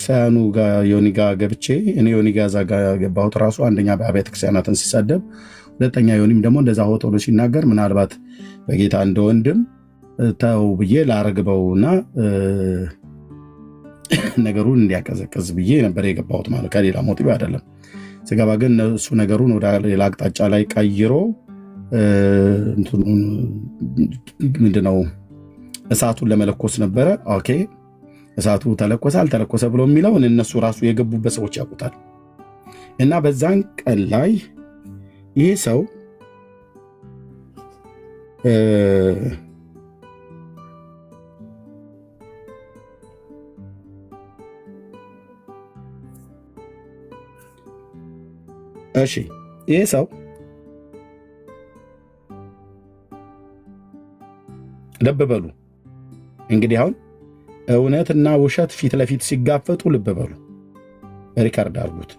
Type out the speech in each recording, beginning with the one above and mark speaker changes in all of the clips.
Speaker 1: ሳያኑ ጋር ዮኒ ጋር ገብቼ እኔ ዮኒ ጋር እዛ ጋር ገባሁት ራሱ አንደኛ በአብያተ ክርስቲያናትን ሲሳደብ፣ ሁለተኛ ዮኒም ደግሞ እንደዛ ሆቶ ነው ሲናገር ምናልባት በጌታ እንደ ወንድም ተው ብዬ ላረግበውና ነገሩን እንዲያቀዘቅዝ ብዬ ነበር የገባሁት ማለት ከሌላ ሞቲቭ አይደለም። ስገባ ግን እሱ ነገሩን ወደ ሌላ አቅጣጫ ላይ ቀይሮ ምንድነው እሳቱን ለመለኮስ ነበረ። ኦኬ እሳቱ ተለኮሰ አልተለኮሰ ብሎ የሚለውን እነሱ ራሱ የገቡበት ሰዎች ያውቁታል። እና በዛን ቀን ላይ ይሄ ሰው እሺ ይሄ ሰው ልብ በሉ እንግዲህ አሁን እውነትና ውሸት ፊት ለፊት ሲጋፈጡ ልብ በሉ፣ ሪካርድ አድርጉት።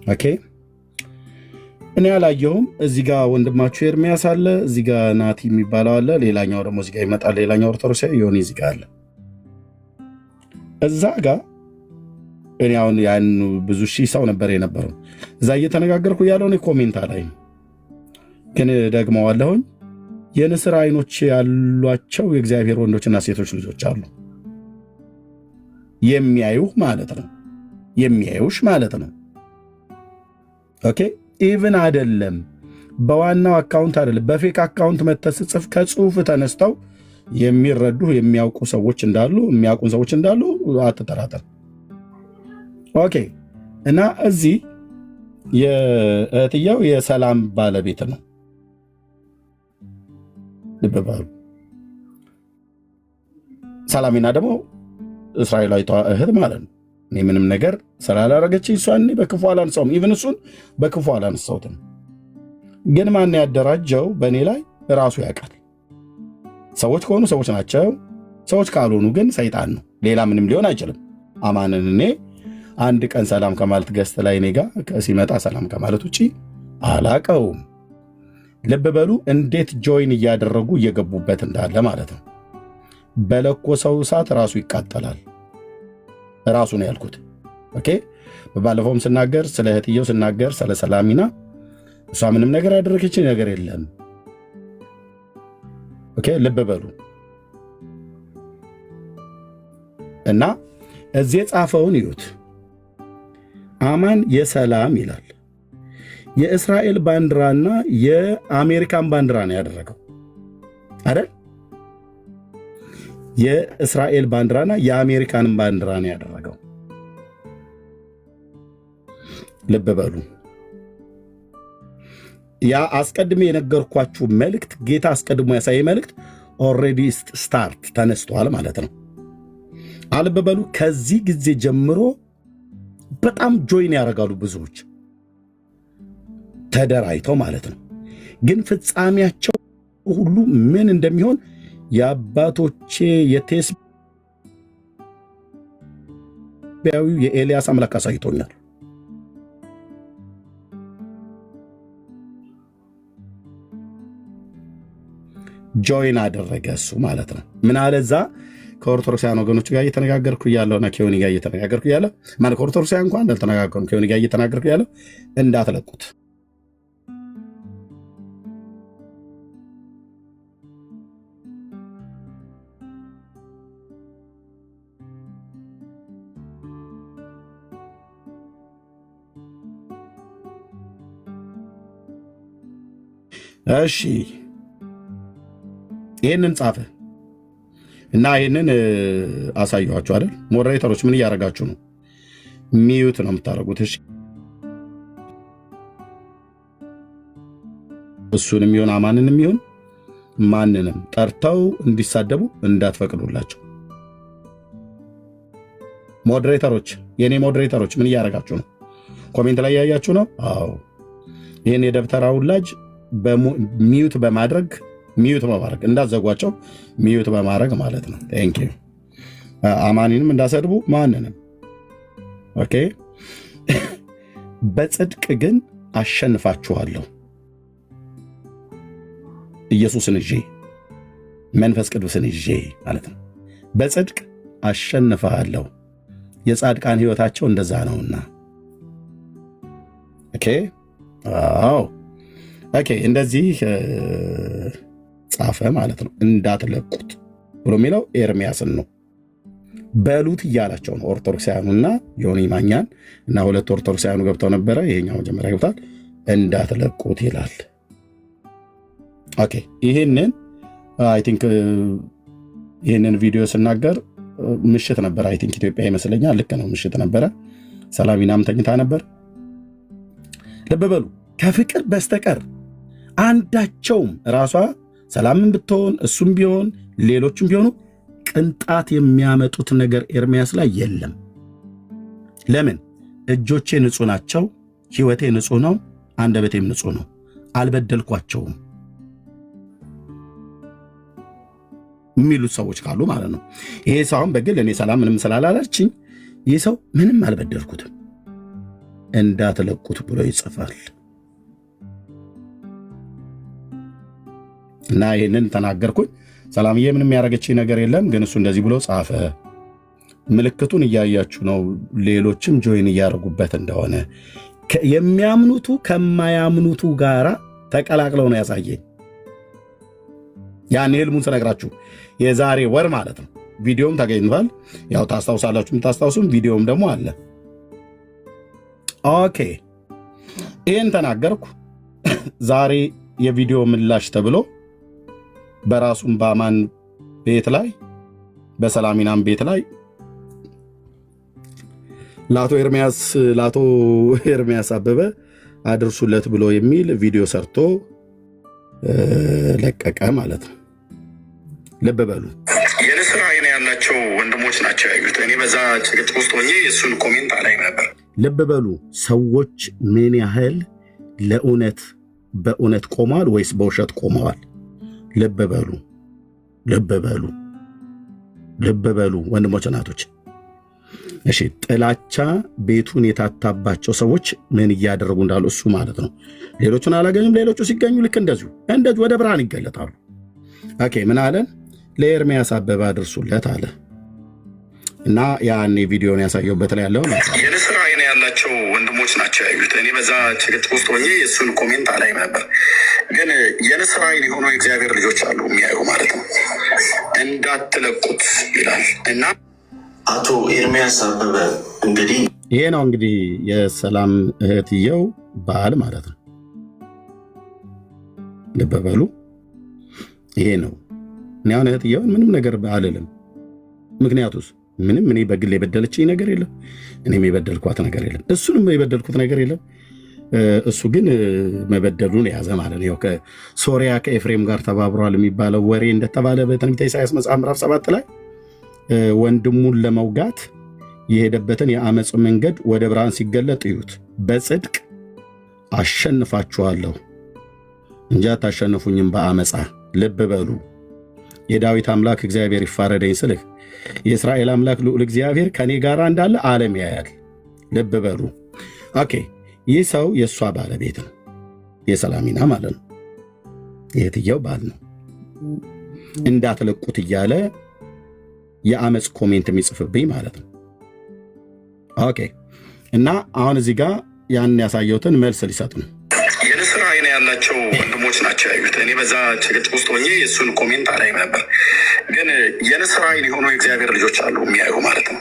Speaker 1: ኦኬ እኔ አላየሁም። እዚህ ጋር ወንድማችሁ ኤርሚያስ አለ፣ እዚህ ጋር ናቲ የሚባለው አለ፣ ሌላኛው ደግሞ እዚህ ጋር ይመጣል፣ ሌላኛው ኦርቶዶክስ ዮኒ እዚህ ጋር አለ። እዛ ጋር እኔ አሁን ያን ብዙ ሺህ ሰው ነበር የነበረው እዛ እየተነጋገርኩ ያለው እኔ ኮሜንት ላይ ግን ደግመዋለሁኝ። የንስር አይኖች ያሏቸው የእግዚአብሔር ወንዶችና ሴቶች ልጆች አሉ። የሚያዩህ ማለት ነው፣ የሚያዩሽ ማለት ነው። ኦኬ ኢቭን አይደለም በዋናው አካውንት አይደለም በፌክ አካውንት መተስጽፍ ከጽሁፍ ተነስተው የሚረዱ የሚያውቁ ሰዎች እንዳሉ የሚያውቁን ሰዎች እንዳሉ አትጠራጠር። ኦኬ እና እዚህ የእህትየው የሰላም ባለቤት ነው። ልብ በሉ ሰላሚና ደግሞ እስራኤላዊቷ እህት ማለት ነው። እኔ ምንም ነገር ስላላረገች እሷን በክፉ አላነሳውም። ኢቭን እሱን በክፉ አላነሳውትም። ግን ማን ያደራጀው በእኔ ላይ ራሱ ያውቃል። ሰዎች ከሆኑ ሰዎች ናቸው፣ ሰዎች ካልሆኑ ግን ሰይጣን ነው። ሌላ ምንም ሊሆን አይችልም። አማንን እኔ አንድ ቀን ሰላም ከማለት ገስት ላይ እኔ ጋር ሲመጣ ሰላም ከማለት ውጭ አላቀውም። ልብ በሉ እንዴት ጆይን እያደረጉ እየገቡበት እንዳለ ማለት ነው። በለኮሰው እሳት ራሱ ይቃጠላል። ራሱ ነው ያልኩት። ኦኬ በባለፈውም ስናገር ስለ እህትየው ስናገር ስለ ሰላሚና እሷ ምንም ነገር ያደረገች ነገር የለም። ኦኬ ልብ በሉ እና እዚህ የጻፈውን ይዩት። አማን የሰላም ይላል። የእስራኤል ባንዲራና የአሜሪካን ባንዲራ ነው ያደረገው አይደል? የእስራኤል ባንዲራና የአሜሪካንን ባንዲራ ነው ያደረገው። ልብ በሉ ያ አስቀድሜ የነገርኳችሁ መልእክት ጌታ አስቀድሞ ያሳየ መልእክት ኦልሬዲ ስታርት ተነስቷል ማለት ነው። አልብ በሉ ከዚህ ጊዜ ጀምሮ በጣም ጆይን ያደርጋሉ ብዙዎች ተደራይተው ማለት ነው። ግን ፍጻሜያቸው ሁሉ ምን እንደሚሆን የአባቶቼ የቴስቢያዊው የኤልያስ አምላክ አሳይቶኛል። ጆይን አደረገ እሱ ማለት ነው። ምን አለ እዛ ከኦርቶዶክሳውያን ወገኖች ጋር እየተነጋገርኩ ያለውና ከዮኒ ጋር እየተነጋገርኩ ያለው ማለት ከኦርቶዶክሳውያን እንኳን እንዳልተነጋገርኩ ከዮኒ ጋር እየተነጋገርኩ ያለው እንዳትለቁት። እሺ ይህንን ጻፈ እና ይህንን አሳየኋችሁ አይደል? ሞዴሬተሮች ምን እያደረጋችሁ ነው? ሚዩት ነው የምታደርጉት። እሺ እሱንም ይሁን አማንንም ይሁን ማንንም ጠርተው እንዲሳደቡ እንዳትፈቅዱላቸው። ሞዴሬተሮች፣ የኔ ሞዴሬተሮች ምን እያደረጋችሁ ነው? ኮሜንት ላይ ያያችሁ ነው? አዎ ይህን የደብተራ ውላጅ ሚዩት በማድረግ እንዳዘጓቸው ሚዩት በማድረግ ማለት ነው። ቴንክ ዩ። አማኒንም እንዳሰድቡ ማንንም። ኦኬ በጽድቅ ግን አሸንፋችኋለሁ። ኢየሱስን ይዤ መንፈስ ቅዱስን ይዤ ማለት ነው። በጽድቅ አሸንፋለሁ። የጻድቃን ሕይወታቸው እንደዛ ነውና። ኦኬ አዎ ኦኬ እንደዚህ ጻፈ ማለት ነው። እንዳትለቁት ብሎ የሚለው ኤርሚያስን ነው። በሉት እያላቸው ነው ኦርቶዶክሳውያኑና ዮኒ ማኛን እና ሁለት ኦርቶዶክሳውያኑ ገብተው ነበረ። ይሄኛው መጀመሪያ ገብቷል። እንዳትለቁት ይላል። ኦኬ ይሄንን አይ ቲንክ ይሄንን ቪዲዮ ስናገር ምሽት ነበር። አይ ቲንክ ኢትዮጵያ ይመስለኛል። ልክ ነው፣ ምሽት ነበረ። ሰላሚናም ተኝታ ነበር። ልብ በሉ ከፍቅር በስተቀር አንዳቸውም ራሷ ሰላምን ብትሆን እሱም ቢሆን ሌሎችም ቢሆኑ ቅንጣት የሚያመጡት ነገር ኤርሚያስ ላይ የለም። ለምን? እጆቼ ንጹህ ናቸው፣ ሕይወቴ ንጹህ ነው፣ አንደበቴም ንጹህ ነው፣ አልበደልኳቸውም የሚሉት ሰዎች ካሉ ማለት ነው። ይሄ ሰው አሁን በግል እኔ ሰላም ምንም ስላላለችኝ ይህ ሰው ምንም አልበደልኩትም እንዳትለቁት ብሎ ይጽፋል። እና ይህንን ተናገርኩኝ። ሰላምዬ ምንም ያደረገችኝ ነገር የለም፣ ግን እሱ እንደዚህ ብሎ ጻፈ። ምልክቱን እያያችሁ ነው። ሌሎችም ጆይን እያደረጉበት እንደሆነ የሚያምኑቱ ከማያምኑቱ ጋር ተቀላቅለው ነው ያሳየኝ። ያን ህልሙን ስነግራችሁ የዛሬ ወር ማለት ነው። ቪዲዮም ተገኝቷል። ያው ታስታውሳላችሁ፣ የምታስታውሱም ቪዲዮም ደግሞ አለ። ኦኬ ይህን ተናገርኩ። ዛሬ የቪዲዮ ምላሽ ተብሎ በራሱም በአማን ቤት ላይ በሰላሚናም ቤት ላይ ለአቶ ኤርሚያስ አበበ አድርሱለት ብሎ የሚል ቪዲዮ ሰርቶ ለቀቀ ማለት ነው። ልብ በሉ
Speaker 2: የንስር አይን ያላቸው ወንድሞች ናቸው ያዩት። እኔ በዛ ጭቅጭቅ ውስጥ ሆኜ እሱን ኮሜንት አላይም ነበር።
Speaker 1: ልብ በሉ ሰዎች ምን ያህል ለእውነት በእውነት ቆመዋል ወይስ በውሸት ቆመዋል? ልብ በሉ ልብ በሉ ልብ በሉ ወንድሞች እናቶች። እሺ ጥላቻ ቤቱን የታታባቸው ሰዎች ምን እያደረጉ እንዳሉ እሱ ማለት ነው። ሌሎቹን አላገኙም። ሌሎቹ ሲገኙ ልክ እንደዚሁ ወደ ብርሃን ይገለጣሉ። ኦኬ ምን አለን? ለኤርሚያስ አበበ አድርሱለት አለ እና ያን ቪዲዮን ያሳየውበት ላይ ያለው
Speaker 2: የንስር አይን ያላቸው ወንድሞች ናቸው ያዩት። እኔ በዛ ጭቅጭቅ ውስጥ ሆኜ እሱን ኮሜንት አላይም ነበር። ግን የንስር አይን የሆኑ የእግዚአብሔር ልጆች አሉ የሚያዩ ማለት ነው። እንዳትለቁት ይላል እና
Speaker 3: አቶ ኤርሚያስ አበበ እንግዲህ
Speaker 1: ይሄ ነው እንግዲህ የሰላም እህትየው ባል ማለት ነው። ልብ በሉ ይሄ ነው። እኔ አሁን እህትየውን ምንም ነገር አልልም። ምክንያቱስ ምንም እኔ በግል የበደለችኝ ነገር የለም፣ እኔም የበደልኳት ነገር የለም፣ እሱንም የበደልኩት ነገር የለም። እሱ ግን መበደሉን የያዘ ማለት ነው። ከሶሪያ ከኤፍሬም ጋር ተባብሯል የሚባለው ወሬ እንደተባለ በትንቢተ ኢሳይያስ መጽሐፍ ምዕራፍ 7 ላይ ወንድሙን ለመውጋት የሄደበትን የአመፅ መንገድ ወደ ብርሃን ሲገለጥ እዩት። በጽድቅ አሸንፋችኋለሁ እንጂ አታሸንፉኝም በአመፃ። ልብ በሉ የዳዊት አምላክ እግዚአብሔር ይፋረደኝ ስልህ የእስራኤል አምላክ ልዑል እግዚአብሔር ከኔ ጋር እንዳለ ዓለም ያያል። ልብ በሉ ኦኬ። ይህ ሰው የእሷ ባለቤት ነው፣ የሰላሚና ማለት ነው። የእህትየው ባል ነው። እንዳትለቁት እያለ የአመፅ ኮሜንት የሚጽፍብኝ ማለት ነው። ኦኬ እና አሁን እዚህ ጋር ያን ያሳየሁትን መልስ ሊሰጥ ነው።
Speaker 2: የንስር አይን ያላቸው ወንድሞች ናቸው ያዩት። እኔ በዛ ጭቅጭቅ ውስጥ ሆኜ እሱን ኮሜንት አላይም ነበር። ግን የንስር አይን የሆኑ የእግዚአብሔር ልጆች አሉ የሚያዩ ማለት ነው።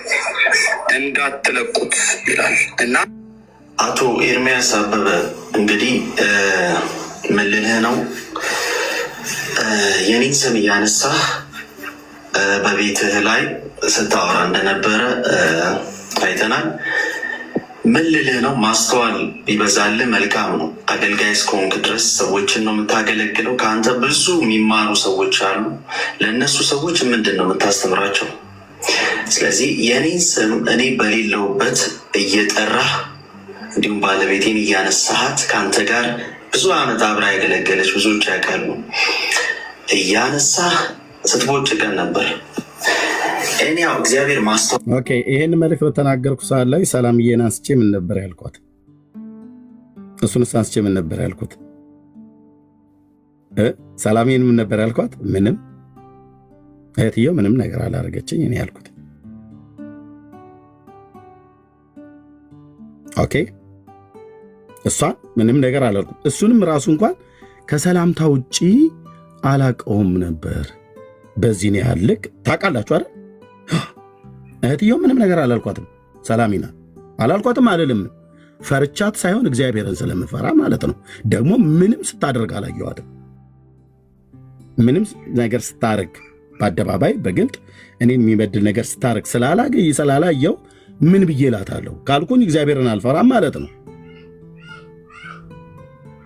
Speaker 2: እንዳትለቁት ይላል እና
Speaker 3: አቶ ኤርሚያስ አበበ እንግዲህ ምን ልልህ ነው፣ የኔን ስም እያነሳህ በቤትህ ላይ ስታወራ እንደነበረ አይተናል። ምን ልልህ ነው፣ ማስተዋል ቢበዛልህ መልካም ነው። አገልጋይ እስከሆንክ ድረስ ሰዎችን ነው የምታገለግለው። ከአንተ ብዙ የሚማሩ ሰዎች አሉ። ለእነሱ ሰዎች ምንድን ነው የምታስተምራቸው? ስለዚህ የኔን ስም እኔ በሌለውበት እየጠራህ እንዲሁም ባለቤቴን እያነሳሃት ከአንተ ጋር ብዙ ዓመት አብራ ያገለገለች ብዙዎች ያውቃሉ፣ እያነሳህ ስትቦጭቀን ነበር። እኔ ያው እግዚአብሔር ማስተዋል
Speaker 1: ኦኬ። ይህን መልእክት በተናገርኩ ሰዓት ላይ ሰላምዬን አንስቼ ምን ነበር ያልኳት? እሱንስ አንስቼ ምን ነበር ያልኩት? ሰላምዬን ምን ነበር ያልኳት? ምንም እህትየው ምንም ነገር አላደረገችኝ እኔ ያልኩት። ኦኬ እሷን ምንም ነገር አላልኩም። እሱንም ራሱ እንኳን ከሰላምታ ውጪ አላቀውም ነበር። በዚህ ያህል ልክ ታውቃላችሁ አይደል? እህትየው ምንም ነገር አላልኳትም። ሰላሚና አላልኳትም አልልም። ፈርቻት ሳይሆን እግዚአብሔርን ስለምፈራ ማለት ነው። ደግሞ ምንም ስታደርግ አላየዋትም። ምንም ነገር ስታደርግ በአደባባይ በግልጥ እኔን የሚበድል ነገር ስታደርግ ስላላየው ምን ብዬ እላታለሁ ካልኩኝ እግዚአብሔርን አልፈራም ማለት ነው።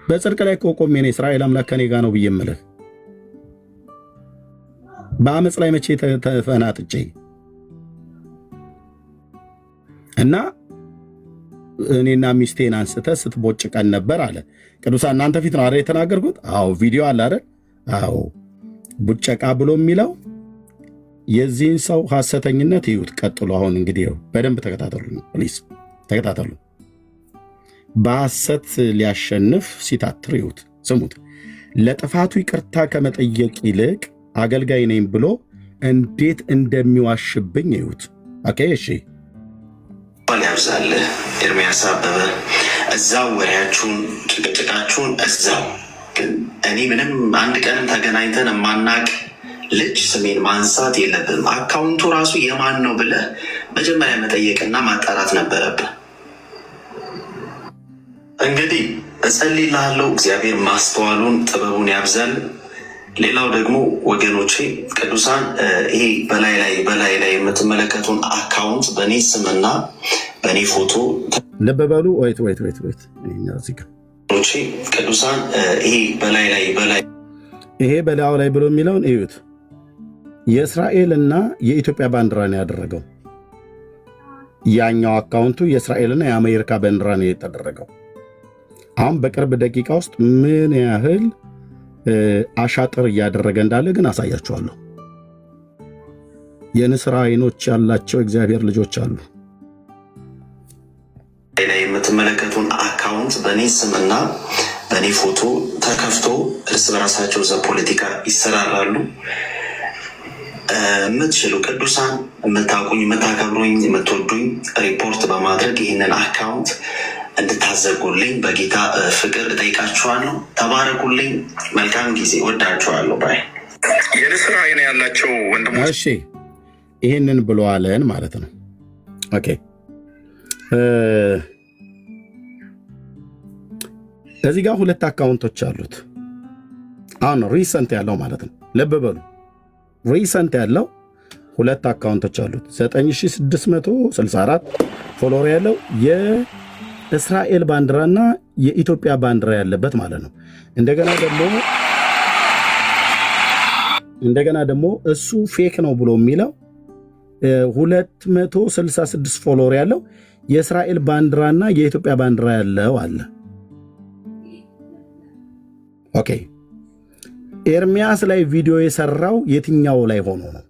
Speaker 1: በጽድቅ ላይ ቆሜ ነው እስራኤል አምላክ ከኔ ጋር ነው ብዬ እምልህ። በአመፅ ላይ መቼ ተፈናጥጬ እና እኔና ሚስቴን አንስተ ስትቦጭቀን ነበር አለ። ቅዱሳን እናንተ ፊት ነው አይደል የተናገርኩት? አዎ ቪዲዮ አለ አይደል? አዎ ቡጨቃ ብሎ የሚለው የዚህን ሰው ሐሰተኝነት ይዩት። ቀጥሎ አሁን እንግዲህ በደንብ ተከታተሉ፣ ፕሊዝ ተከታተሉ። በሐሰት ሊያሸንፍ ሲታትር ይዩት፣ ስሙት። ለጥፋቱ ይቅርታ ከመጠየቅ ይልቅ አገልጋይ ነኝ ብሎ እንዴት እንደሚዋሽብኝ ይዩት። ኦኬ እሺ
Speaker 3: ያብዛልህ ኤርምያስ አበበ። እዛው ወሬያችሁን ጭቅጭቃችሁን እዛው። ግን እኔ ምንም አንድ ቀንም ተገናኝተን የማናቅ ልጅ ስሜን ማንሳት የለብንም። አካውንቱ ራሱ የማን ነው ብለህ መጀመሪያ መጠየቅና ማጣራት ነበረብህ። እንግዲህ እጸልይልሃለሁ፣ እግዚአብሔር ማስተዋሉን ጥበቡን ያብዛል። ሌላው ደግሞ ወገኖቼ ቅዱሳን ይሄ በላይ ላይ የምትመለከቱን አካውንት በእኔ ስምና በእኔ ፎቶ
Speaker 1: ልብ በሉ። ወይት
Speaker 3: ቅዱሳን ይሄ
Speaker 1: በላዩ ላይ ብሎ የሚለውን እዩት። የእስራኤልና የኢትዮጵያ ባንዲራ ነው ያደረገው። ያኛው አካውንቱ የእስራኤልና የአሜሪካ ባንዲራ ነው የተደረገው። አሁን በቅርብ ደቂቃ ውስጥ ምን ያህል አሻጥር እያደረገ እንዳለ ግን አሳያችኋለሁ። የንስር አይኖች ያላቸው እግዚአብሔር ልጆች አሉ።
Speaker 3: ላይ የምትመለከቱን አካውንት በእኔ ስምና በእኔ ፎቶ ተከፍቶ እርስ በራሳቸው ፖለቲካ ይሰራራሉ። የምትችሉ ቅዱሳን የምታውቁኝ፣ የምታከብሩኝ፣ የምትወዱኝ ሪፖርት በማድረግ ይህንን አካውንት እንድታዘጉልኝ በጌታ ፍቅር እጠይቃችኋለሁ። ተባረኩልኝ። መልካም ጊዜ። ወዳችኋለሁ። ባይ
Speaker 2: የንስር አይን ያላቸው ወንድሞች
Speaker 1: እሺ ይህንን ብሎ አለን ማለት ነው። ኦኬ እዚህ ጋር ሁለት አካውንቶች አሉት። አሁን ሪሰንት ያለው ማለት ነው። ልብ በሉ ሪሰንት ያለው ሁለት አካውንቶች አሉት። 9664 ፎሎወር ያለው የእስራኤል ባንዲራና የኢትዮጵያ ባንዲራ ያለበት ማለት ነው። እንደገና ደግሞ እሱ ፌክ ነው ብሎ የሚለው 266 ፎሎወር ያለው የእስራኤል ባንዲራና የኢትዮጵያ ባንዲራ ያለው አለ። ኦኬ ኤርሚያስ ላይ ቪዲዮ የሰራው የትኛው ላይ ሆኖ ነው?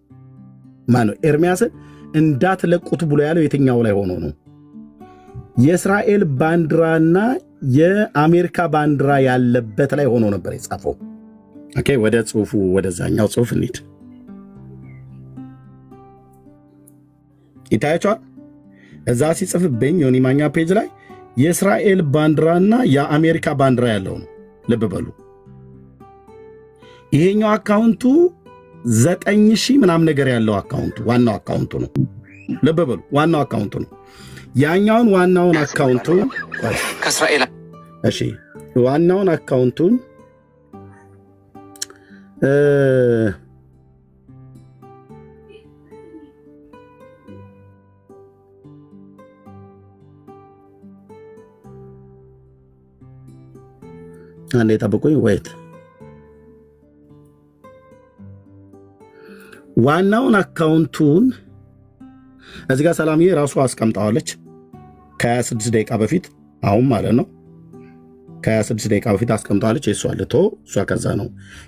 Speaker 1: ማነው ኤርሚያስን እንዳትለቁት ብሎ ያለው የትኛው ላይ ሆኖ ነው? የእስራኤል ባንዲራና የአሜሪካ ባንዲራ ያለበት ላይ ሆኖ ነበር የጻፈው። ኦኬ ወደ ጽሁፉ ወደዛኛው ጽሁፍ እንሂድ። ይታያቸዋል። እዛ ሲጽፍብኝ ዮኒ ማኛ ፔጅ ላይ የእስራኤል ባንዲራና የአሜሪካ ባንዲራ ያለው ነው። ልብ በሉ ይሄኛው አካውንቱ 9000 ምናምን ነገር ያለው አካውንቱ ዋናው አካውንቱ ነው። ልብ በሉ ዋናው አካውንቱ ነው። ያኛውን ዋናውን አካውንቱ
Speaker 2: ከእስራኤል
Speaker 1: እሺ ዋናውን አካውንቱን አንዴ ጠብቁኝ። ወይት ዋናውን አካውንቱን እዚህ ጋር ሰላምዬ ራሱ አስቀምጣዋለች ከ26 ደቂቃ በፊት አሁን ማለት ነው። ከ26 ደቂቃ በፊት አስቀምጣዋለች። የእሷ ልቶ እሷ ከዛ ነው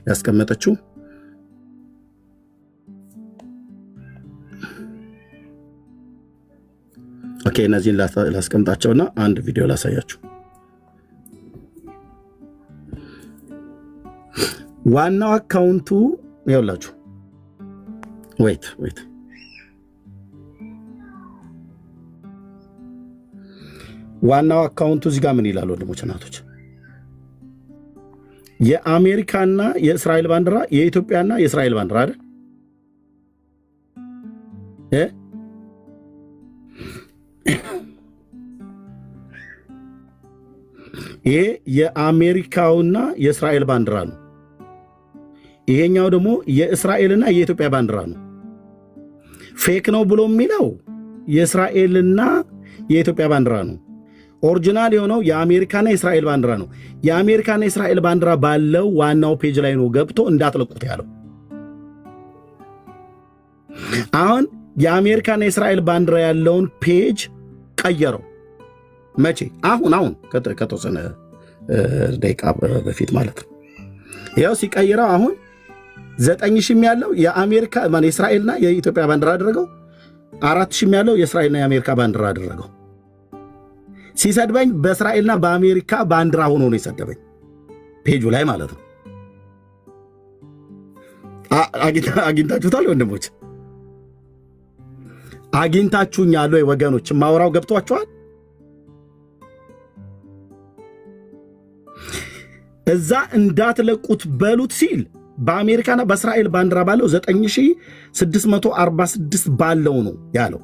Speaker 1: ያስቀመጠችው። ኦኬ እነዚህን ላስቀምጣቸውና አንድ ቪዲዮ ላሳያችሁ። ዋናው አካውንቱ ይኸውላችሁ። ወይት ዋናው አካውንቱ እዚህ ጋር ምን ይላል ወንድሞች እናቶች? የአሜሪካና የእስራኤል ባንዲራ፣ የኢትዮጵያና የእስራኤል ባንዲራ አይደል? ይሄ የአሜሪካውና የእስራኤል ባንዲራ ነው። ይሄኛው ደግሞ የእስራኤልና የኢትዮጵያ ባንዲራ ነው። ፌክ ነው ብሎ የሚለው የእስራኤልና የኢትዮጵያ ባንዲራ ነው። ኦሪጂናል የሆነው የአሜሪካና የእስራኤል ባንዲራ ነው። የአሜሪካና የእስራኤል ባንዲራ ባለው ዋናው ፔጅ ላይ ነው ገብቶ እንዳትለቁት ያለው። አሁን የአሜሪካና የእስራኤል ባንዲራ ያለውን ፔጅ ቀየረው። መቼ? አሁን ከተወሰነ ደቂቃ በፊት ማለት ነው። ያው ሲቀይረው አሁን 9,000 ያለው የአሜሪካ የእስራኤልና የኢትዮጵያ ባንዲራ አደረገው። 4,000 ያለው የእስራኤልና የአሜሪካ ባንዲራ አደረገው። ሲሰድበኝ በእስራኤልና በአሜሪካ ባንዲራ ሆኖ ነው የሰደበኝ ፔጁ ላይ ማለት ነው። አግኝታችሁታል ወንድሞች? አግኝታችሁኛል ወይ ወገኖች? ማውራው ገብቷችኋል? እዛ እንዳትለቁት በሉት ሲል በአሜሪካና በእስራኤል ባንዲራ ባለው 9,646 ባለው ነው ያለው።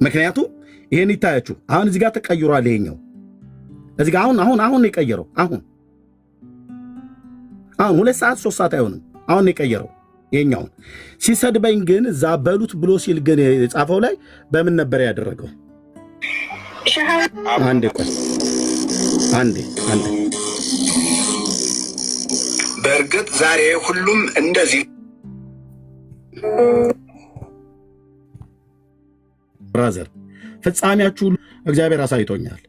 Speaker 1: ምክንያቱም ይሄን ይታያችሁ አሁን እዚህ ጋር ተቀይሯል። ይሄኛው እዚህ ጋር አሁን የቀየረው አሁን 2 ሰዓት 3 ሰዓት አይሆንም። አሁን የቀየረው ይሄኛውን። ሲሰድበኝ ግን እዛ በሉት ብሎ ሲል ግን የጻፈው ላይ በምን ነበር ያደረገው? አንዴ
Speaker 2: በእርግጥ ዛሬ ሁሉም እንደዚህ
Speaker 1: ብራዘር ፍጻሜያችሁ እግዚአብሔር አሳይቶኛል።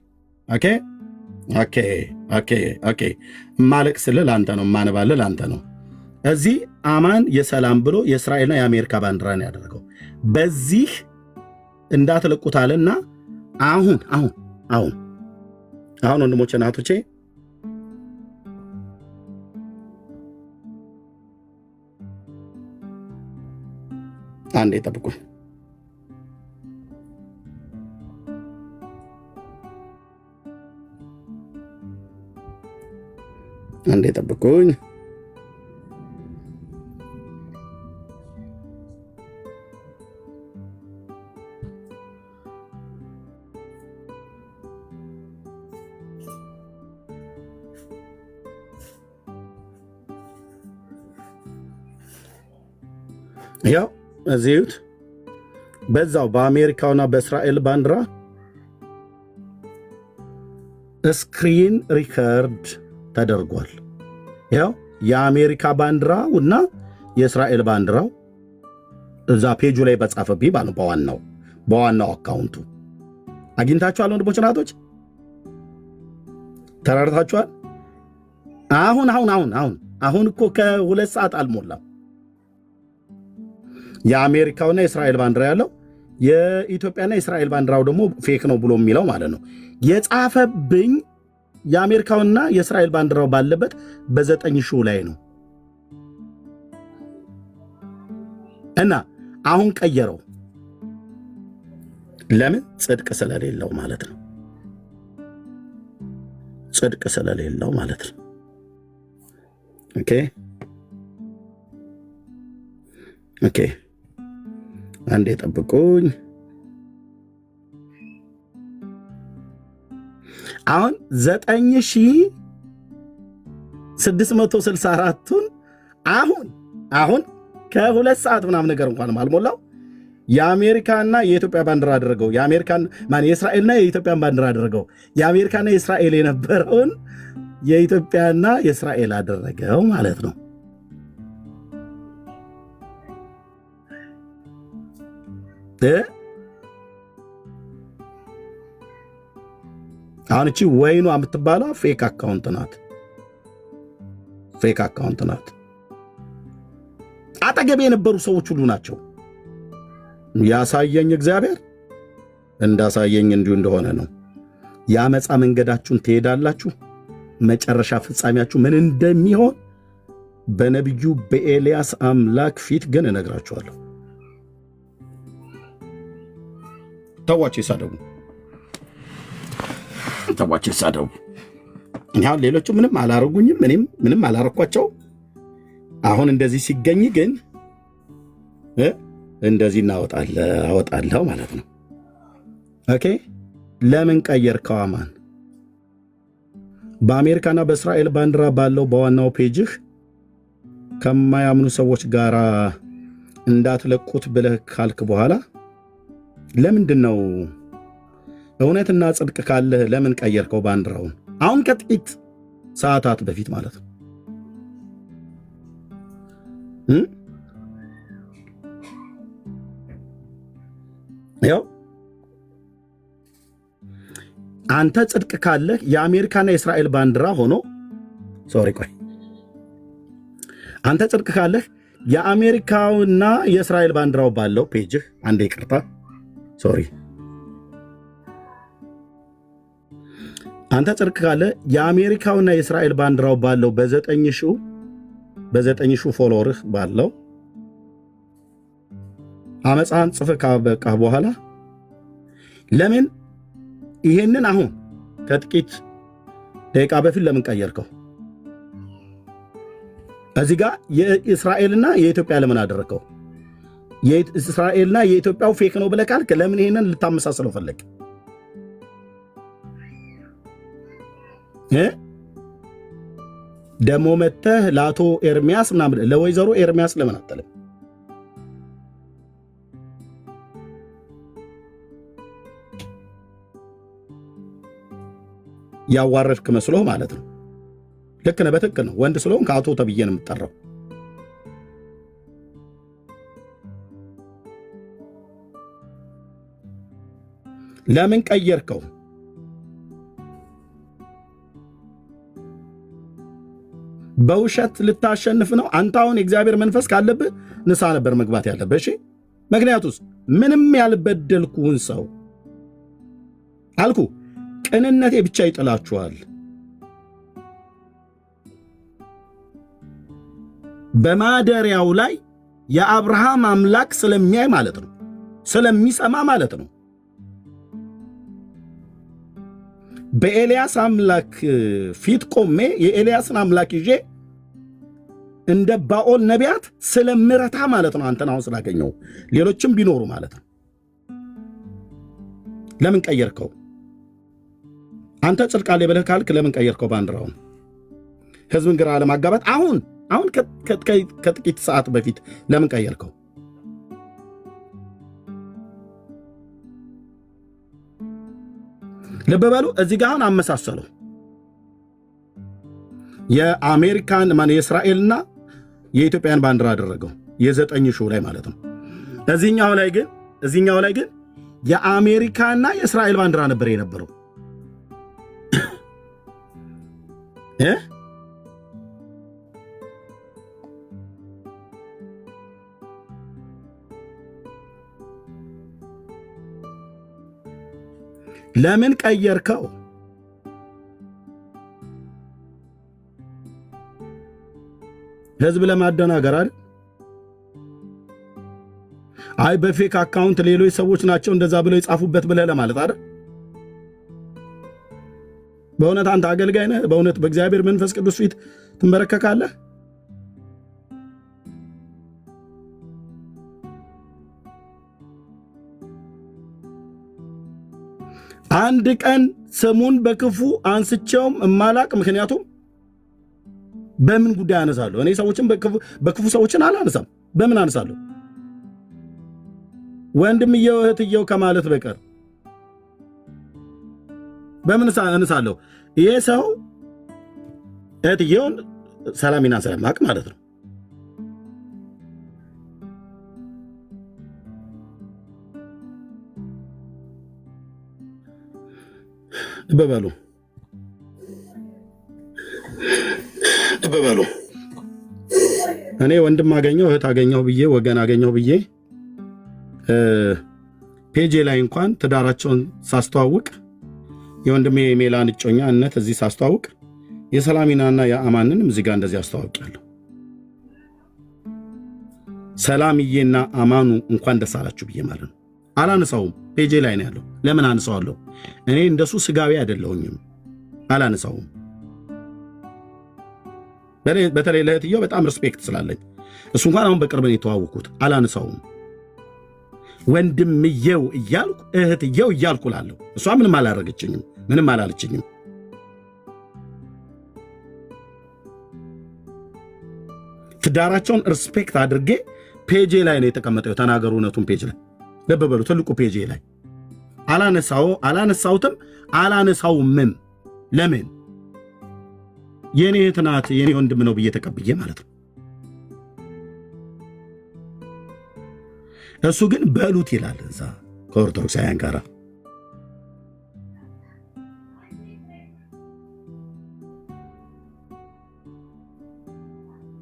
Speaker 1: ኦኬ ማለቅ ስልህ ለአንተ ነው፣ ማነባልህ ለአንተ ነው። እዚህ አማን የሰላም ብሎ የእስራኤልና የአሜሪካ ባንዲራ ነው ያደረገው። በዚህ እንዳትለቁታልና አሁን ወንድሞቼ እናቶቼ አንዴ ጠብቁኝ። ያው እዚሁት በዛው በአሜሪካውና በእስራኤል ባንዲራ ስክሪን ሪከርድ ተደርጓል። ያው የአሜሪካ ባንዲራው እና የእስራኤል ባንዲራው እዛ ፔጁ ላይ በጻፈብኝ በዋናው አካውንቱ አግኝታችኋል ወንድሞች እናቶች? ተራርታችኋል? አሁን እኮ ከ2 ሰዓት አልሞላም። የአሜሪካውና የእስራኤል ባንዲራ ያለው የኢትዮጵያና የእስራኤል ባንዲራው ደግሞ ፌክ ነው ብሎ የሚለው ማለት ነው የጻፈብኝ የአሜሪካውና የእስራኤል ባንዲራው ባለበት በ9,000 ላይ ነው። እና አሁን ቀየረው። ለምን? ጽድቅ ስለሌለው ማለት ነው። ጽድቅ ስለሌለው ማለት ነው። ኦኬ አንዴ ጠብቁኝ። አሁን 9,664ቱን አሁን ከ2 ሰዓት ምናምን ነገር እንኳን አልሞላው የአሜሪካና የኢትዮጵያ ባንዲራ አደረገው። የእስራኤልና የኢትዮጵያን ባንዲራ አደረገው። የአሜሪካና የእስራኤል የነበረውን የኢትዮጵያና የእስራኤል አደረገው ማለት ነው። አሁን እቺ ወይኑ የምትባለው ፌክ አካውንት ናት። አጠገቤ የነበሩ ሰዎች ሁሉ ናቸው። ያሳየኝ እግዚአብሔር እንዳሳየኝ እንዲሁ እንደሆነ ነው። የአመፃ መንገዳችሁን ትሄዳላችሁ፣ መጨረሻ ፍጻሜያችሁ ምን እንደሚሆን በነቢዩ በኤልያስ አምላክ ፊት ግን እነግራችኋለሁ። ተዋቸው ይሳደቡ፣ ተዋቸው ይሳደቡ። እኔ አሁን ሌሎቹ ምንም አላረጉኝም፣ እኔም ምንም አላረኳቸው። አሁን እንደዚህ ሲገኝ ግን እንደዚህ አወጣለሁ ማለት ነው። ኦኬ ለምን ቀየርከው አማን? በአሜሪካና በእስራኤል ባንዲራ ባለው በዋናው ፔጅህ ከማያምኑ ሰዎች ጋር እንዳትለቁት ብለህ ካልክ በኋላ ለምንድን ነው እውነትና ጽድቅ ካለህ ለምን ቀየርከው ባንዲራውን? አሁን ከጥቂት ሰዓታት በፊት ማለት ነው። ያው አንተ ጽድቅ ካለህ የአሜሪካና የእስራኤል ባንዲራ ሆኖ አንተ ጽድቅ ካለህ የአሜሪካውና የእስራኤል ባንዲራው ባለው ፔጅህ አንዴ ይቅርታ አንተ ጽድቅ ካለ የአሜሪካውና የእስራኤል ባንዲራው ባለው በዘጠኝ ሺህ ፎሎወርህ ባለው አመፃን ጽፈህ ካበቃህ በኋላ ለምን ይሄንን አሁን ከጥቂት ደቂቃ በፊት ለምን ቀየርከው? እዚህ ጋር የእስራኤልና የኢትዮጵያ ለምን አደረከው? የእስራኤልና የኢትዮጵያው ፌክ ነው ብለህ ካልክ ለምን ይሄንን ልታመሳስለው ፈለግ? ደሞ መተህ ለአቶ ኤርሚያስ ምናምን ለወይዘሮ ኤርሚያስ ለምን አትልም? ያዋረድክ መስሎህ ማለት ነው። ልክ ነህ፣ በትክክል ነው። ወንድ ስለሆን ከአቶ ተብዬ ነው የምጠራው። ለምን ቀየርከው? በውሸት ልታሸንፍ ነው? አንተ አሁን የእግዚአብሔር መንፈስ ካለብህ ንስሐ ነበር መግባት ያለብህ። እሺ፣ ምክንያቱስ ምንም ያልበደልኩህን ሰው አልኩ፣ ቅንነቴ ብቻ ይጥላችኋል። በማደሪያው ላይ የአብርሃም አምላክ ስለሚያይ ማለት ነው፣ ስለሚሰማ ማለት ነው። በኤልያስ አምላክ ፊት ቆሜ የኤልያስን አምላክ ይዤ እንደ ባኦል ነቢያት ስለምረታ ማለት ነው። አንተን አሁን ስላገኘው ሌሎችም ቢኖሩ ማለት ነው። ለምን ቀየርከው? አንተ ጽድቃሌ ብለህ ካልክ ለምን ቀየርከው ባንዲራውን? ህዝብን ግራ ለማጋባት አሁን ከጥቂት ሰዓት በፊት ለምን ቀየርከው? ልብ በሉ። እዚህ ጋር አሁን አመሳሰሉ። የአሜሪካን የእስራኤልና የኢትዮጵያን ባንዲራ አደረገው የዘጠኝ ሺው ላይ ማለት ነው። እዚህኛው ላይ ግን የአሜሪካና የእስራኤል ባንዲራ ነበር የነበረው። ለምን ቀየርከው? ህዝብ ለማደናገር አይደል? አይ በፌክ አካውንት ሌሎች ሰዎች ናቸው እንደዛ ብለው ይጻፉበት ብለህ ለማለት አይደል? በእውነት አንተ አገልጋይ ነህ? በእውነት በእግዚአብሔር መንፈስ ቅዱስ ፊት ትንበረከካለህ? አንድ ቀን ስሙን በክፉ አንስቼውም እማላቅ። ምክንያቱም በምን ጉዳይ አነሳለሁ? እኔ ሰዎችን በክፉ ሰዎችን አላነሳም። በምን አነሳለሁ? ወንድምየው እህትየው ከማለት በቀር በምን አነሳለሁ? ይሄ ሰው እህትየውን ሰላሚና ስለማቅ ማለት ነው። ልብ በሉ። እኔ ወንድም አገኘው እህት አገኘው ብዬ ወገን አገኘው ብዬ ፔጄ ላይ እንኳን ትዳራቸውን ሳስተዋውቅ የወንድሜ ሜላን እጮኛነት እዚህ ሳስተዋውቅ የሰላሚናና የአማንንም እዚህ ጋር እንደዚህ አስተዋውቂያለሁ። ሰላምዬና አማኑ እንኳን ደስ አላችሁ ብዬ ማለት ነው። አላነሳውም። ፔጄ ላይ ነው ያለው። ለምን አነሳዋለሁ? እኔ እንደሱ ስጋዊ አይደለሁኝም። አላነሳውም። በተለይ ለእህትየው በጣም ሪስፔክት ስላለኝ እሱ እንኳን አሁን በቅርብ ነው የተዋወቁት። አላነሳውም። ወንድምየው እያልኩ እህትየው እያልኩ ላለሁ። እሷ ምንም አላረገችኝም፣ ምንም አላለችኝም። ትዳራቸውን ሪስፔክት አድርጌ ፔጄ ላይ ነው የተቀመጠው። ተናገሩ እውነቱን ፔጅ ላይ ልብ በሉ፣ ትልቁ ፔጄ ላይ አላነሳውትም፣ አላነሳውምም። ለምን? የኔ እህት ናት፣ የኔ ወንድም ነው ብዬ ተቀብዬ ማለት ነው። እሱ ግን በሉት ይላል እዛ ከኦርቶዶክሳውያን ጋር።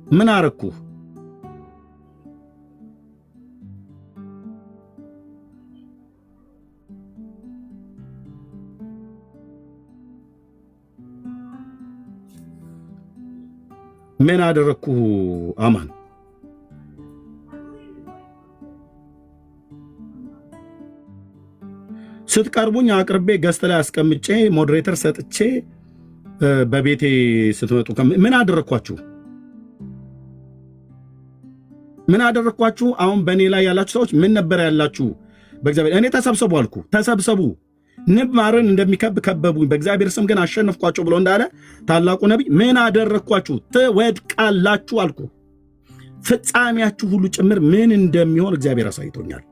Speaker 1: ምን አረኩ? ምን አደረኩ? አማን ስትቀርቡኝ አቅርቤ ገስት ላይ አስቀምጬ ሞዴሬተር ሰጥቼ በቤቴ ስትመጡ ምን አደረኳችሁ? ምን አደረኳችሁ? አሁን በእኔ ላይ ያላችሁ ሰዎች ምን ነበር ያላችሁ? በእግዚአብሔር እኔ ተሰብሰቡ አልኩ። ተሰብሰቡ፣ ንብ ማርን እንደሚከብ ከበቡኝ፣ በእግዚአብሔር ስም ግን አሸነፍኳቸው ብሎ እንዳለ ታላቁ ነቢይ ምን አደረኳችሁ? ትወድቃላችሁ አልኩ። ፍጻሜያችሁ ሁሉ ጭምር ምን እንደሚሆን እግዚአብሔር አሳይቶኛል።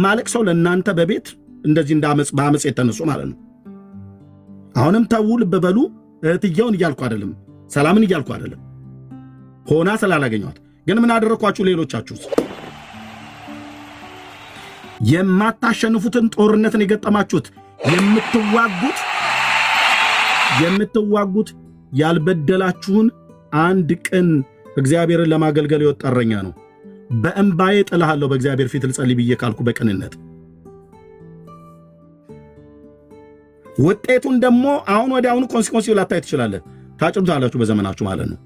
Speaker 1: ማለቅ ሰው ለእናንተ በቤት እንደዚህ በአመፅ የተነሱ ማለት ነው። አሁንም ተው፣ ልብ በሉ። እህትየውን እያልኩ አይደለም፣ ሰላምን እያልኩ አይደለም፣ ሆና ስላላገኘኋት። ግን ምን አደረኳችሁ? ሌሎቻችሁስ የማታሸንፉትን ጦርነትን የገጠማችሁት የምትዋጉት ያልበደላችሁን አንድ ቀን እግዚአብሔርን ለማገልገል የወጣ እረኛ ነው። በእምባዬ ጥልሃለሁ በእግዚአብሔር ፊት ልጸልይ ብዬ ካልኩ በቅንነት ውጤቱን ደግሞ አሁን ወዲያውኑ ኮንሲኮንሲ ላታይ ትችላለህ። ታጭዱታላችሁ በዘመናችሁ ማለት ነው።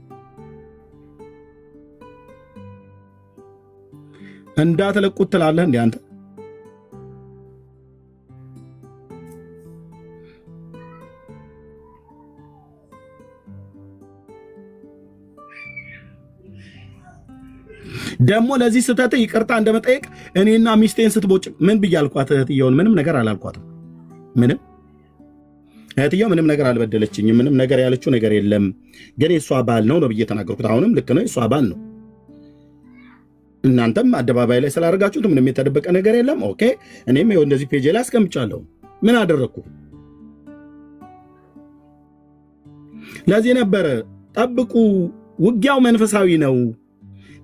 Speaker 1: እንዳትለቁት ትላለህ እንዴ አንተ? ደግሞ ለዚህ ስህተት ይቅርታ እንደመጠየቅ እኔና ሚስቴን ስትቦጭ ምን ብያልኳት? እህትየውን ምንም ነገር አላልኳትም። ምንም እህትየው ምንም ነገር አልበደለችኝ። ምንም ነገር ያለችው ነገር የለም። ግን የእሷ ባል ነው ብዬ ተናገርኩት። አሁንም ልክ ነው፣ የእሷ ባል ነው። እናንተም አደባባይ ላይ ስላደረጋችሁት ምንም የተደበቀ ነገር የለም። ኦኬ፣ እኔም ይኸው እንደዚህ ፔጅ ላይ አስቀምጫለሁ። ምን አደረግኩ? ለዚህ ነበረ ጠብቁ፣ ውጊያው መንፈሳዊ ነው፣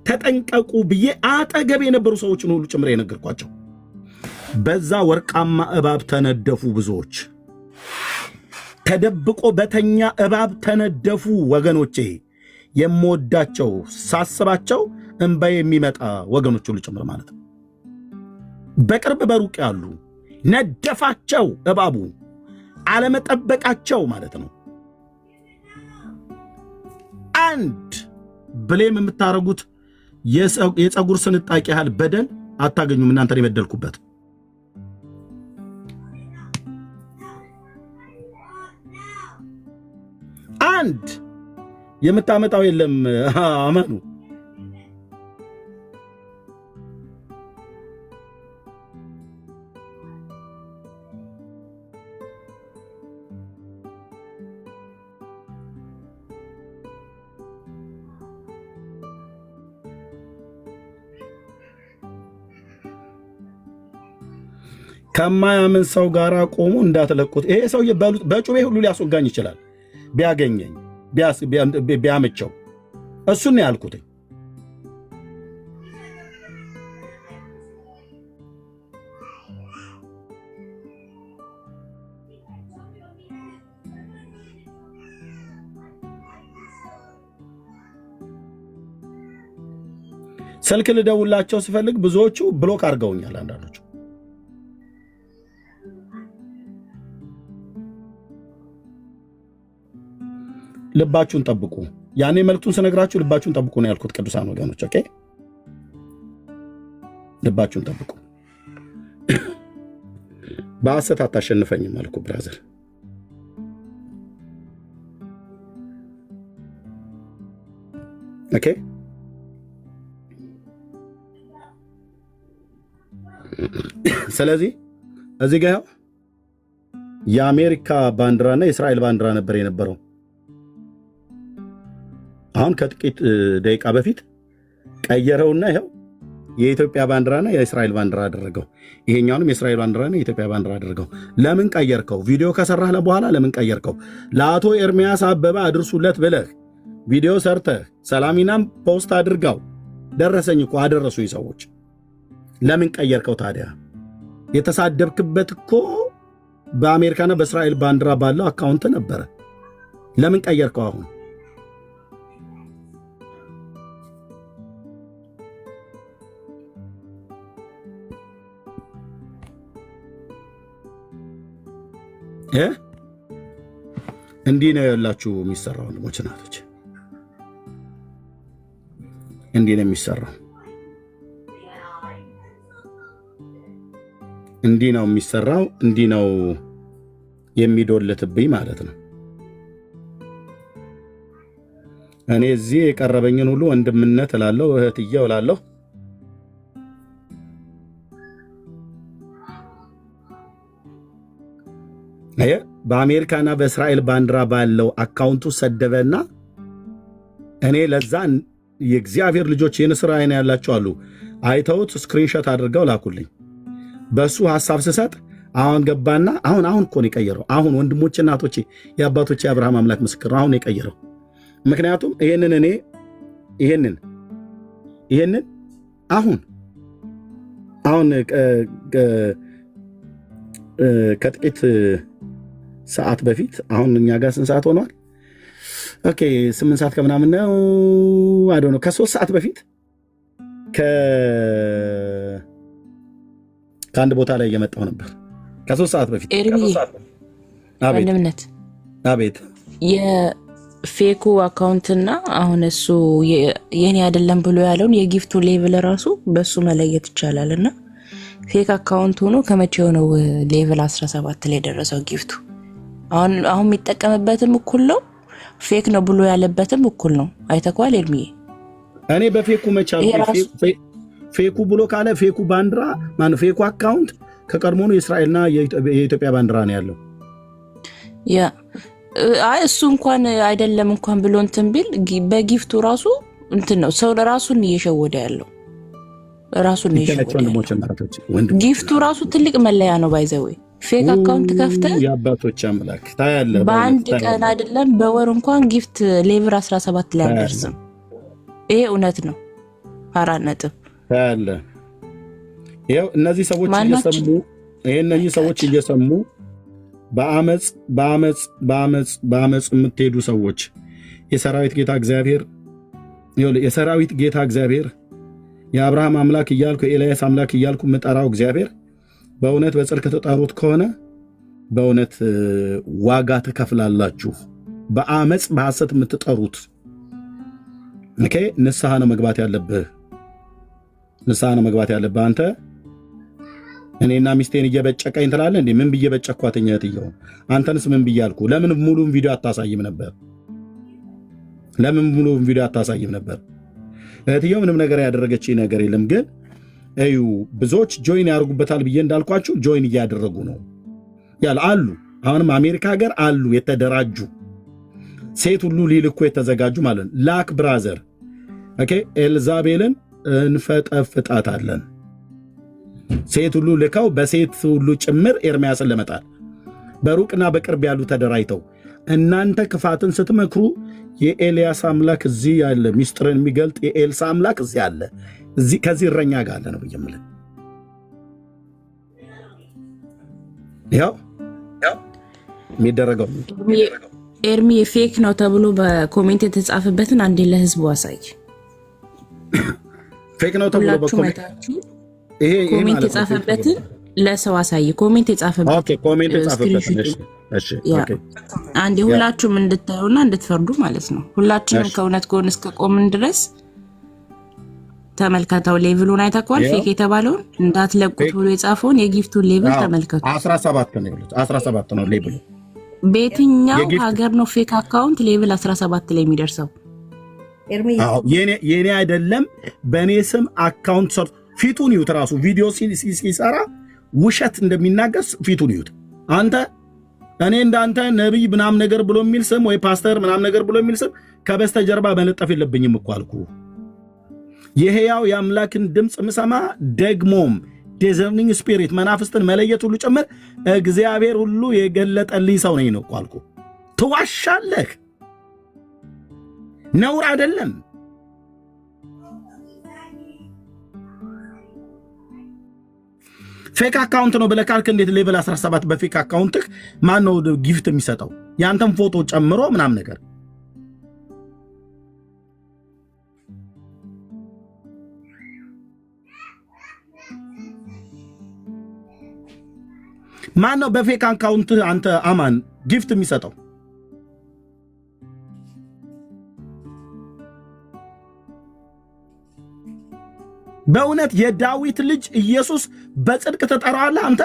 Speaker 1: ተጠንቀቁ ብዬ አጠገብ የነበሩ ሰዎችን ሁሉ ጭምር የነገርኳቸው። በዛ ወርቃማ እባብ ተነደፉ ብዙዎች። ተደብቆ በተኛ እባብ ተነደፉ ወገኖቼ። የምወዳቸው ሳስባቸው እንባዬ የሚመጣ ወገኖች ሁሉ ጭምር ማለት ነው። በቅርብ በሩቅ ያሉ ነደፋቸው እባቡ። አለመጠበቃቸው ማለት ነው። አንድ ብሌም የምታረጉት የፀጉር ስንጣቂ ያህል በደል አታገኙም እናንተን የበደልኩበት። አንድ የምታመጣው የለም። አመኑ። ከማያምን ሰው ጋር ቆሙ እንዳትለቁት። ይሄ ሰው በጩቤ ሁሉ ሊያስወጋኝ ይችላል ቢያገኘኝ ቢያመቸው። እሱን ነው ያልኩት። ስልክ ልደውላቸው ስፈልግ ብዙዎቹ ብሎክ አድርገውኛል። አንዳንዶቹ ልባችሁን ጠብቁ። ያኔ መልእክቱን ስነግራችሁ ልባችሁን ጠብቁ ነው ያልኩት። ቅዱሳን ወገኖች ኦኬ። ልባችሁን ጠብቁ። በሐሰት አታሸንፈኝም አልኩ ብራዘር። ኦኬ ስለዚህ እዚህ ጋር የአሜሪካ ባንዲራና የእስራኤል ባንዲራ ነበር የነበረው። አሁን ከጥቂት ደቂቃ በፊት ቀየረውና ይኸው የኢትዮጵያ ባንዲራና የእስራኤል ባንዲራ አደረገው። ይሄኛውንም የእስራኤል ባንዲራና የኢትዮጵያ ባንዲራ አደረገው። ለምን ቀየርከው? ቪዲዮ ከሰራህ በኋላ ለምን ቀየርከው? ለአቶ ኤርሚያስ አበበ አድርሱለት ብለህ ቪዲዮ ሰርተህ ሰላሚናም ፖስት አድርጋው ደረሰኝ እኮ አደረሱኝ ሰዎች። ለምን ቀየርከው ታዲያ? የተሳደብክበት እኮ በአሜሪካና በእስራኤል ባንዲራ ባለው አካውንት ነበረ። ለምን ቀየርከው አሁን? እንዲህ ነው ያላችሁ የሚሰራው ወንድሞች እናቶች፣ እንዲህ ነው የሚሰራው። እንዲህ ነው የሚሰራው። እንዲህ ነው የሚዶልትብኝ ማለት ነው። እኔ እዚህ የቀረበኝን ሁሉ ወንድምነት እላለሁ፣ እህትዬ እላለሁ። በአሜሪካና በእስራኤል ባንዲራ ባለው አካውንቱ ሰደበና እኔ ለዛ የእግዚአብሔር ልጆች የንስር አይን ያላቸው አሉ አይተውት ስክሪንሾት አድርገው ላኩልኝ። በሱ ሐሳብ ስሰጥ አሁን ገባና አሁን እኮ ነው የቀየረው። አሁን ወንድሞቼ እናቶቼ የአባቶቼ የአብርሃም አምላክ ምስክር ነው፣ አሁን የቀየረው። ምክንያቱም ይሄንን አሁን ከጥቂት ሰዓት በፊት አሁን እኛ ጋር ስንት ሰዓት ሆኗል? ኦኬ 8 ሰዓት ከምናምን ነው አይዶ ነው። ከ3 ሰዓት በፊት ከአንድ ቦታ ላይ እየመጣሁ ነበር። ከ3 ሰዓት በፊት
Speaker 4: ወንድምነት
Speaker 1: አቤት
Speaker 4: የፌኩ አካውንትና አሁን እሱ የኔ አይደለም ብሎ ያለውን የጊፍቱ ሌቭል ራሱ በሱ መለየት ይቻላል። እና ፌክ አካውንት ሆኖ ከመቼው ነው ሌቭል 17 ላይ ደረሰው ጊፍቱ? አሁን የሚጠቀምበትም እኩል ነው፣ ፌክ ነው ብሎ ያለበትም እኩል ነው። አይተኳል ኤርሚዬ?
Speaker 1: እኔ በፌኩ መቻል ፌኩ ብሎ ካለ ፌኩ ባንዲራ ማነው? ፌኩ አካውንት ከቀድሞ ነው የእስራኤልና የኢትዮጵያ ባንዲራ ነው ያለው። እሱ እንኳን አይደለም እንኳን ብሎ እንትን ቢል በጊፍቱ ራሱ እንትን ነው። ሰው ራሱን እየሸወደ ያለው ራሱን እየሸወደ ጊፍቱ ራሱ ትልቅ መለያ ነው። ባይዘው ፌክ አካውንት ከፍተ የአባቶች አምላክ ታያለ።
Speaker 4: በአንድ ቀን አይደለም በወር እንኳን ጊፍት ሌቭል 17 ላይ አደረሰም። ይሄ እውነት ነው። 4 ነጥብ
Speaker 1: ታያለ። ይሄው እነዚህ ሰዎች እየሰሙ በአመፅ የምትሄዱ ሰዎች የሰራዊት ጌታ እግዚአብሔር የአብርሃም አምላክ እያልኩ የኤልያስ አምላክ እያልኩ የምጠራው እግዚአብሔር በእውነት በጽድቅ ተጠሩት ከሆነ በእውነት ዋጋ ትከፍላላችሁ። በአመፅ በሐሰት የምትጠሩት ንስሐ ነው መግባት ያለብህ። አንተ እኔና ሚስቴን እየበጨቀኝ ትላለህ እንዴ? ምን ብዬ በጨኳትኝ እህትየው? አንተንስ ምን ብዬ አልኩ? ለምን ሙሉውን ቪዲዮ አታሳይም ነበር? እህትየው ምንም ነገር ያደረገች ነገር የለም። ግን እዩ ብዙዎች ጆይን ያደርጉበታል ብዬ እንዳልኳችሁ ጆይን እያደረጉ ነው አሉ። አሁንም አሜሪካ ሀገር አሉ የተደራጁ ሴት ሁሉ ሊልኩ የተዘጋጁ ማለት ነው። ላክ ብራዘር ኤልዛቤልን እንፈጠፍጣታለን። ሴት ሁሉ ልከው በሴት ሁሉ ጭምር ኤርሚያስን ለመጣል በሩቅና በቅርብ ያሉ ተደራጅተው እናንተ ክፋትን ስትመክሩ የኤልያስ አምላክ እዚህ ያለ፣ ሚስጥርን የሚገልጥ የኤልሳ አምላክ እዚህ አለ። ከዚህ እረኛ ጋር አለ ነው ብዬምልን። ያው የሚደረገው
Speaker 4: ኤርሚ ፌክ ነው ተብሎ በኮሜንት የተጻፈበትን አንዴ ለህዝቡ አሳይ።
Speaker 1: ፌክ ነው ተብሎ በኮሜንት
Speaker 4: ኮሜንት የጻፈበትን ለሰው አሳይ። ኮሜንት የጻፈበትን አንዴ ሁላችሁም እንድታዩና እንድትፈርዱ ማለት ነው። ሁላችንም ከእውነት ጎን እስከ ቆምን ድረስ ተመልከተው። ሌቭሉን አይተኳል። ፌክ የተባለውን እንዳትለቁት ብሎ የጻፈውን የጊፍቱን ሌቭል ተመልከቱ።
Speaker 1: 17 ነው ይሉት 17 ነው ሌቭሉ።
Speaker 4: በየትኛው ሀገር ነው ፌክ አካውንት ሌቭል 17 ላይ የሚደርሰው?
Speaker 1: የኔ አይደለም በእኔ ስም አካውንት ሰርቶ ፊቱን ይዩት። ራሱ ቪዲዮ ሲሰራ ውሸት እንደሚናገር ፊቱን ይዩት። አንተ እኔ እንዳንተ ነቢይ ምናም ነገር ብሎ የሚል ስም ወይ ፓስተር ምናም ነገር ብሎ የሚል ስም ከበስተጀርባ መለጠፍ የለብኝም እኮ አልኩ። የሕያው የአምላክን ድምፅ ምሰማ ደግሞም ዲዘርኒንግ ስፒሪት መናፍስትን መለየት ሁሉ ጭምር እግዚአብሔር ሁሉ የገለጠልኝ ሰው ነኝ ነው እኮ አልኩ። ትዋሻለህ፣ ነውር አይደለም። ፌክ አካውንት ነው ብለህ ካልክ እንዴት ሌቭል 17 በፌክ አካውንትህ ማን ነው ጊፍት የሚሰጠው? ያንተን ፎቶ ጨምሮ ምናም ነገር ማን ነው በፌክ አካውንት አንተ አማን ጊፍት የሚሰጠው? በእውነት የዳዊት ልጅ ኢየሱስ በጽድቅ ተጠራዋለህ አንተ?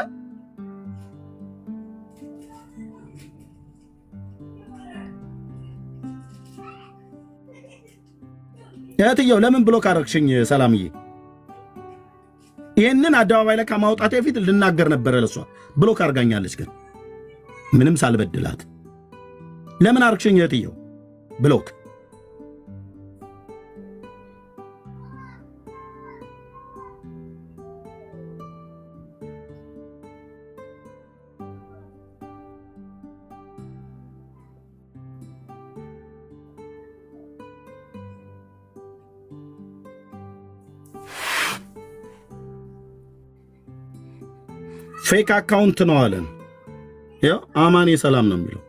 Speaker 1: እህትየው ለምን ብሎክ አደረግሽኝ? ሰላምዬ ይህንን አደባባይ ላይ ከማውጣት በፊት ልናገር ነበረ ለሷ። ብሎክ አድርጋኛለች፣ ግን ምንም ሳልበድላት። ለምን አደረግሽኝ እህትየው ብሎክ? ፌክ አካውንት ነው አለን። ያው አማኔ ሰላም ነው የሚለው።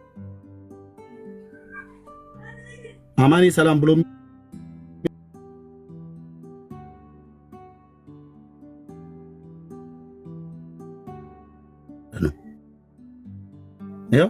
Speaker 1: አማኔ ሰላም ብሎ ነው ያው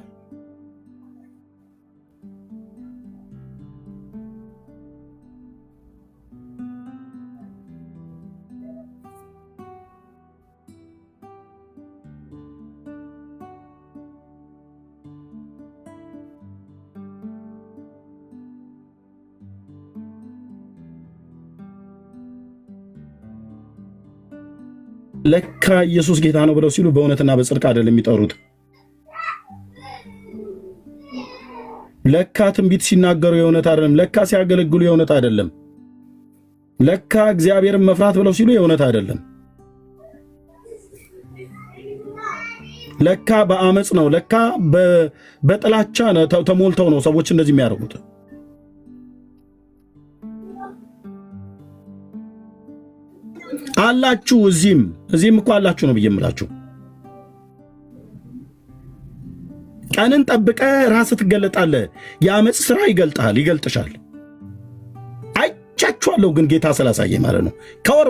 Speaker 1: ለካ ኢየሱስ ጌታ ነው ብለው ሲሉ በእውነትና በጽድቅ አይደለም የሚጠሩት። ለካ ትንቢት ሲናገሩ የእውነት አይደለም። ለካ ሲያገለግሉ የእውነት አይደለም። ለካ እግዚአብሔርን መፍራት ብለው ሲሉ የእውነት አይደለም። ለካ በአመፅ ነው። ለካ በጥላቻ ተሞልተው ነው ሰዎች እንደዚህ የሚያደርጉት። አላችሁ እዚህም እኮ አላችሁ ነው ብዬ የምላችሁ። ቀንን ጠብቀ ራስህ ትገለጣለህ። የአመፅ ስራ ይገልጥሻል። አይቻችኋለሁ ግን ጌታ ስላሳየ ማለት ነው። ከወር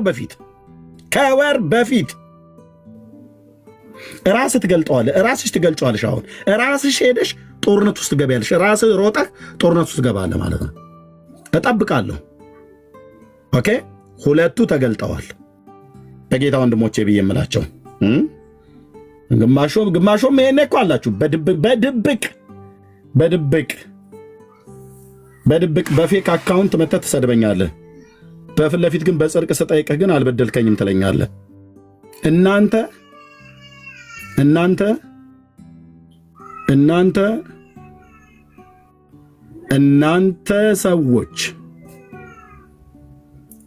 Speaker 1: በፊት ራስህ ትገልጠዋለህ። ራስሽ ትገልጫዋለሽ። አሁን ራስሽ ሄደሽ ጦርነት ውስጥ ትገቢያለሽ። ራስህ ሮጠህ ጦርነት ውስጥ ትገባለህ ማለት ነው። እጠብቃለሁ። ኦኬ፣ ሁለቱ ተገልጠዋል። በጌታ ወንድሞቼ ብዬ የምላቸው ግማሾም ይሄኔ እኮ አላችሁ በድብቅ በፌክ አካውንት መተህ ትሰድበኛለህ። በፊት ለፊት ግን በጽድቅ ስጠይቅህ ግን አልበደልከኝም ትለኛለህ። እናንተ ሰዎች፣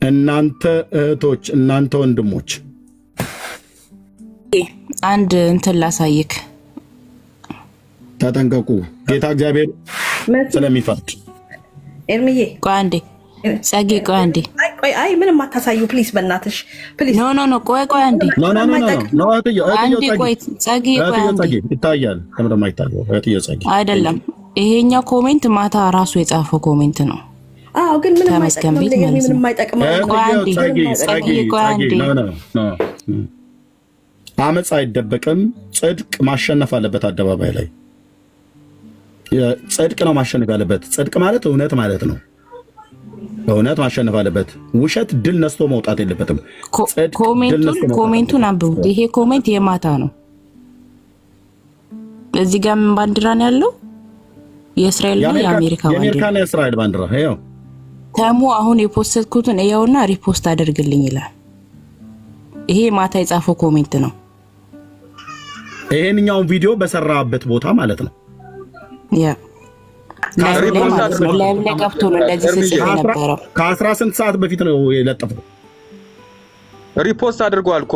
Speaker 1: እናንተ እህቶች፣ እናንተ ወንድሞች
Speaker 4: አንድ እንትን ላሳይክ፣
Speaker 1: ተጠንቀቁ። ጌታ እግዚአብሔር ስለሚፈርድ።
Speaker 5: ኤርሚዬ
Speaker 4: ቆይ አንዴ፣ ጸጌ ቆይ አንዴ፣
Speaker 5: አይ ምንም አታሳዩ ፕሊዝ፣ በእናትሽ ፕሊዝ።
Speaker 4: ኖ ቆይ አንዴ፣
Speaker 1: አንዴ
Speaker 4: ቆይ ጸጌ፣ ቆይ አንዴ።
Speaker 1: ይታያል ከምንም አይታየው። እህትዬ ጸጌ
Speaker 4: አይደለም፣ ይሄኛው ኮሜንት ማታ ራሱ የጻፈው ኮሜንት ነው።
Speaker 5: አዎ ግን ምንም አይጠቅም።
Speaker 1: አመፅ አይደበቅም። ጽድቅ ማሸነፍ አለበት። አደባባይ ላይ ጽድቅ ነው ማሸነፍ ያለበት። ጽድቅ ማለት እውነት ማለት ነው። እውነት ማሸነፍ አለበት። ውሸት ድል ነስቶ መውጣት የለበትም።
Speaker 4: ኮሜንቱን አንብቡት። ይሄ ኮሜንት የማታ ነው። እዚህ ጋር ምን ባንዲራ ነው ያለው? የእስራኤልና የአሜሪካ ባንዲራ።
Speaker 1: የአሜሪካና የእስራኤል ባንዲራ ይሄው።
Speaker 4: ተሙ አሁን የፖስትኩትን እያውና ሪፖስት አድርግልኝ ይላል። ይሄ ማታ የጻፈው ኮሜንት ነው።
Speaker 1: ይሄንኛውን ቪዲዮ በሰራበት ቦታ ማለት ነው።
Speaker 4: ያ ላይቭ ላይ ገብቶ ነው እንደዚህ ሲጽፍ የነበረው።
Speaker 1: ከ18 ሰዓት በፊት ነው የለጠፈው።
Speaker 6: ሪፖስት አድርጓል እኮ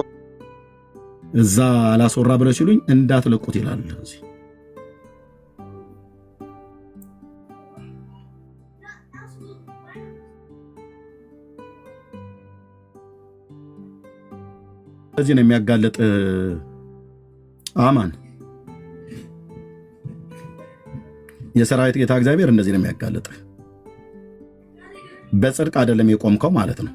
Speaker 1: እዛ አላስወራ ብለው ሲሉኝ እንዳትለቁት ይላል። እዚህ እዚህ ነው የሚያጋልጥ አማን የሰራዊት ጌታ እግዚአብሔር እንደዚህ ነው የሚያጋልጥ። በጽድቅ አይደለም የቆምከው ማለት ነው።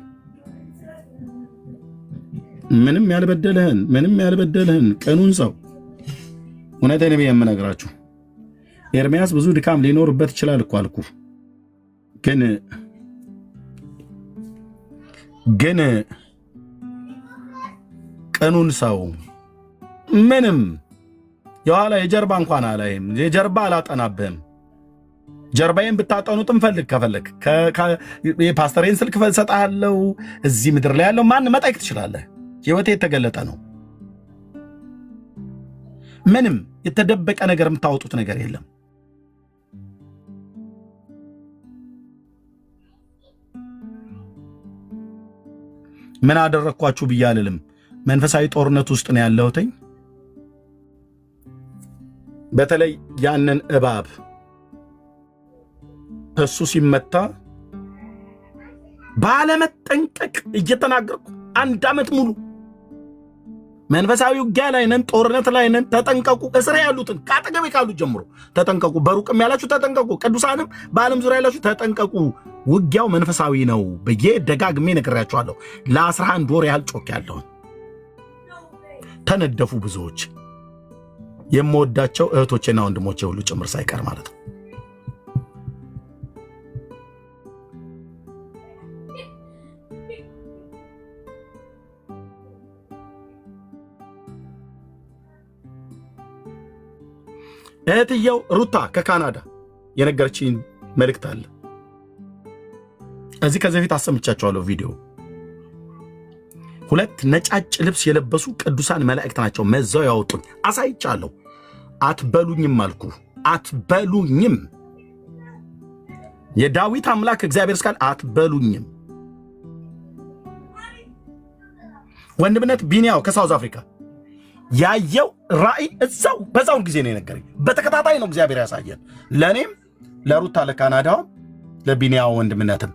Speaker 1: ምንም ያልበደለህን ቅኑን ሰው እውነቴን ነው የምነግራችሁ። ኤርሚያስ ብዙ ድካም ሊኖርበት ይችላል እኮ አልኩ። ግን ቅኑን ሰው ምንም የኋላ የጀርባ እንኳን አላይም። የጀርባ አላጠናብህም። ጀርባዬን ብታጠኑት እንፈልግ ከፈለግ የፓስተሬን ስልክ ሰጥሃለሁ። እዚህ ምድር ላይ ያለው ማን መጠየቅ ትችላለህ። ህይወቴ የተገለጠ ነው። ምንም የተደበቀ ነገር የምታወጡት ነገር የለም። ምን አደረግኳችሁ ብዬ አልልም። መንፈሳዊ ጦርነት ውስጥ ነው ያለሁትኝ። በተለይ ያንን እባብ እሱ ሲመታ ባለመጠንቀቅ እየተናገርኩ 1 ዓመት ሙሉ መንፈሳዊ ውጊያ ላይ ነን፣ ጦርነት ላይ ነን። ተጠንቀቁ። እስራ ያሉትን ከአጠገቤ ካሉት ጀምሮ ተጠንቀቁ። በሩቅም ያላችሁ ተጠንቀቁ። ቅዱሳንም በዓለም ዙሪያ ያላችሁ ተጠንቀቁ። ውጊያው መንፈሳዊ ነው ብዬ ደጋግሜ ነግሬያችኋለሁ። ለ11 ወር ያህል ጮኬያለሁ። ተነደፉ ብዙዎች፣ የምወዳቸው እህቶቼና ወንድሞቼ ሁሉ ጭምር ሳይቀር ማለት ነው። እህትየው ሩታ ከካናዳ የነገረችኝ መልእክት አለ። ከዚህ በፊት አሰምቻቸዋለሁ ቪዲዮ። 2 ነጫጭ ልብስ የለበሱ ቅዱሳን መላእክት ናቸው መዛው ያወጡኝ። አሳይቻለሁ። አትበሉኝም አልኩ። አትበሉኝም። የዳዊት አምላክ እግዚአብሔር እስካል አትበሉኝም። ወንድምነት ቢኒያው ከሳውዝ አፍሪካ ያየው ራእይ እዛው በዛውን ጊዜ ነው የነገረኝ። በተከታታይ ነው እግዚአብሔር ያሳየን። ለእኔም ለሩታ ለካናዳውም ለቢኒያው ወንድምነትም።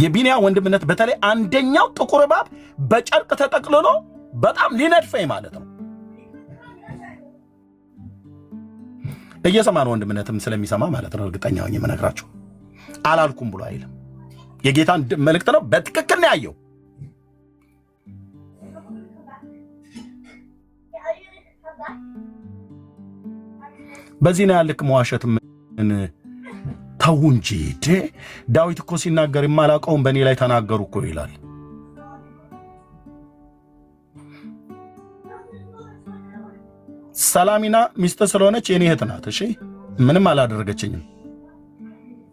Speaker 1: የቢኒያው ወንድምነት በተለይ አንደኛው ጥቁር እባብ በጨርቅ ተጠቅልሎ በጣም ሊነድፈኝ ማለት ነው። እየሰማን ወንድምነትም ስለሚሰማ ማለት ነው። እርግጠኛ ሆኜ የምነግራችሁ አላልኩም ብሎ አይልም። የጌታን መልእክት ነው በትክክል ነው ያየው። በዚህ ነው ያልክ መዋሸት። ምን ተው እንጂ ዳዊት እኮ ሲናገር የማላውቀውን በእኔ ላይ ተናገሩ እኮ ይላል። ሰላሚና ሚስት ስለሆነች የኔ እህት ናት። እሺ ምንም አላደረገችኝም።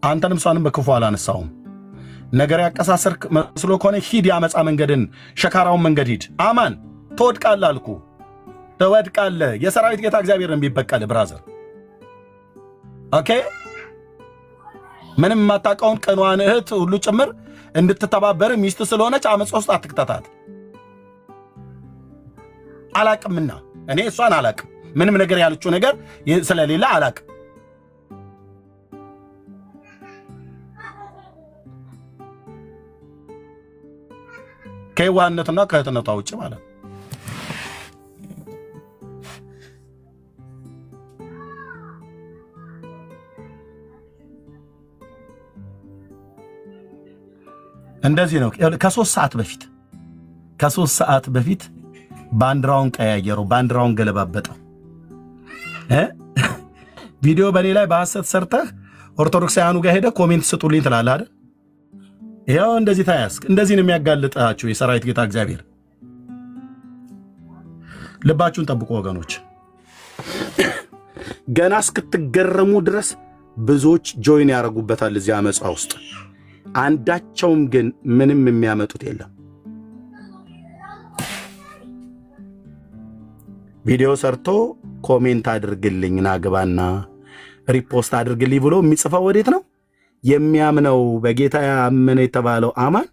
Speaker 1: አንተንም እሷንም በክፉ አላነሳውም። ነገር ያቀሳሰርክ መስሎ ከሆነ ሂድ፣ ያመፃ መንገድን ሸካራውን መንገድ ሂድ። አማን ትወድቃለህ አልኩ። ትወድቃለህ። የሰራዊት ጌታ እግዚአብሔር የሚበቀል ብራዘር። ኦኬ ምንም የማታውቀውን ቅኗን እህት ሁሉ ጭምር እንድትተባበር ሚስት ስለሆነች አመፅ ውስጥ አትክተታት። አላቅምና እኔ እሷን አላቅም። ምንም ነገር ያለችው ነገር ስለሌለ አላቅም። ከዋነትና ከእህትነቷ ውጭ ማለት ነው። እንደዚህ ነው። ከ3 ሰዓት በፊት ባንዲራውን ቀያየረው፣ ባንዲራውን ገለባበጠው። ቪዲዮ በኔ ላይ በሐሰት ሰርተህ ኦርቶዶክሳውያኑ ጋር ሄደ ኮሜንት ስጡልኝ ትላለህ አይደል? ይኸው እንደዚህ ታያስክ። እንደዚህ ነው የሚያጋልጣችሁ የሰራዊት ጌታ እግዚአብሔር። ልባችሁን ጠብቁ ወገኖች። ገና እስክትገረሙ ድረስ ብዙዎች ጆይን ያደርጉበታል እዚህ አመፃ ውስጥ። አንዳቸውም ግን ምንም የሚያመጡት የለም። ቪዲዮ ሰርቶ ኮሜንት አድርግልኝ ናግባና ሪፖስት አድርግልኝ ብሎ የሚጽፈው ወዴት ነው? የሚያምነው በጌታ ያመነ የተባለው አማን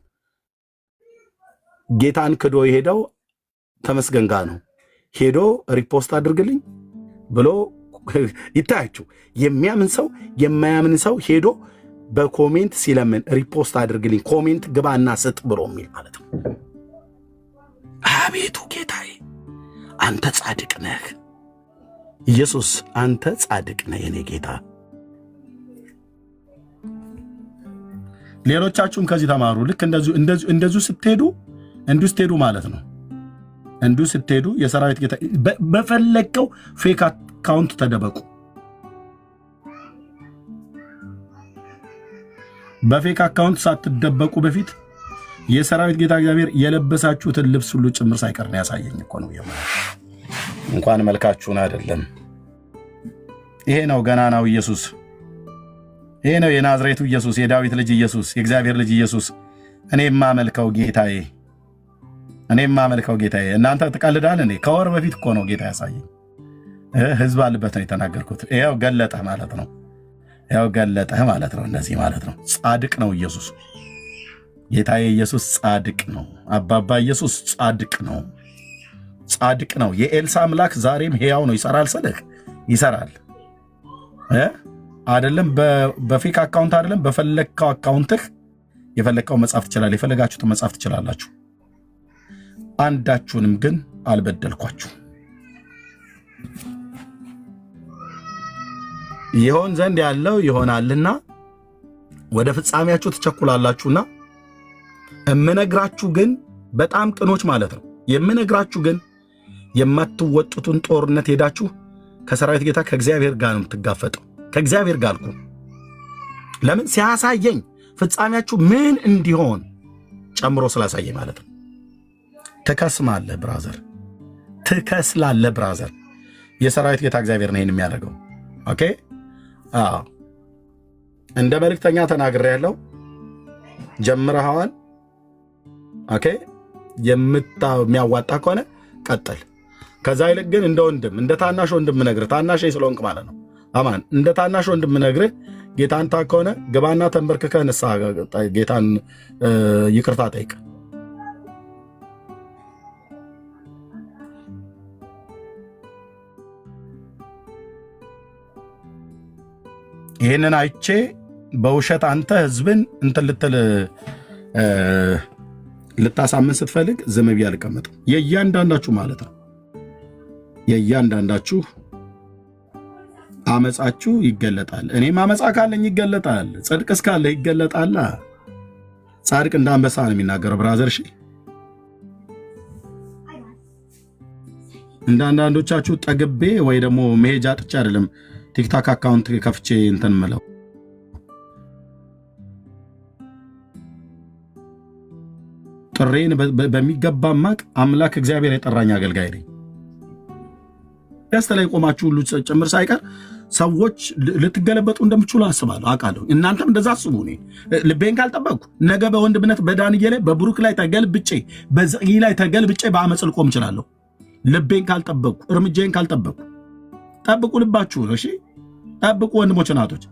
Speaker 1: ጌታን ክዶ የሄደው ተመስገን ጋር ነው። ሄዶ ሪፖስት አድርግልኝ ብሎ ይታያችሁ። የሚያምን ሰው የማያምን ሰው ሄዶ በኮሜንት ሲለምን ሪፖስት አድርግልኝ ኮሜንት ግባና ስጥ ብሎ የሚል ማለት ነው። አቤቱ ጌታዬ አንተ ጻድቅ ነህ። ኢየሱስ አንተ ጻድቅ ነህ የኔ ጌታ። ሌሎቻችሁም ከዚህ ተማሩ። ልክ እንደዚሁ ስትሄዱ ማለት ነው። እንዲሁ ስትሄዱ የሰራዊት ጌታ በፈለከው ፌክ አካውንት ተደበቁ። በፌክ አካውንት ሳትደበቁ በፊት የሰራዊት ጌታ እግዚአብሔር የለበሳችሁትን ልብስ ሁሉ ጭምር ሳይቀር ነው ያሳየኝ እኮ ነው። እንኳን መልካችሁን አይደለም። ይሄ ነው ገናናው ኢየሱስ። ይሄ ነው የናዝሬቱ ኢየሱስ፣ የዳዊት ልጅ ኢየሱስ፣ የእግዚአብሔር ልጅ ኢየሱስ። እኔ የማመልከው ጌታዬ፣ እኔ የማመልከው ጌታዬ። እናንተ ትቀልዳል እንዴ? ከወር በፊት እኮ ነው ጌታ ያሳየኝ። ህዝብ አለበት ነው የተናገርኩት። ይኸው ገለጠህ ማለት ነው። ይኸው ገለጠህ ማለት ነው። እንደዚህ ማለት ነው። ጻድቅ ነው ኢየሱስ። ጌታዬ ኢየሱስ ጻድቅ ነው። አባባ ኢየሱስ ጻድቅ ነው። ጻድቅ ነው። የኤልሳ አምላክ ዛሬም ሕያው ነው። ይሰራል ስልህ ይሰራል አይደለም። በፌክ አካውንት አይደለም፣ በፈለግከው አካውንትህ የፈለግከው መጻፍ ትችላለህ። የፈለጋችሁትን መጻፍ ትችላላችሁ። አንዳችሁንም ግን አልበደልኳችሁ። ይሆን ዘንድ ያለው ይሆናልና ወደ ፍጻሜያችሁ ትቸኩላላችሁና እምነግራችሁ ግን በጣም ቅኖች ማለት ነው። የምነግራችሁ ግን የማትወጡትን ጦርነት ሄዳችሁ ከሰራዊት ጌታ ከእግዚአብሔር ጋር ነው የምትጋፈጠው። ከእግዚአብሔር ጋር አልኩ። ለምን? ሲያሳየኝ ፍጻሜያችሁ ምን እንዲሆን ጨምሮ ስላሳየኝ ማለት ነው። ትከስማለህ ብራዘር፣ ትከስላለህ ብራዘር። የሰራዊት ጌታ እግዚአብሔር ነው ይህን የሚያደርገው። ኦኬ፣ እንደ መልእክተኛ ተናግሬያለሁ። ጀምረሃዋል። ኦኬ፣ የሚያዋጣ ከሆነ ቀጥል። ከዛ ይልቅ ግን እንደ ወንድም እንደ ታናሽ ወንድም ነግርህ፣ ታናሽ ስለሆንክ ማለት ነው። አማን እንደ ታናሽ ወንድም ነግርህ ጌታን ታ ከሆነ ግባና ተንበርክከህ ንስሐ ጌታን ይቅርታ ጠይቅ። ይህንን አይቼ በውሸት አንተ ህዝብን እንትን ልታሳምን ስትፈልግ ዝም ብዬ አልቀመጥም። የእያንዳንዳችሁ ማለት ነው የእያንዳንዳችሁ አመፃችሁ ይገለጣል። እኔም አመፃ ካለኝ ይገለጣል። ጽድቅ እስካለ ይገለጣል። ጻድቅ እንደ አንበሳ ነው የሚናገረው ብራዘር። እሺ፣ እንደ አንዳንዶቻችሁ ጠግቤ ወይ ደግሞ መሄጃ ጥቻ አይደለም ቲክታክ አካውንት ከፍቼ እንትን ምለው። ጥሬን በሚገባ ማቅ አምላክ እግዚአብሔር የጠራኝ አገልጋይ ነኝ። ደስታ ላይ ቆማችሁ ሁሉ ጭምር ሳይቀር ሰዎች ልትገለበጡ እንደምችሉ አስባለሁ፣ አውቃለሁ። እናንተም እንደዛ አስቡ። እኔ ልቤን ካልጠበቅኩ ነገ በወንድምነት በዳንዬ ላይ በብሩክ ላይ ተገልብጬ በዘይ ላይ ተገልብጬ በአመፅ ልቆም እችላለሁ። ልቤን ካልጠበቅኩ፣ እርምጃዬን ካልጠበቅኩ። ጠብቁ ልባችሁን። እሺ ጠብቁ ወንድሞች እናቶች።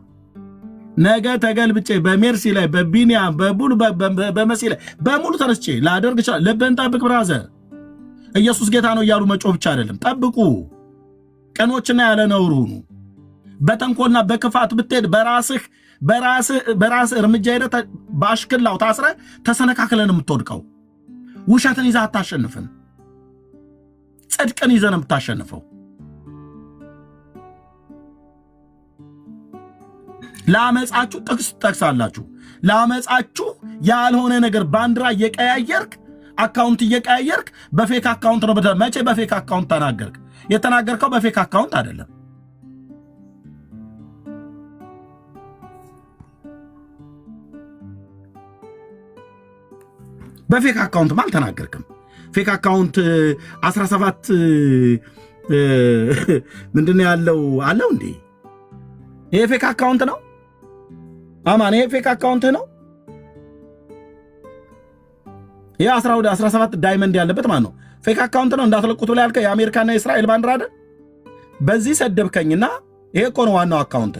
Speaker 1: ነገ ተገልብጬ በሜርሲ ላይ በቢኒያም በቡል በመሲ ላይ በሙሉ ተነስቼ ላደርግ ይችላል። ልብን ጠብቅ ብራዘር። ኢየሱስ ጌታ ነው እያሉ መጮህ ብቻ አይደለም። ጠብቁ። ቀኖችና ያለ ነውር ሁኑ። በተንኮልና በክፋት ብትሄድ በራስህ እርምጃ ሄደህ በአሽክላው ታስረ ተሰነካክለን የምትወድቀው። ውሸትን ይዘህ አታሸንፍን። ጽድቅን ይዘህ ነው የምታሸንፈው። ለአመፃችሁ ጥቅስ ጠቅሳላችሁ። ለአመፃችሁ ያልሆነ ነገር ባንዲራ እየቀያየርክ አካውንት እየቀያየርክ በፌክ አካውንት ነው። መቼ በፌክ አካውንት ተናገርክ? የተናገርከው በፌክ አካውንት አይደለም። በፌክ አካውንት አልተናገርክም። ፌክ አካውንት 17 ምንድነው ያለው አለው እንዴ? ይሄ ፌክ አካውንት ነው አማን፣ ይሄ ፌክ አካውንት ነው። ይሄ 17 ዳይመንድ ያለበት ማለት ነው ፌክ አካውንት ነው። እንዳትለቁት ብላ ያልከው የአሜሪካና የእስራኤል ባንዲራ አይደል? በዚህ ሰደብከኝና ይሄ እኮ ነው ዋናው አካውንት።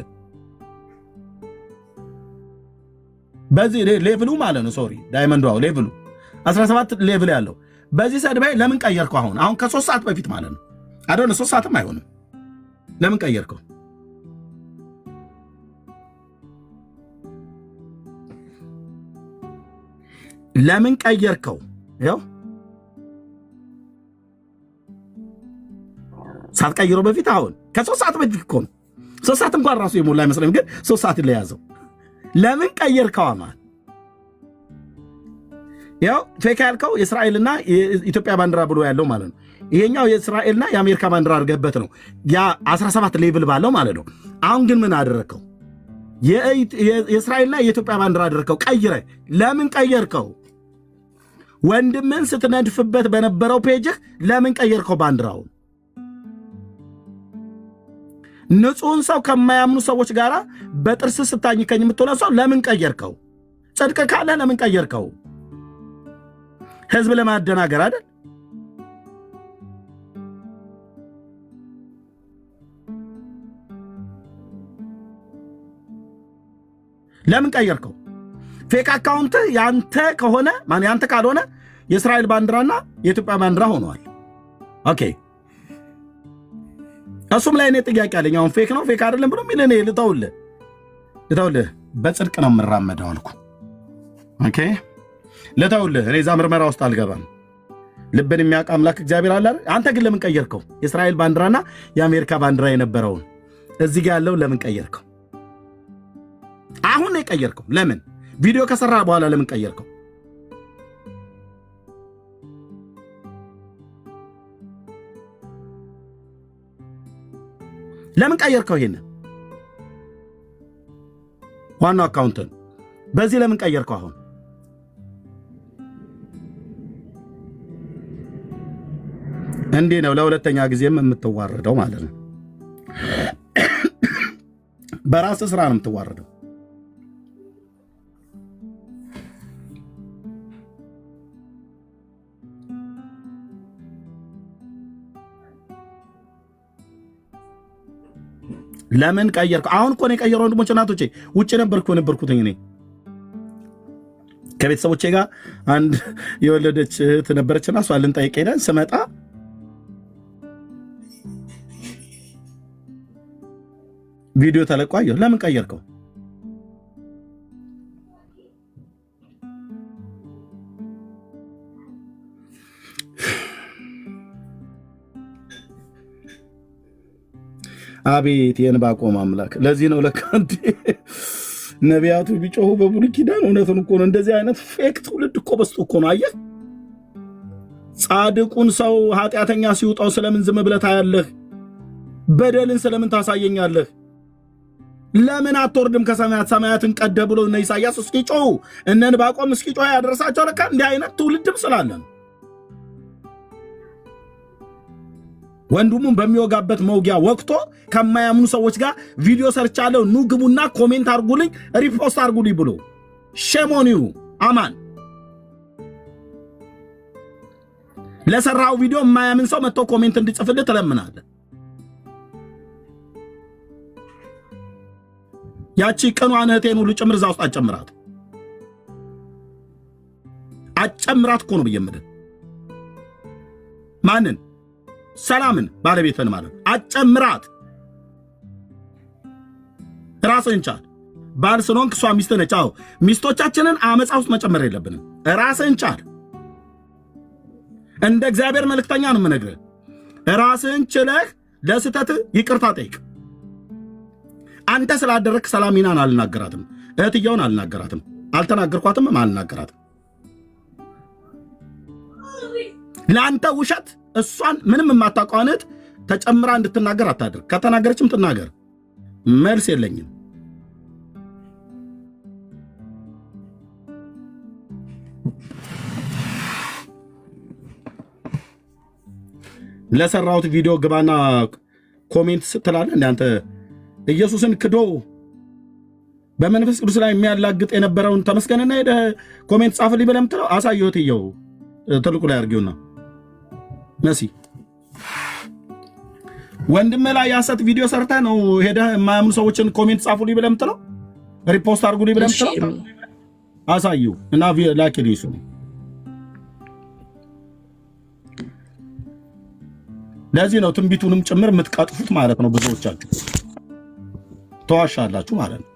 Speaker 1: በዚህ ሌቭሉ ማለት ነው ሶሪ ዳይመንዱ ሌቭሉ 17 ሌቭል ያለው በዚህ ሰድባይ ለምን ቀየርከው? አሁን ከ3 ሰዓት በፊት ማለት ነው አይደል? 3 ሰዓትም አይሆንም። ለምን ቀየርከው? ለምን ቀየርከው? ያው ሳትቀይረው በፊት አሁን ከ3 ሰዓት በፊት እኮ ነው። 3 ሰዓት እንኳን ራሱ የሞላ አይመስለኝም፣ ግን 3 ሰዓት ለያዘው። ለምን ቀየርከው? አማን ያው ፌክ ያልከው የእስራኤልና የኢትዮጵያ ባንዲራ ብሎ ያለው ማለት ነው። ይሄኛው የእስራኤልና የአሜሪካ ባንዲራ አድርገህበት ነው ያ 17 ሌቭል ባለው ማለት ነው። አሁን ግን ምን አደረከው? የእስራኤልና የኢትዮጵያ ባንዲራ አደረከው ቀይረ። ለምን ቀየርከው? ወንድምን ስትነድፍበት በነበረው ፔጅህ ለምን ቀየርከው ባንዲራውን? ንጹህን ሰው ከማያምኑ ሰዎች ጋር በጥርስ ስታኝከኝ የምትሆነ ሰው ለምን ቀየርከው? ጽድቅ ካለ ለምን ቀየርከው? ህዝብ ለማደናገር አይደል? ለምን ቀየርከው? ፌክ አካውንት ያንተ ከሆነ ማን ያንተ ካልሆነ የእስራኤል ባንዲራና የኢትዮጵያ ባንዲራ ሆነዋል። ኦኬ እሱም ላይ እኔ ጥያቄ አለኝ። አሁን ፌክ ነው ፌክ አይደለም ብሎ ሚል እኔ ልተውልህ በጽድቅ ነው የምራመደው አልኩ። ኦኬ ልተውልህ፣ እኔ እዛ ምርመራ ውስጥ አልገባም። ልብን የሚያውቅ አምላክ እግዚአብሔር አለ። አንተ ግን ለምን ቀየርከው? የእስራኤል ባንዲራና የአሜሪካ ባንዲራ የነበረውን እዚህ ጋር ያለው ለምን ቀየርከው? አሁን ነው የቀየርከው። ለምን ቪዲዮ ከሰራ በኋላ ለምን ቀየርከው? ለምን ቀየርከው? ይሄንን ዋናው አካውንትን በዚህ ለምን ቀየርከው? አሁን እንዲህ ነው ለሁለተኛ ጊዜም የምትዋረደው ማለት ነው። በራስህ ስራ ነው የምትዋረደው። ለምን ቀየርከው? አሁን እኮ ነው የቀየረው። ወንድሞች እናቶቼ፣ ውጭ ነበርኩት እኔ ከቤተሰቦቼ ጋር አንድ የወለደች እህት ነበረችና እሷ ልንጠይቅ ሄደን ስመጣ ቪዲዮ ተለቆ አየሁ። ለምን ቀየርከው? አቤት የዕንባቆም አምላክ። ለዚህ ነው ለካ ነቢያቱ ቢጮሁ በብሉይ ኪዳን እውነቱን እኮ ነው። እንደዚህ አይነት ፌክ ትውልድ እኮ በስቶ እኮ ነው። አየህ፣ ጻድቁን ሰው ኃጢአተኛ ሲውጣው ስለምን ዝም ብለህ ታያለህ? በደልን ስለምን ታሳየኛለህ? ለምን አትወርድም ከሰማያት? ሰማያትን ቀደ ብሎ እነ ኢሳያስ እስኪጮሁ እነ ዕንባቆም እስኪጮሁ ያደረሳቸው ለካ እንዲህ አይነት ትውልድም ስላለን ወንድሙን በሚወጋበት መውጊያ ወቅቶ ከማያምኑ ሰዎች ጋር ቪዲዮ ሰርቻለሁ፣ ኑ ግቡና ኮሜንት አርጉልኝ፣ ሪፖስት አርጉልኝ ብሎ ሸሞኒው አማን ለሰራው ቪዲዮ የማያምን ሰው መጥቶ ኮሜንት እንዲጽፍልህ ትለምናለህ። ያቺ ቀኗን እህቴን ሁሉ ጭምር እዛ ውስጥ አጨምራት እኮ ነው ብየምድን ማንን ሰላምን ባለቤትን ማለት አጨምራት። ራስህን ቻል። ባል ስለሆንክ እሷ ሚስት ነች። አዎ ሚስቶቻችንን አመፃ ውስጥ መጨመር የለብንም። ራስህን ቻል። እንደ እግዚአብሔር መልእክተኛ ነው የምነግርህ። ራስህን ችለህ ለስተት ይቅርታ ጠይቅ። አንተ ስላደረክ ሰላሚናን አልናገራትም፣ እህትየውን አልናገራትም፣ አልተናገርኳትም፣ አልናገራትም። ለአንተ ውሸት እሷን ምንም የማታውቀዋነት ተጨምራ እንድትናገር አታድርግ። ከተናገረችም ትናገር፣ መልስ የለኝም። ለሰራሁት ቪዲዮ ግባና ኮሜንት ስትላለህ እንደ አንተ ኢየሱስን ክዶ በመንፈስ ቅዱስ ላይ የሚያላግጥ የነበረውን ተመስገንና ሄደህ ኮሜንት ጻፍልኝ ብለህ የምትለው አሳየሁት። ይኸው ትልቁ ላይ አድርጊውና መሲ ወንድም ላይ ያሰት ቪዲዮ ሰርተህ ነው ሄደህ የማያምኑ ሰዎችን ኮሜንት ጻፉልኝ ብለህ የምትለው ሪፖስት አድርጉልኝ ብለህ የምትለው አሳየው እና ላኪልኝ እሱ። ለዚህ ነው ትንቢቱንም ጭምር የምትቀጥፉት ማለት ነው። ብዙዎቻችሁ ተዋሻላችሁ ማለት ነው።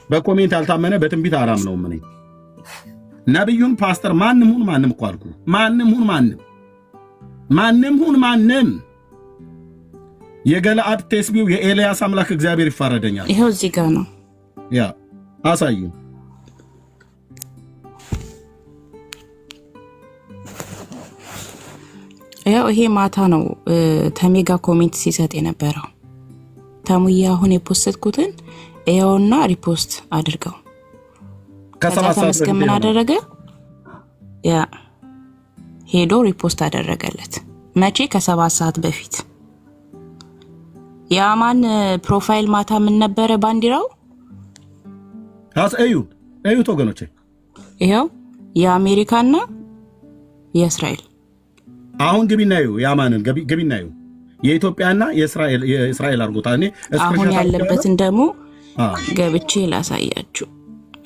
Speaker 1: በኮሜንት ያልታመነ በትንቢት አላምነውም እኔ። ነብዩን ፓስተር ማንም ሁን ማንም እኮ አልኩ። ማንም ሁን ማንም የገለአድ ቴስቢው የኤልያስ አምላክ እግዚአብሔር ይፋረደኛል።
Speaker 4: ይሄው እዚህ ጋር ነው።
Speaker 1: ያ አሳዩ።
Speaker 4: ያው ይሄ ማታ ነው ተሜጋ ኮሜንት ሲሰጥ የነበረው። ተሙያ አሁን የፖስትኩትን ይኸውና ሪፖስት አድርገው። ከሰማስከምን አደረገ ያ ሄዶ ሪፖስት አደረገለት። መቼ? ከ7 ሰዓት በፊት። የአማን ፕሮፋይል ማታ ምን ነበረ ባንዲራው?
Speaker 1: እዩት ወገኖቼ፣
Speaker 4: ይኸው የአሜሪካና የእስራኤል።
Speaker 1: አሁን ግቢና እዩ፣ የአማንን ግቢና እዩ። የኢትዮጵያና የእስራኤል አርጎታ። እኔ
Speaker 4: አሁን ያለበትን ደግሞ ገብቼ ላሳያችሁ።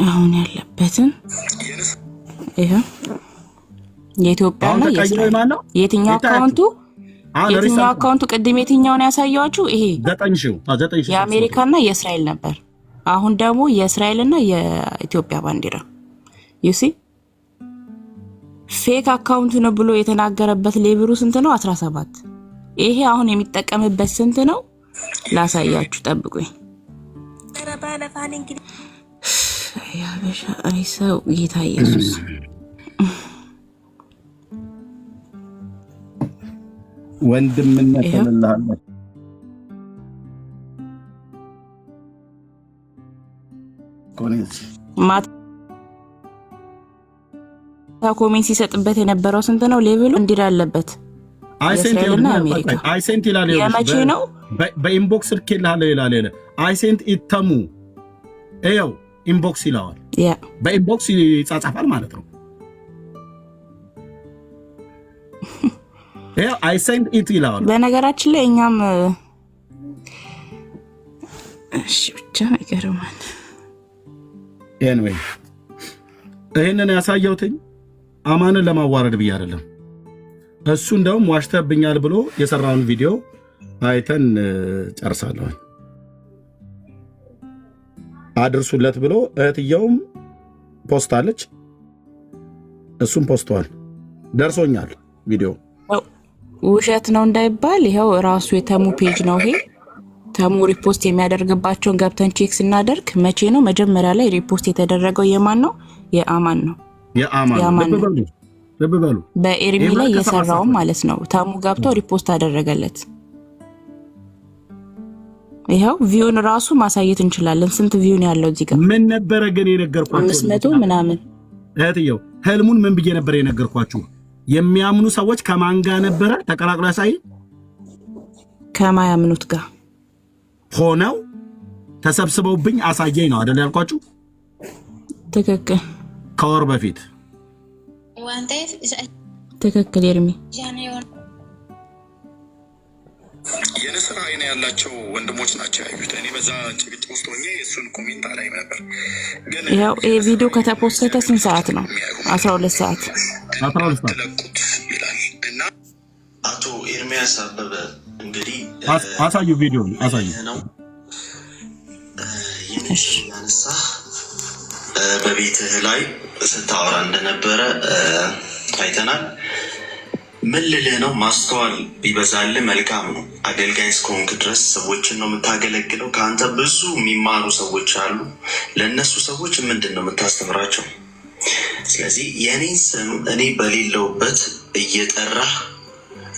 Speaker 4: አሁን ያለበትን ይሄው የኢትዮጵያና የእስራኤል የትኛው አካውንቱ ቅድም የትኛውን ያሳያችሁ? ይሄ 9,000 የአሜሪካና የእስራኤል ነበር። አሁን ደግሞ የእስራኤልና የኢትዮጵያ ባንዲራ ዩሲ ፌክ አካውንት ነው ብሎ የተናገረበት ሌብሩ ስንት ነው? 17። ይሄ አሁን የሚጠቀምበት ስንት ነው? ላሳያችሁ፣ ጠብቁኝ። ያበሻ አይሰው ጌታ ኢየሱስ
Speaker 1: ወንድምነት ተለላለ
Speaker 4: ኮሜንት ሲሰጥበት የነበረው ስንት ነው? ሌቭሉ እንዲህ አለበት።
Speaker 1: አይሴንት ይላል።
Speaker 4: የመቼ ነው?
Speaker 1: በኢንቦክስ ልኬልሃለሁ ይላል። አይሴንት ኢተሙ ይኸው ኢንቦክስ ይለዋል። በኢንቦክስ ይጻጻፋል ማለት ነው። ይኸው አይሴንት ኢት ይለዋል።
Speaker 4: በነገራችን ላይ እኛም እሺ ብቻ ይገርማል።
Speaker 1: ኤንዌይ ይህንን ያሳየሁትኝ አማንን ለማዋረድ ብዬ አይደለም። እሱ እንደውም ዋሽተብኛል ብሎ የሰራውን ቪዲዮ አይተን ጨርሳለሁ። አድርሱለት ብሎ እህትየውም ፖስታለች፣ እሱም ፖስተዋል። ደርሶኛል ቪዲዮ።
Speaker 4: ውሸት ነው እንዳይባል ይኸው ራሱ የተሙ ፔጅ ነው ይሄ። ተሙ ሪፖስት የሚያደርግባቸውን ገብተን ቼክ ስናደርግ መቼ ነው መጀመሪያ ላይ ሪፖስት የተደረገው? የማን ነው? የአማን ነው። የአማን
Speaker 1: ልብ በሉ።
Speaker 4: በኤርሚ ላይ የሰራውም ማለት ነው። ተሙ ገብተው ሪፖስት አደረገለት። ይኸው ቪውን ራሱ ማሳየት እንችላለን። ስንት ቪውን ያለው እዚህ ጋር
Speaker 1: ምን ነበረ ግን የነገርኳችሁ?
Speaker 4: 500 ምናምን።
Speaker 1: እህትየው ህልሙን ምን ብዬ ነበር የነገርኳችሁ? የሚያምኑ ሰዎች ከማን ጋር ነበረ ተቀላቅሎ ያሳይ?
Speaker 4: ከማያምኑት ጋር
Speaker 1: ሆነው ተሰብስበውብኝ አሳየኝ ነው አይደል ያልኳችሁ?
Speaker 4: ትክክል።
Speaker 1: ከወር በፊት
Speaker 4: ትክክል። ኤርሚ
Speaker 2: የንስር አይን ያላቸው ወንድሞች ናቸው ያዩት። እኔ በዛ ጭቅጭቅ ውስጥ ሆኜ እሱን ኮሜንት አላይም ነበር። ግን
Speaker 4: ያው ይሄ ቪዲዮ ከተፖስተ ስንት ሰዓት ነው? 12 ሰዓት
Speaker 2: ተለቁት ይላል እና
Speaker 3: አቶ ኤርሚያስ አበበ እንግዲህ
Speaker 1: አሳዩ፣ ቪዲዮ አሳዩ
Speaker 3: ነው ያነሳ በቤትህ ላይ ስታወራ እንደነበረ አይተናል። ምን ልልህ ነው? ማስተዋል ቢበዛልህ መልካም ነው። አገልጋይ እስከሆንክ ድረስ ሰዎችን ነው የምታገለግለው። ከአንተ ብዙ የሚማሩ ሰዎች አሉ። ለእነሱ ሰዎች ምንድን ነው የምታስተምራቸው? ስለዚህ የእኔን ስም እኔ በሌለውበት እየጠራህ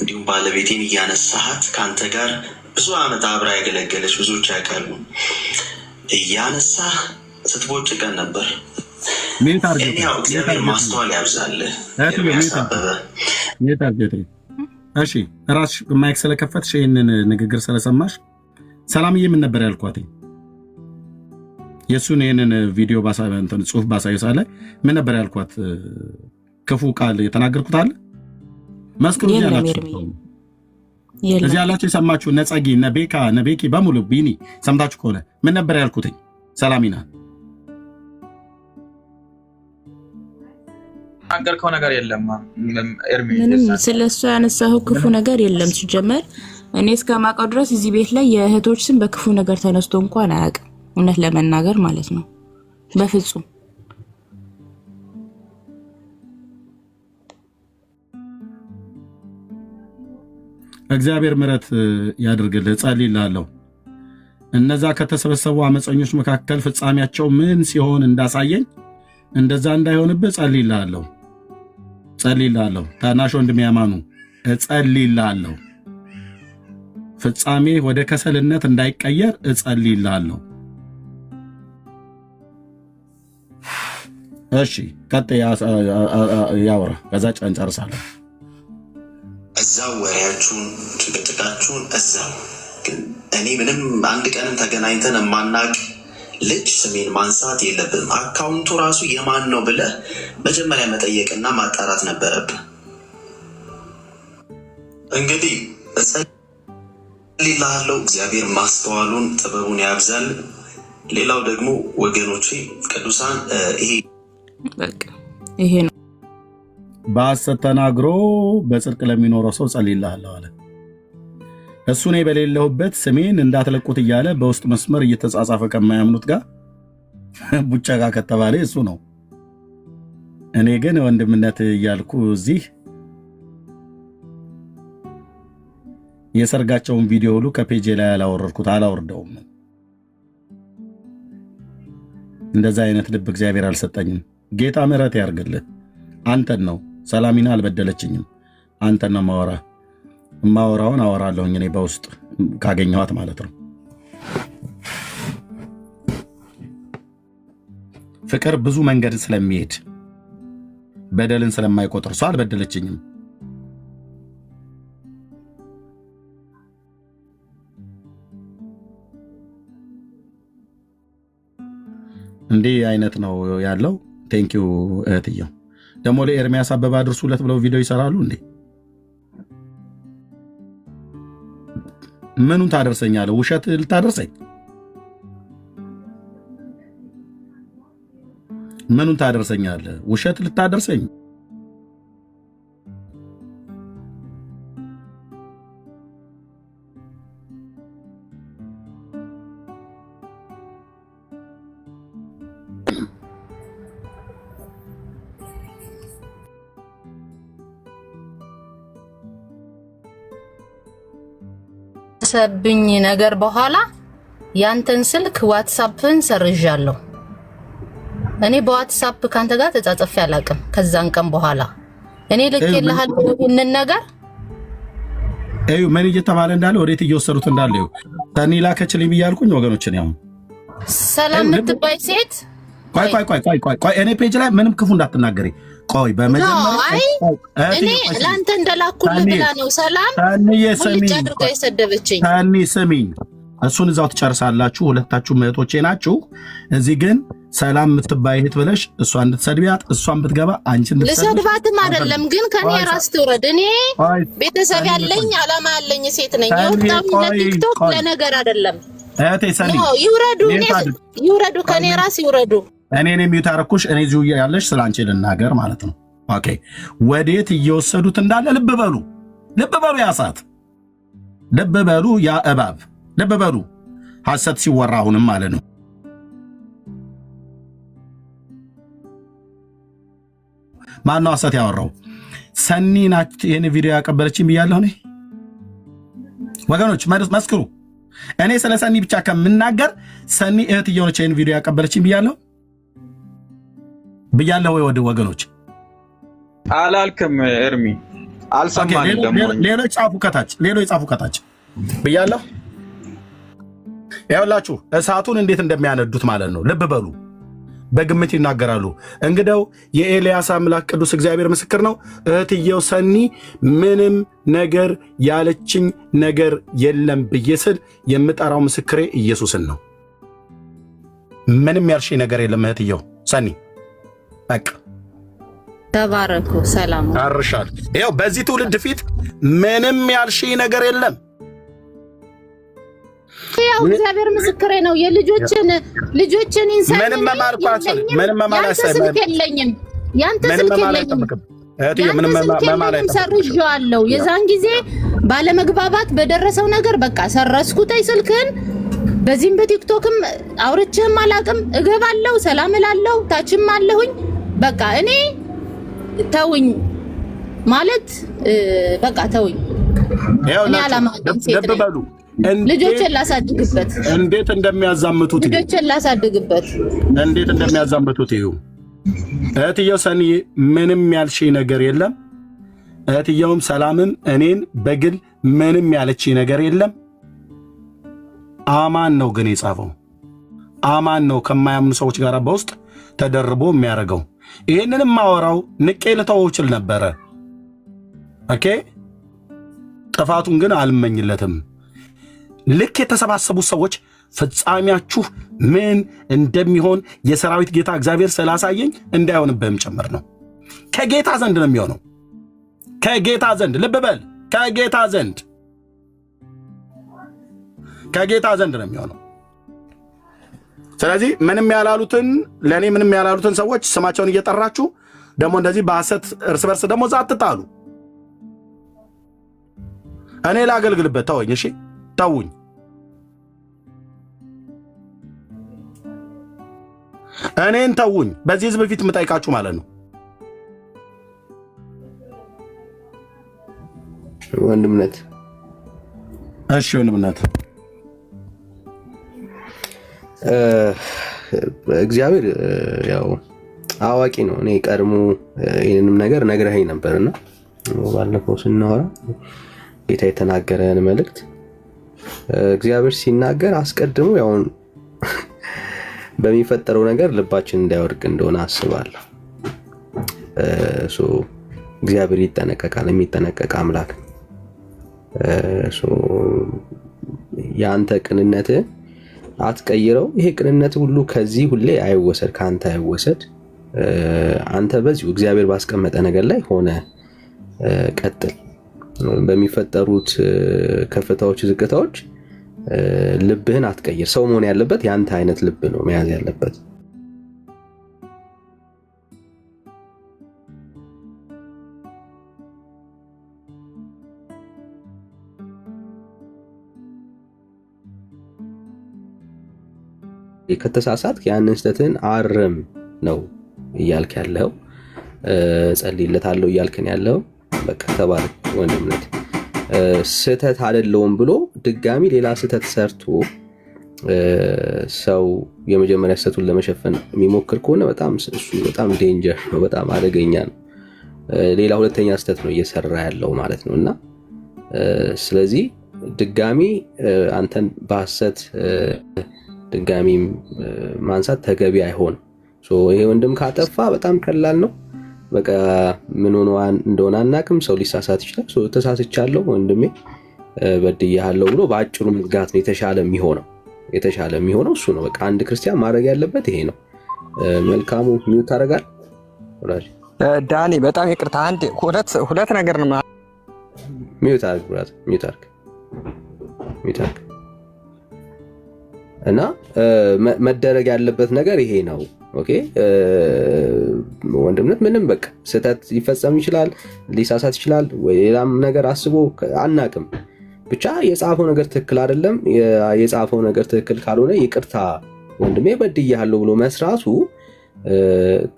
Speaker 3: እንዲሁም ባለቤቴን እያነሳሃት ከአንተ ጋር ብዙ ዓመት አብራ ያገለገለች ብዙዎች ያውቃሉ። እያነሳህ ስትቦጭቀን ነበር። እኔ ያው እግዚአብሔር ማስተዋል ያብዛልህ። ኤርሚያስ አበበ
Speaker 1: እሺ ራስሽ ማይክ ስለከፈትሽ ይህንን ንግግር ስለሰማሽ ሰላምዬ ምን ነበር ያልኳት? የእሱን ይህንን ቪዲዮ ጽሁፍ ባሳየ ሰዓት ላይ ምን ነበር ያልኳት? ክፉ ቃል የተናገርኩት አለ? መስክሩ። እዚህ ያላችሁ የሰማችሁ ነጸጊ፣ ነቤካ፣ ነቤኪ በሙሉ ቢኒ ሰምታችሁ ከሆነ ምን ነበር ያልኩትኝ? ሰላሚና
Speaker 6: ተናገርከው ነገር የለም ኤርሚ።
Speaker 4: ምንም ስለሱ ያነሳው ክፉ ነገር የለም። ሲጀመር እኔ እስከማውቀው ድረስ እዚህ ቤት ላይ የእህቶች ስም በክፉ ነገር ተነስቶ እንኳን አያውቅም። እውነት ለመናገር ማለት ነው። በፍጹም
Speaker 1: እግዚአብሔር ምሕረት ያድርግልህ። ጸልይልሃለሁ። እነዛ ከተሰበሰቡ አመፀኞች መካከል ፍጻሜያቸው ምን ሲሆን እንዳሳየኝ እንደዛ እንዳይሆንብህ ጸልይልሃለሁ። ታናሽ ወንድሜ ያማኑ እጸልይልሃለሁ። ፍጻሜ ወደ ከሰልነት እንዳይቀየር እጸልይልሃለሁ። እሺ ቀጥይ፣ ያወራ ከዛ ጨርሳለሁ።
Speaker 3: እዛው ወሬያችሁን ጭቅጭቃችሁን እዛው። ግን እኔ ምንም አንድ ቀንም ተገናኝተን የማናቅ ልጅ ስሜን ማንሳት የለብንም። አካውንቱ ራሱ የማን ነው ብለህ መጀመሪያ መጠየቅና ማጣራት ነበረብህ። እንግዲህ እጸልይልሃለሁ፣ እግዚአብሔር ማስተዋሉን ጥበቡን ያብዛል። ሌላው ደግሞ ወገኖቼ ቅዱሳን
Speaker 4: ይሄ ነው።
Speaker 1: በሐሰት ተናግሮ በጽድቅ ለሚኖረው ሰው ጸልይልሃለሁ አለ። እሱ እኔ በሌለሁበት ስሜን እንዳትለቁት እያለ በውስጥ መስመር እየተጻጻፈ ከማያምኑት ጋር ቡጨጋ ከተባለ እሱ ነው። እኔ ግን ወንድምነት እያልኩ እዚህ የሰርጋቸውን ቪዲዮ ሁሉ ከፔጄ ላይ አላወርደውም። እንደዛ አይነት ልብ እግዚአብሔር አልሰጠኝም። ጌታ ምሕረት ያርግልህ። አንተን ነው። ሰላሚና አልበደለችኝም። አንተን ነው ማወራውን አወራለሁኝ እኔ በውስጥ ካገኘኋት ማለት ነው። ፍቅር ብዙ መንገድ ስለሚሄድ በደልን ስለማይቆጥር ሰው አልበደለችኝም። እንዲህ አይነት ነው ያለው። ቴንኪው እህትየው። ደግሞ ለኤርሚያስ አበባ አድርሱለት ብለው ቪዲዮ ይሰራሉ እንዴ? ምኑን ታደርሰኛለህ? ውሸት ልታደርሰኝ? ምኑን ታደርሰኛለህ? ውሸት ልታደርሰኝ?
Speaker 7: ሰብኝ ነገር በኋላ ያንተን ስልክ ዋትስአፕን ሰርዣለሁ። እኔ በዋትስአፕ ካንተ ጋር ተጻጽፌ አላውቅም። ከዛን ቀን በኋላ እኔ ልኬልሃለሁ ይሄንን ነገር
Speaker 1: እዩ ምን እየተባለ እንዳለ ወዴት እየወሰዱት እንዳለ እዩ። ታኒ ላከችልኝ ብያልኩኝ ወገኖችን ያው
Speaker 7: ሰላም የምትባይ ሴት
Speaker 1: ቆይ እኔ ፔጅ ላይ ምንም ክፉ እንዳትናገሪ። ቆይ በመጀመሪያ
Speaker 7: እኔ ላንተ እንደላኩልህ ብላ ነው ሰላም ልጅ አድርጋ የሰደበችኝ።
Speaker 1: ታኒ ስሚኝ፣ እሱን እዛው ትጨርሳላችሁ። ሁለታችሁ እህቶቼ ናችሁ። እዚህ ግን ሰላም የምትባይ እህት ብለሽ እሷ እንድትሰድቢያት እሷን ብትገባ አንቺ
Speaker 7: ልሰድባትም አይደለም፣ ግን ከኔ ራስ ትውረድ። እኔ ቤተሰብ ያለኝ አላማ ያለኝ ሴት ነኝ። የወጣም ለቲክቶክ ለነገር አይደለም።
Speaker 1: እህቴ ሰኒ
Speaker 7: ይውረዱ፣ ከኔ ራስ ይውረዱ።
Speaker 1: እኔን የሚዩት አደረኩሽ። እኔ እዚሁ ያለሽ ስለ አንቺ ልናገር ማለት ነው። ኦኬ፣ ወዴት እየወሰዱት እንዳለ ልብ በሉ፣ ያ ሰዓት ልብ በሉ፣ ያ እባብ ልብ በሉ። ሐሰት ሲወራ አሁንም ማለት ነው። ማን ነው ሐሰት ያወራው? ሰኒ ናት ይህን ቪዲዮ ያቀበለችኝ ብያለሁ እኔ። ወገኖች መስክሩ። እኔ ስለ ሰኒ ብቻ ከምናገር ሰኒ እህት እየሆነች ይህን ቪዲዮ ያቀበለችኝ ብያለሁ ወይ? ወገኖች
Speaker 6: አላልክም ኤርሚ፣ አልሰማንም። ደግሞ
Speaker 1: ሌሎች ጻፉ ከታች ብያለሁ። ያውላችሁ እሳቱን እንዴት እንደሚያነዱት ማለት ነው። ልብ በሉ። በግምት ይናገራሉ። እንግዲያው የኤልያስ አምላክ ቅዱስ እግዚአብሔር ምስክር ነው። እህትየው ሰኒ ምንም ነገር ያለችኝ ነገር የለም ብዬ ስል የምጠራው ምስክሬ ኢየሱስን ነው። ምንም ያልሽኝ ነገር የለም እህትየው ሰኒ። በቃ
Speaker 7: ተባረኩ። ሰላም
Speaker 1: አርሻል። ይኸው በዚህ ትውልድ ፊት ምንም ያልሽኝ ነገር የለም።
Speaker 7: ያው እግዚአብሔር ምስክሬ ነው። የልጆችን ኢንሳይት
Speaker 1: ምንም መማልኳት ምንም
Speaker 7: ስልክ የለኝም። ያንተ ስልክ የለኝም። ምንም መማል ሰርዤዋለሁ። የዛን ጊዜ ባለመግባባት በደረሰው ነገር በቃ ሰረስኩት ስልክህን። በዚህም በቲክቶክም አውርቼህም አላቅም። እገባለሁ፣ ሰላም እላለሁ፣ ታችም አለሁኝ። በቃ እኔ ተውኝ ማለት በቃ ተውኝ። እኔ አላማውቅም። ሴት ነኝ። ልጆችን ላሳድግበት
Speaker 1: እንዴት እንደሚያዛምቱት ይኸው እህትየው ሰኒ ምንም ያልሽኝ ነገር የለም። እህትየውም ሰላምም እኔን በግል ምንም ያለችኝ ነገር የለም። አማን ነው ግን የጻፈው አማን ነው ከማያምኑ ሰዎች ጋር በውስጥ ተደርቦ የሚያደርገው። ይህንንም ማወራው ንቄ ልተወው እችል ነበረ። ኦኬ ጥፋቱን ግን አልመኝለትም። ልክ የተሰባሰቡት ሰዎች ፍጻሜያችሁ ምን እንደሚሆን የሰራዊት ጌታ እግዚአብሔር ስላሳየኝ እንዳይሆንብህም ጭምር ነው። ከጌታ ዘንድ ነው የሚሆነው። ከጌታ ዘንድ ልብ በል፣ ከጌታ ዘንድ ነው የሚሆነው። ስለዚህ ምንም ያላሉትን ለእኔ ምንም ያላሉትን ሰዎች ስማቸውን እየጠራችሁ ደግሞ እንደዚህ በሐሰት እርስ በርስ ደግሞ እዛ አትጣሉ። እኔ ላገልግልበት። ተወኝ፣ እሺ ተውኝ። እኔን ተውኝ። በዚህ ህዝብ ፊት የምጠይቃችሁ ማለት ነው።
Speaker 8: ወንድምነት
Speaker 1: እሺ፣ ወንድምነት
Speaker 8: እግዚአብሔር ያው አዋቂ ነው። እኔ ቀድሞ ይህንንም ነገር ነግረኸኝ ነበርና ባለፈው ስናወራ ጌታ የተናገረን መልእክት እግዚአብሔር ሲናገር አስቀድሞ ያው በሚፈጠረው ነገር ልባችን እንዳይወድቅ እንደሆነ አስባለሁ። እግዚአብሔር ይጠነቀቃል፣ የሚጠነቀቅ አምላክ። የአንተ ቅንነት አትቀይረው። ይሄ ቅንነት ሁሉ ከዚህ ሁሌ አይወሰድ፣ ከአንተ አይወሰድ። አንተ በዚሁ እግዚአብሔር ባስቀመጠ ነገር ላይ ሆነ ቀጥል። በሚፈጠሩት ከፍታዎች፣ ዝቅታዎች ልብህን አትቀይር። ሰው መሆን ያለበት ያንተ አይነት ልብ ነው መያዝ ያለበት። ከተሳሳትክ ያንን ስህተትን አርም ነው እያልክ ያለው። ጸልይለታለሁ እያልክን ያለው። በቃ ተባረክ ወንድምነት። ስህተት አይደለውም ብሎ ድጋሚ ሌላ ስህተት ሰርቶ ሰው የመጀመሪያ ስህተቱን ለመሸፈን የሚሞክር ከሆነ በጣም ዴንጀር ነው፣ በጣም አደገኛ ነው። ሌላ ሁለተኛ ስህተት ነው እየሰራ ያለው ማለት ነው። እና ስለዚህ ድጋሚ አንተን በሐሰት ድጋሚ ማንሳት ተገቢ አይሆንም። ይሄ ወንድም ካጠፋ በጣም ቀላል ነው። በቃ ምን ሆኖ እንደሆነ አናቅም። ሰው ሊሳሳት ይችላል። ተሳስቻለሁ ወንድሜ በድያለሁ ብሎ በአጭሩ መዝጋት ነው የተሻለ የሚሆነው እሱ ነው። በቃ አንድ ክርስቲያን ማድረግ ያለበት ይሄ ነው። መልካሙ ሚውት ታደርጋል
Speaker 9: ዳኒ። በጣም ይቅርታ፣ አንድ ሁለት ነገር ነው።
Speaker 8: ሚውት አድርግ ብራት፣ ሚውት አድርግ እና መደረግ ያለበት ነገር ይሄ ነው። ኦኬ ወንድምነት ምንም በቃ ስህተት ሊፈጸም ይችላል፣ ሊሳሳት ይችላል፣ ወይ ሌላም ነገር አስቦ አናቅም። ብቻ የጻፈው ነገር ትክክል አይደለም። የጻፈው ነገር ትክክል ካልሆነ ይቅርታ ወንድሜ በድያለሁ ብሎ መስራቱ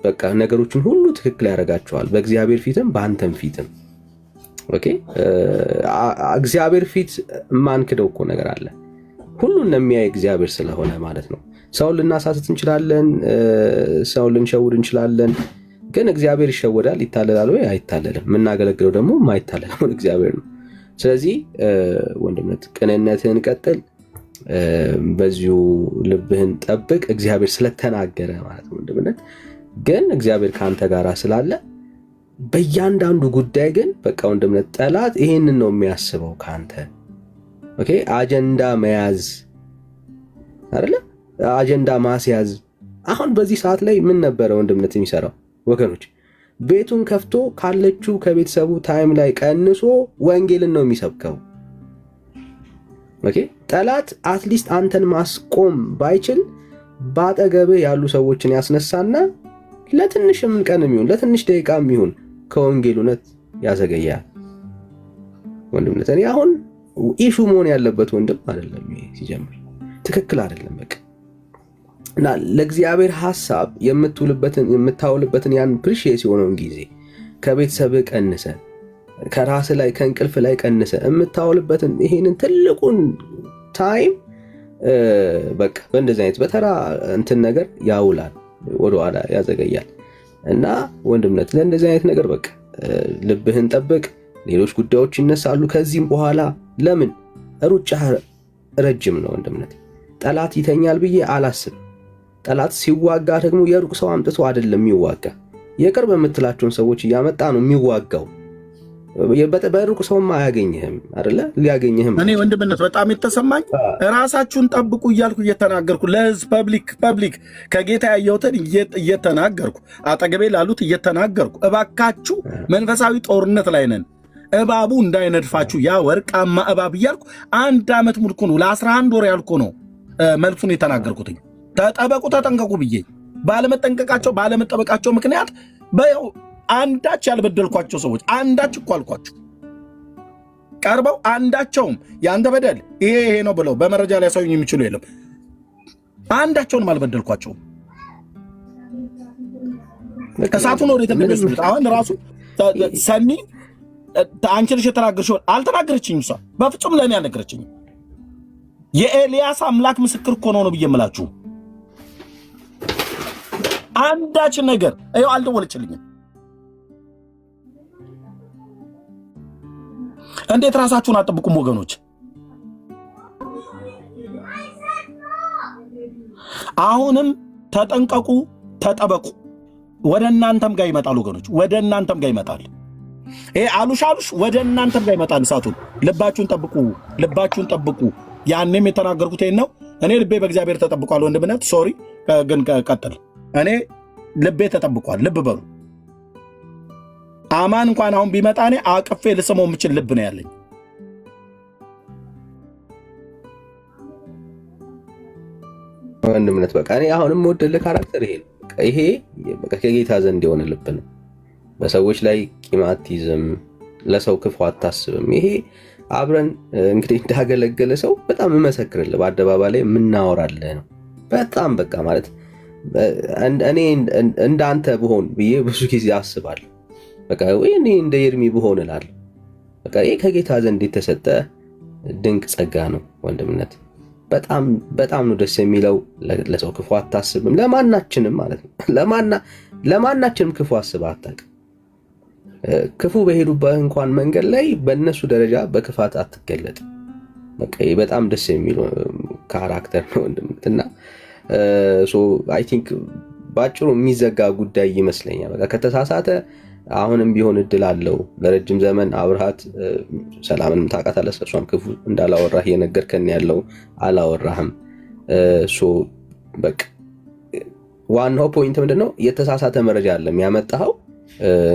Speaker 8: በቃ ነገሮችን ሁሉ ትክክል ያደርጋቸዋል፣ በእግዚአብሔር ፊትም በአንተም ፊትም። ኦኬ እግዚአብሔር ፊት የማንክደው እኮ ነገር አለ። ሁሉን የሚያይ እግዚአብሔር ስለሆነ ማለት ነው። ሰውን ልናሳስት እንችላለን፣ ሰውን ልንሸውድ እንችላለን። ግን እግዚአብሔር ይሸወዳል? ይታለላል ወይ? አይታለልም። የምናገለግለው ደግሞ የማይታለለውን እግዚአብሔር ነው። ስለዚህ ወንድምነት ቅንነትህን ቀጥል። በዚሁ ልብህን ጠብቅ እግዚአብሔር ስለተናገረ ማለት ነው ወንድምነት። ግን እግዚአብሔር ካንተ ጋር ስላለ በእያንዳንዱ ጉዳይ ግን በቃ ወንድምነት ጠላት ይሄንን ነው የሚያስበው ካንተ። ኦኬ አጀንዳ መያዝ አይደለ? አጀንዳ ማስያዝ። አሁን በዚህ ሰዓት ላይ ምን ነበረ ወንድምነት የሚሰራው ወገኖች? ቤቱን ከፍቶ ካለችው ከቤተሰቡ ታይም ላይ ቀንሶ ወንጌልን ነው የሚሰብከው። ኦኬ ጠላት አትሊስት አንተን ማስቆም ባይችል ባጠገብህ ያሉ ሰዎችን ያስነሳና ለትንሽም ቀን የሚሆን ለትንሽ ደቂቃ የሚሆን ከወንጌል እውነት ያዘገያል። ወንድምነት እኔ አሁን ኢሹ መሆን ያለበት ወንድም አይደለም። ይሄ ሲጀምር ትክክል አይደለም። በቃ እና ለእግዚአብሔር ሐሳብ የምታውልበትን ያን ፕሪሺየስ የሆነውን ጊዜ ከቤተሰብ ቀንሰ ከራስ ላይ ከእንቅልፍ ላይ ቀንሰ የምታውልበትን ይሄንን ትልቁን ታይም በቃ በእንደዚህ አይነት በተራ እንትን ነገር ያውላል፣ ወደኋላ ያዘገያል። እና ወንድምነት ለእንደዚህ አይነት ነገር በቃ ልብህን ጠብቅ። ሌሎች ጉዳዮች ይነሳሉ ከዚህም በኋላ። ለምን ሩጫ ረጅም ነው ወንድምነት። ጠላት ይተኛል ብዬ አላስብ። ጠላት ሲዋጋ ደግሞ የሩቅ ሰው አምጥቶ አይደለም የሚዋጋ፣ የቅርብ የምትላቸውን ሰዎች እያመጣ ነው የሚዋጋው። በሩቅ ሰውማ አያገኝህም አይደለ? ሊያገኝህም
Speaker 1: እኔ ወንድምነት በጣም የተሰማኝ ራሳችሁን ጠብቁ እያልኩ እየተናገርኩ ለህዝብ ፐብሊክ ከጌታ ያየሁትን እየተናገርኩ አጠገቤ ላሉት እየተናገርኩ እባካችሁ መንፈሳዊ ጦርነት ላይ ነን፣ እባቡ እንዳይነድፋችሁ ያ ወርቃማ እባብ እያልኩ 1 ዓመት ሙሉ ነው ለ11 ወር ያልኩ ነው መልሱን የተናገርኩትኝ። ተጠበቁ ተጠንቀቁ ብዬ ባለመጠበቃቸው ምክንያት በያው አንዳች ያልበደልኳቸው ሰዎች አንዳች እኮ አልኳቸው ቀርበው አንዳቸውም ያንተ በደል ይሄ ነው ብለው በመረጃ ላይ ያሳዩኝ የሚችሉ የለም። አንዳቸውንም አልበደልኳቸውም። ከሳቱን ወደ ተነገሱት አሁን ራሱ ሰኒ አንቺ ልጅ የተናገርሽው አልተናገረችኝም። እሷ በፍጹም ለኔ አልነገረችኝም። የኤልያስ አምላክ ምስክር እኮ ነው ብዬ የምላችሁ አንዳች ነገር አይው አልደወለችልኝም። እንዴት ራሳችሁን አጥብቁም ወገኖች? አሁንም ተጠንቀቁ፣ ተጠበቁ። ወደ እናንተም ጋር ይመጣል ወገኖች፣ ወደ እናንተም ጋር ይመጣል። ይሄ አሉሽ ወደ እናንተም ጋር ይመጣል። እሳቱን ልባችሁን ጠብቁ፣ ልባችሁን ጠብቁ። ያኔም የተናገርኩት ይሄን ነው። እኔ ልቤ በእግዚአብሔር ተጠብቋል ወንድምነት። ሶሪ ግን ቀጥል። እኔ ልቤ ተጠብቋል። ልብ በሉ። አማን እንኳን አሁን ቢመጣ እኔ አቅፌ ልስመው የምችል ልብ ነው ያለኝ።
Speaker 8: ወንድምነት በቃ እኔ አሁንም ወደለ ካራክተር ይሄ በቃ ከጌታ ዘንድ የሆነ ልብ ነው። በሰዎች ላይ ቂም አትይዝም፣ ለሰው ክፉ አታስብም። ይሄ አብረን እንግዲህ እንዳገለገለ ሰው በጣም እመሰክርልህ በአደባባይ ላይ የምናወራልህ ነው። በጣም በቃ ማለት እኔ እንዳንተ ብሆን ብዬ ብዙ ጊዜ አስባለሁ። በቃ እኔ እንደ ኤርሚ ብሆን እላለሁ። በቃ ይሄ ከጌታ ዘንድ የተሰጠ ድንቅ ጸጋ ነው ወንድምነት። በጣም በጣም ነው ደስ የሚለው። ለሰው ክፉ አታስብም፣ ለማናችንም ማለት ነው። ለማናችንም ክፉ አስበህ አታውቅም። ክፉ በሄዱበት እንኳን መንገድ ላይ በእነሱ ደረጃ በክፋት አትገለጥ። በቃ በጣም ደስ የሚል ካራክተር ነው ወንድምነት እና አይ ቲንክ ባጭሩ የሚዘጋ ጉዳይ ይመስለኛል። በቃ ከተሳሳተ አሁንም ቢሆን እድል አለው። ለረጅም ዘመን አብርሃት ሰላምንም ታውቃታለህ፣ እሷም ክፉ እንዳላወራህ እየነገርከን ያለው አላወራህም። በቃ ዋናው ፖይንት ምንድነው? የተሳሳተ መረጃ አለም ያመጣኸው።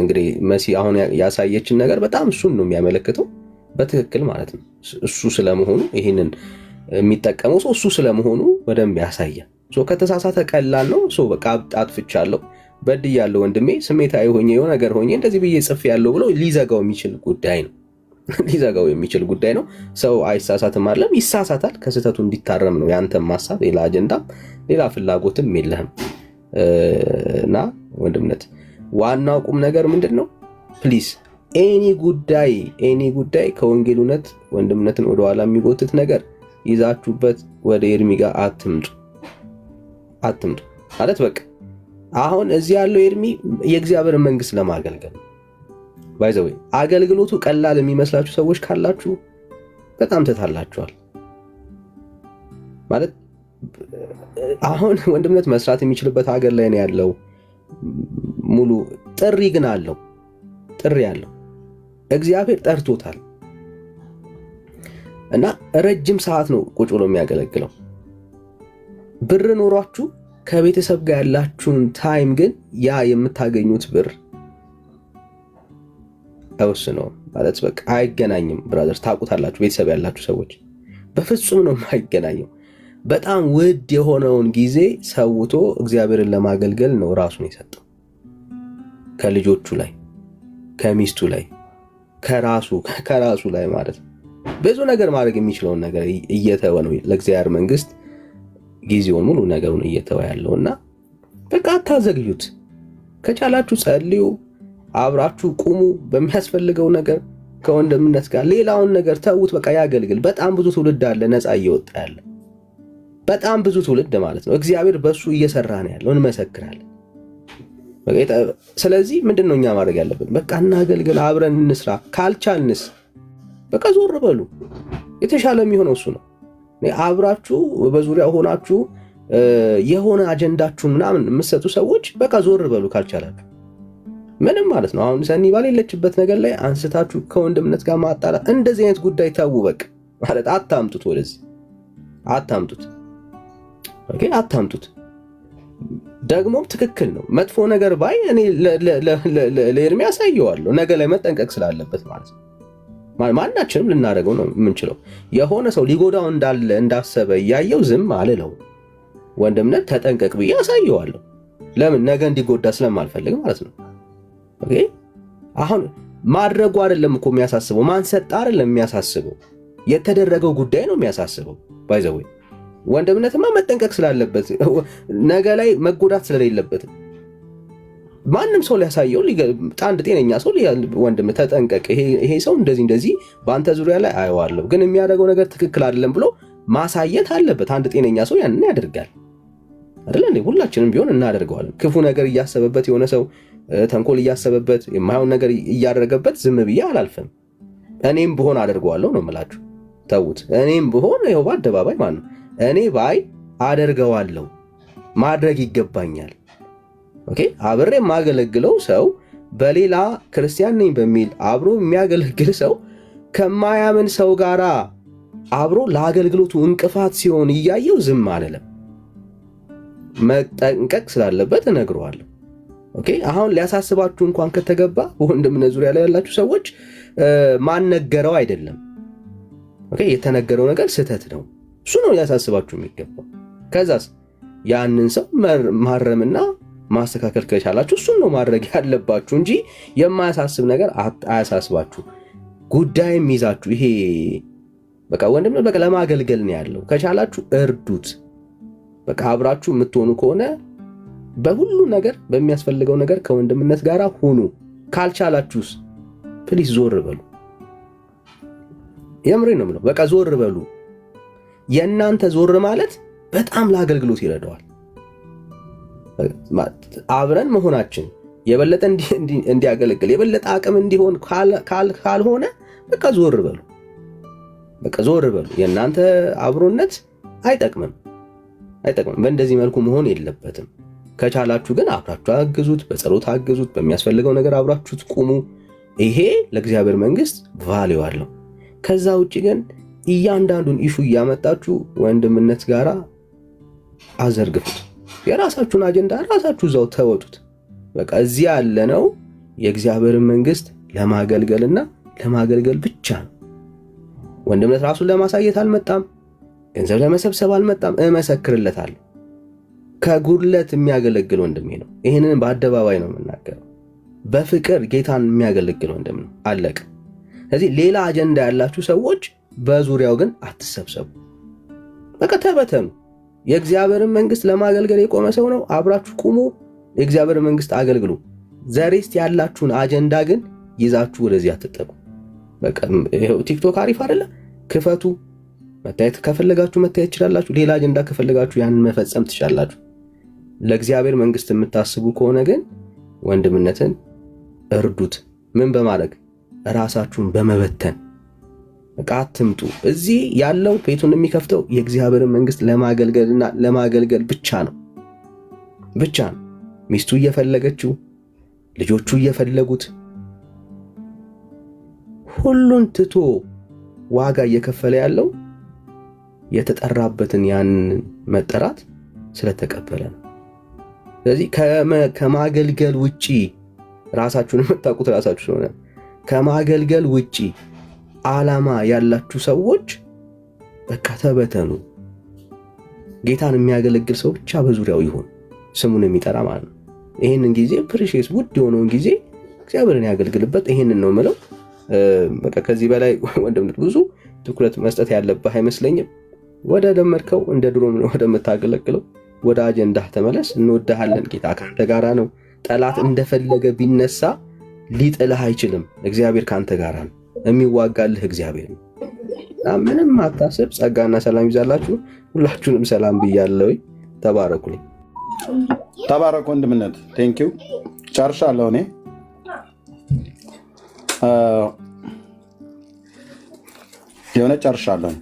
Speaker 8: እንግዲህ መሲ አሁን ያሳየችን ነገር በጣም እሱን ነው የሚያመለክተው በትክክል ማለት ነው። እሱ ስለመሆኑ ይህንን የሚጠቀመው ሰው እሱ ስለመሆኑ በደንብ ያሳያል። ከተሳሳተ ቀላል ነው። በቃ አጥፍቻለሁ፣ በድያለሁ፣ ወንድሜ ስሜታዊ ሆኜ የሆነ ነገር ሆኜ እንደዚህ ብዬ ጽፌያለሁ ብሎ ሊዘጋው የሚችል ጉዳይ ነው። ሊዘጋው የሚችል ጉዳይ ነው። ሰው አይሳሳትም አይደለም፣ ይሳሳታል። ከስህተቱ እንዲታረም ነው ያንተም ሀሳብ። ሌላ አጀንዳም ሌላ ፍላጎትም የለህም እና ወንድምነት ዋናው ቁም ነገር ምንድን ነው? ፕሊዝ ኤኒ ጉዳይ ከወንጌል እውነት ወንድምነትን ወደኋላ የሚጎትት ነገር ይዛችሁበት ወደ ኤርሚ ጋር አትምጡ ማለት በቃ አሁን እዚህ ያለው ኤርሚ የእግዚአብሔርን መንግስት ለማገልገል ባይዘው አገልግሎቱ ቀላል የሚመስላችሁ ሰዎች ካላችሁ በጣም ተታላችኋል። ማለት አሁን ወንድምነት መስራት የሚችልበት ሀገር ላይ ነው ያለው። ሙሉ ጥሪ ግን አለው። ጥሪ አለው። እግዚአብሔር ጠርቶታል እና ረጅም ሰዓት ነው ቁጭ ብሎ የሚያገለግለው። ብር ኖሯችሁ ከቤተሰብ ጋር ያላችሁን ታይም ግን ያ የምታገኙት ብር አይወስነውም። ማለት በቃ አይገናኝም። ብራዘርስ ታውቁታላችሁ፣ ቤተሰብ ያላችሁ ሰዎች በፍጹም ነው የማይገናኘው። በጣም ውድ የሆነውን ጊዜ ሰውቶ እግዚአብሔርን ለማገልገል ነው ራሱን የሰጠው። ከልጆቹ ላይ፣ ከሚስቱ ላይ፣ ከራሱ ላይ ማለት ነው። ብዙ ነገር ማድረግ የሚችለውን ነገር እየተወ ነው ለእግዚአብሔር መንግስት ጊዜውን ሙሉ ነገሩን እየተወ ያለውና በቃ አታዘግዩት። ከቻላችሁ ጸልዩ፣ አብራችሁ ቁሙ። በሚያስፈልገው ነገር ከወንድምነት ጋር ሌላውን ነገር ተውት። በቃ ያገልግል። በጣም ብዙ ትውልድ አለ ነፃ እየወጣ ያለ፣ በጣም ብዙ ትውልድ ማለት ነው። እግዚአብሔር በሱ እየሰራ ነው ያለው፣ እንመሰክራለን። ስለዚህ ምንድነው እኛ ማድረግ ያለብን? በቃ እናገልግል፣ አብረን እንስራ። ካልቻልንስ በቃ ዞር በሉ። የተሻለ የሚሆነው እሱ ነው። አብራችሁ በዙሪያ ሆናችሁ የሆነ አጀንዳችሁን ምናምን የምትሰጡ ሰዎች በቃ ዞር በሉ ካልቻላችሁ። ምንም ማለት ነው። አሁን ሰኒ ባሌለችበት ነገር ላይ አንስታችሁ ከወንድምነት ጋር ማጣላት፣ እንደዚህ አይነት ጉዳይ ታው በቃ ማለት አታምጡት፣ ወደዚህ አታምጡት። ኦኬ አታምጡት። ደግሞም ትክክል ነው። መጥፎ ነገር ባይ እኔ ለኤርሚ ያሳየዋለሁ ነገ ላይ መጠንቀቅ ስላለበት ማለት ነው። ማናችንም ልናደርገው ነው የምንችለው። የሆነ ሰው ሊጎዳው እንዳሰበ እያየው ዝም አልለው። ወንድምነት ተጠንቀቅ ብዬ ያሳየዋለሁ። ለምን? ነገ እንዲጎዳ ስለማልፈልግ ማለት ነው። ኦኬ አሁን ማድረጉ አይደለም እኮ የሚያሳስበው፣ ማንሰጥ አይደለም የሚያሳስበው፣ የተደረገው ጉዳይ ነው የሚያሳስበው። ባይዘው ወንድምነትማ መጠንቀቅ ስላለበት ነገ ላይ መጎዳት ስለሌለበት ማንም ሰው ሊያሳየው አንድ ጤነኛ ሰው ወንድም ተጠንቀቅ፣ ይሄ ሰው እንደዚህ በአንተ ዙሪያ ላይ አየዋለሁ ግን የሚያደርገው ነገር ትክክል አይደለም ብሎ ማሳየት አለበት። አንድ ጤነኛ ሰው ያንን ያደርጋል አይደል እንዴ? ሁላችንም ቢሆን እናደርገዋለን። ክፉ ነገር እያሰበበት የሆነ ሰው ተንኮል እያሰበበት የማይሆን ነገር እያደረገበት ዝም ብዬ አላልፍም። እኔም ብሆን አደርገዋለሁ ነው የምላችሁ። ተውት። እኔም ብሆን ይኸው በአደባባይ ማለት ነው እኔ ባይ አደርገዋለሁ፣ ማድረግ ይገባኛል። ኦኬ አብሬ የማገለግለው ሰው በሌላ ክርስቲያን ነኝ በሚል አብሮ የሚያገለግል ሰው ከማያምን ሰው ጋር አብሮ ለአገልግሎቱ እንቅፋት ሲሆን እያየው ዝም አልልም። መጠንቀቅ ስላለበት እነግረዋለሁ። ኦኬ አሁን ሊያሳስባችሁ እንኳን ከተገባ በወንድምነት ዙሪያ ላይ ያላችሁ ሰዎች ማንነገረው አይደለም። ኦኬ የተነገረው ነገር ስህተት ነው፣ እሱ ነው ሊያሳስባችሁ የሚገባው። ከዛስ ያንን ሰው ማረምና ማስተካከል ከቻላችሁ እሱን ነው ማድረግ ያለባችሁ እንጂ የማያሳስብ ነገር አያሳስባችሁ። ጉዳይም ይዛችሁ ይሄ በቃ ወንድምነት በቃ ለማገልገል ነው ያለው። ከቻላችሁ እርዱት። በቃ አብራችሁ የምትሆኑ ከሆነ በሁሉ ነገር በሚያስፈልገው ነገር ከወንድምነት ጋር ሁኑ። ካልቻላችሁስ ፕሊዝ ዞር በሉ። የምሬ ነው የምለው። በቃ ዞር በሉ። የእናንተ ዞር ማለት በጣም ለአገልግሎት ይረዳዋል። አብረን መሆናችን የበለጠ እንዲያገለግል የበለጠ አቅም እንዲሆን ካልሆነ በቃ ዞር በሉ። በቃ ዞር በሉ። የእናንተ አብሮነት አይጠቅምም። በእንደዚህ መልኩ መሆን የለበትም። ከቻላችሁ ግን አብራችሁ አግዙት፣ በጸሎት አግዙት፣ በሚያስፈልገው ነገር አብራችሁት ቁሙ። ይሄ ለእግዚአብሔር መንግስት ቫልዩ አለው። ከዛ ውጪ ግን እያንዳንዱን ኢሹ እያመጣችሁ ወንድምነት ጋራ አዘርግፉት። የራሳችሁን አጀንዳ ራሳችሁ እዛው ተወጡት። በቃ እዚህ ያለነው የእግዚአብሔርን መንግስት ለማገልገልና ለማገልገል ብቻ ነው። ወንድምነት ራሱን ለማሳየት አልመጣም። ገንዘብ ለመሰብሰብ አልመጣም። እመሰክርለታለሁ። ከጉድለት የሚያገለግል ወንድሜ ነው። ይህንን በአደባባይ ነው የምናገረው። በፍቅር ጌታን የሚያገለግል ወንድም ነው። አለቀ። ስለዚህ ሌላ አጀንዳ ያላችሁ ሰዎች በዙሪያው ግን አትሰብሰቡ። በቃ ተበተኑ። የእግዚአብሔርን መንግስት ለማገልገል የቆመ ሰው ነው። አብራችሁ ቁሙ። የእግዚአብሔርን መንግስት አገልግሉ። ዘሬስት ያላችሁን አጀንዳ ግን ይዛችሁ ወደዚህ አትጠቁ። በቃ ቲክቶክ አሪፍ አይደለ? ክፈቱ። መታየት ከፈለጋችሁ መታየት ትችላላችሁ። ሌላ አጀንዳ ከፈለጋችሁ ያንን መፈጸም ትችላላችሁ። ለእግዚአብሔር መንግስት የምታስቡ ከሆነ ግን ወንድምነትን እርዱት። ምን በማድረግ ራሳችሁን በመበተን በቃ አትምጡ። እዚህ ያለው ቤቱን የሚከፍተው የእግዚአብሔርን መንግስት ለማገልገልና ለማገልገል ብቻ ነው። ሚስቱ እየፈለገችው፣ ልጆቹ እየፈለጉት፣ ሁሉን ትቶ ዋጋ እየከፈለ ያለው የተጠራበትን ያን መጠራት ስለተቀበለ ነው። ስለዚህ ከማገልገል ውጪ ራሳችሁን የምታውቁት ራሳችሁ ስለሆነ ከማገልገል ውጪ ዓላማ ያላችሁ ሰዎች በቃ ተበተኑ። ጌታን የሚያገለግል ሰው ብቻ በዙሪያው ይሁን፣ ስሙን የሚጠራ ማለት ነው። ይህንን ጊዜ ፕሪሺየስ ውድ የሆነውን ጊዜ እግዚአብሔርን ያገልግልበት። ይህንን ነው የምለው። በቃ ከዚህ በላይ ወንድምነት ብዙ ትኩረት መስጠት ያለብህ አይመስለኝም። ወደ ደመድከው እንደ ድሮ ወደምታገለግለው ወደ አጀንዳህ ተመለስ። እንወድሃለን። ጌታ ካንተ ጋራ ነው። ጠላት እንደፈለገ ቢነሳ ሊጥልህ አይችልም። እግዚአብሔር ካንተ ጋራ ነው። የሚዋጋልህ እግዚአብሔር ነው። ምንም አታስብ። ጸጋና ሰላም ይዛላችሁ። ሁላችሁንም ሰላም ብያለሁ። ተባረኩልኝ።
Speaker 1: ተባረኩ ወንድምነት። ቴንኪው። ጨርሻለሁ እኔ የሆነ ጨርሻለሁ።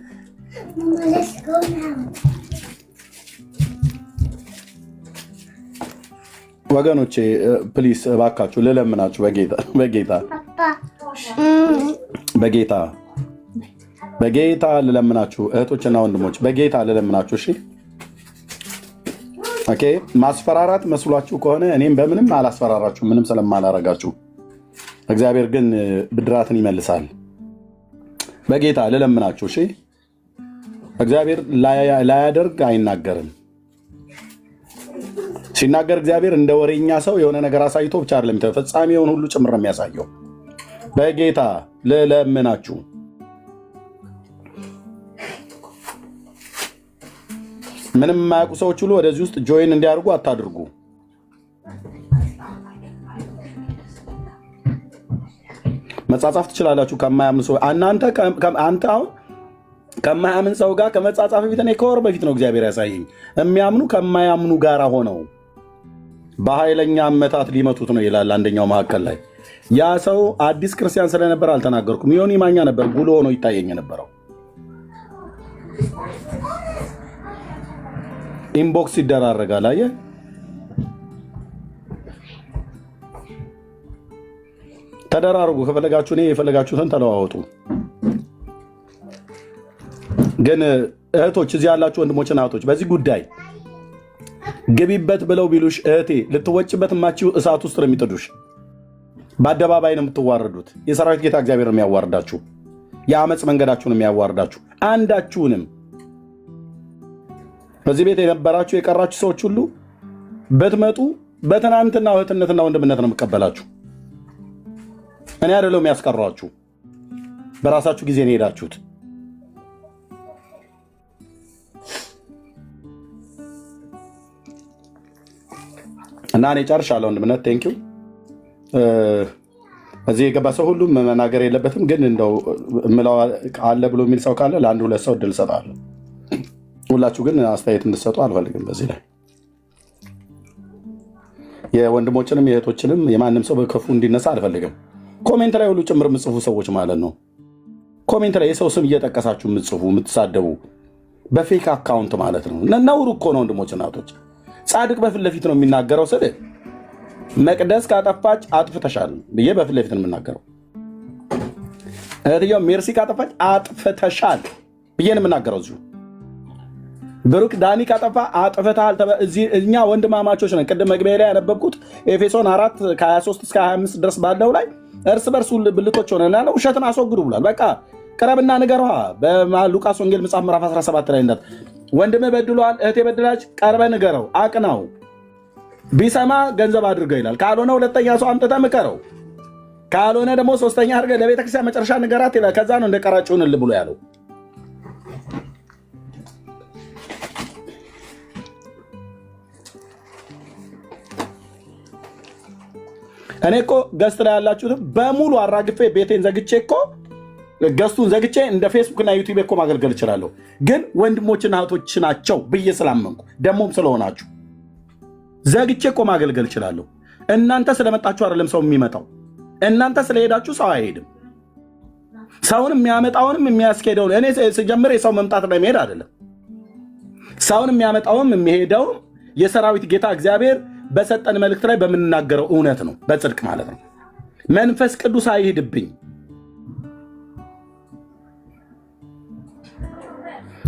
Speaker 1: ወገኖቼ ፕሊስ እባካችሁ ልለምናችሁ በጌታ ልለምናችሁ፣ እህቶችና ወንድሞች በጌታ ልለምናችሁ። እሺ ኦኬ። ማስፈራራት መስሏችሁ ከሆነ እኔም በምንም አላስፈራራችሁ፣ ምንም ስለማላረጋችሁ። እግዚአብሔር ግን ብድራትን ይመልሳል። በጌታ ልለምናችሁ። እሺ እግዚአብሔር ላያደርግ አይናገርም። ሲናገር እግዚአብሔር እንደ ወሬኛ ሰው የሆነ ነገር አሳይቶ ብቻ አይደለም ፍጻሜውን ሁሉ ጭምር የሚያሳየው። በጌታ ልለምናችሁ። ምንም የማያውቁ ሰዎች ሁሉ ወደዚህ ውስጥ ጆይን እንዲያደርጉ አታድርጉ። መጻጻፍ ትችላላችሁ ከማያምን ሰው። አንተ አሁን ከማያምን ሰው ጋር ከመጻጻፍ በፊት እኔ ከወር በፊት ነው እግዚአብሔር ያሳየኝ። የሚያምኑ ከማያምኑ ጋር ሆነው በኃይለኛ አመታት ሊመቱት ነው ይላል አንደኛው መካከል ላይ። ያ ሰው አዲስ ክርስቲያን ስለነበር አልተናገርኩም። ዮኒ ማኛ ነበር ጉሎ ሆኖ ይታየኝ የነበረው። ኢንቦክስ ይደራረጋል። አየህ፣ ተደራርጉ ከፈለጋችሁ። እኔ የፈለጋችሁትን ተለዋወጡ። ግን እህቶች፣ እዚህ ያላችሁ ወንድሞችና እህቶች በዚህ ጉዳይ ግቢበት ብለው ቢሉሽ እህቴ ልትወጭበት የማችው እሳት ውስጥ ነው የሚጥዱሽ። በአደባባይ ነው የምትዋረዱት። የሰራዊት ጌታ እግዚአብሔር ነው የሚያዋርዳችሁ። የአመፅ መንገዳችሁን የሚያዋርዳችሁ። አንዳችሁንም በዚህ ቤት የነበራችሁ የቀራችሁ ሰዎች ሁሉ በትመጡ በትናንትና እህትነትና ወንድምነት ነው የምቀበላችሁ። እኔ አይደለሁም የሚያስቀሯችሁ፣ በራሳችሁ ጊዜ ነው የሄዳችሁት። እና እኔ ጨርሻለሁ ወንድምነት። ቴንኪው። እዚህ የገባ ሰው ሁሉም መናገር የለበትም፣ ግን እንደው እምለው አለ ብሎ የሚል ሰው ካለ ለአንድ ሁለት ሰው እድል እሰጣለሁ። ሁላችሁ ግን አስተያየት እንድትሰጡ አልፈልግም። በዚህ ላይ የወንድሞችንም የእህቶችንም የማንም ሰው በክፉ እንዲነሳ አልፈልግም። ኮሜንት ላይ ሁሉ ጭምር የምጽፉ ሰዎች ማለት ነው። ኮሜንት ላይ የሰው ስም እየጠቀሳችሁ የምትጽፉ የምትሳደቡ በፌክ አካውንት ማለት ነው። ነውር እኮ ነው ወንድሞች እናቶች። ጻድቅ በፊት ለፊት ነው የሚናገረው። ስል መቅደስ ካጠፋች አጥፍተሻል ብዬ በፊት ለፊት ነው የምናገረው። እህትየው ሜርሲ ካጠፋች አጥፍተሻል ብዬ ነው የምናገረው። እዚሁ ብሩክ ዳኒ ካጠፋ አጥፍተሃል። እኛ ወንድማማቾች ነን። ቅድም መግቢያ ላይ ያነበብኩት ኤፌሶን 4 ከ23 እስከ 25 ድረስ ባለው ላይ እርስ በርሱ ብልቶች ሆነን ያለው ውሸትን አስወግዱ ብሏል። በቃ ቅረብና ንገረዋ። በሉቃስ ወንጌል መጽሐፍ ምዕራፍ 17 ላይ እንዳት ወንድምህ በድሏል፣ እህቴ በድላች፣ ቀርበ ንገረው፣ አቅናው። ቢሰማ ገንዘብ አድርገው ይላል። ካልሆነ ሁለተኛ ሰው አምጥተህ ምከረው። ካልሆነ ደግሞ ሶስተኛ አድርገህ ለቤተክርስቲያን መጨረሻ ንገራት ይላል። ከዛ ነው እንደ ቀራጭሁንል ብሎ ያለው። እኔ እኮ ገስት ላይ ያላችሁትም በሙሉ አራግፌ ቤቴን ዘግቼ እኮ ገስቱን ዘግቼ እንደ ፌስቡክ እና ዩቲዩብ እኮ ማገልገል እችላለሁ። ግን ወንድሞችና እህቶች ናቸው ብዬ ስላመንኩ ደግሞም ስለሆናችሁ ዘግቼ እኮ ማገልገል እችላለሁ። እናንተ ስለመጣችሁ አይደለም ሰው የሚመጣው። እናንተ ስለሄዳችሁ ሰው አይሄድም። ሰውን የሚያመጣውንም የሚያስኬደውን እኔ ስጀምር የሰው መምጣት ላይ መሄድ አይደለም። ሰውን የሚያመጣውም የሚሄደው የሰራዊት ጌታ እግዚአብሔር በሰጠን መልእክት ላይ በምንናገረው እውነት ነው፣ በጽድቅ ማለት ነው። መንፈስ ቅዱስ አይሄድብኝ።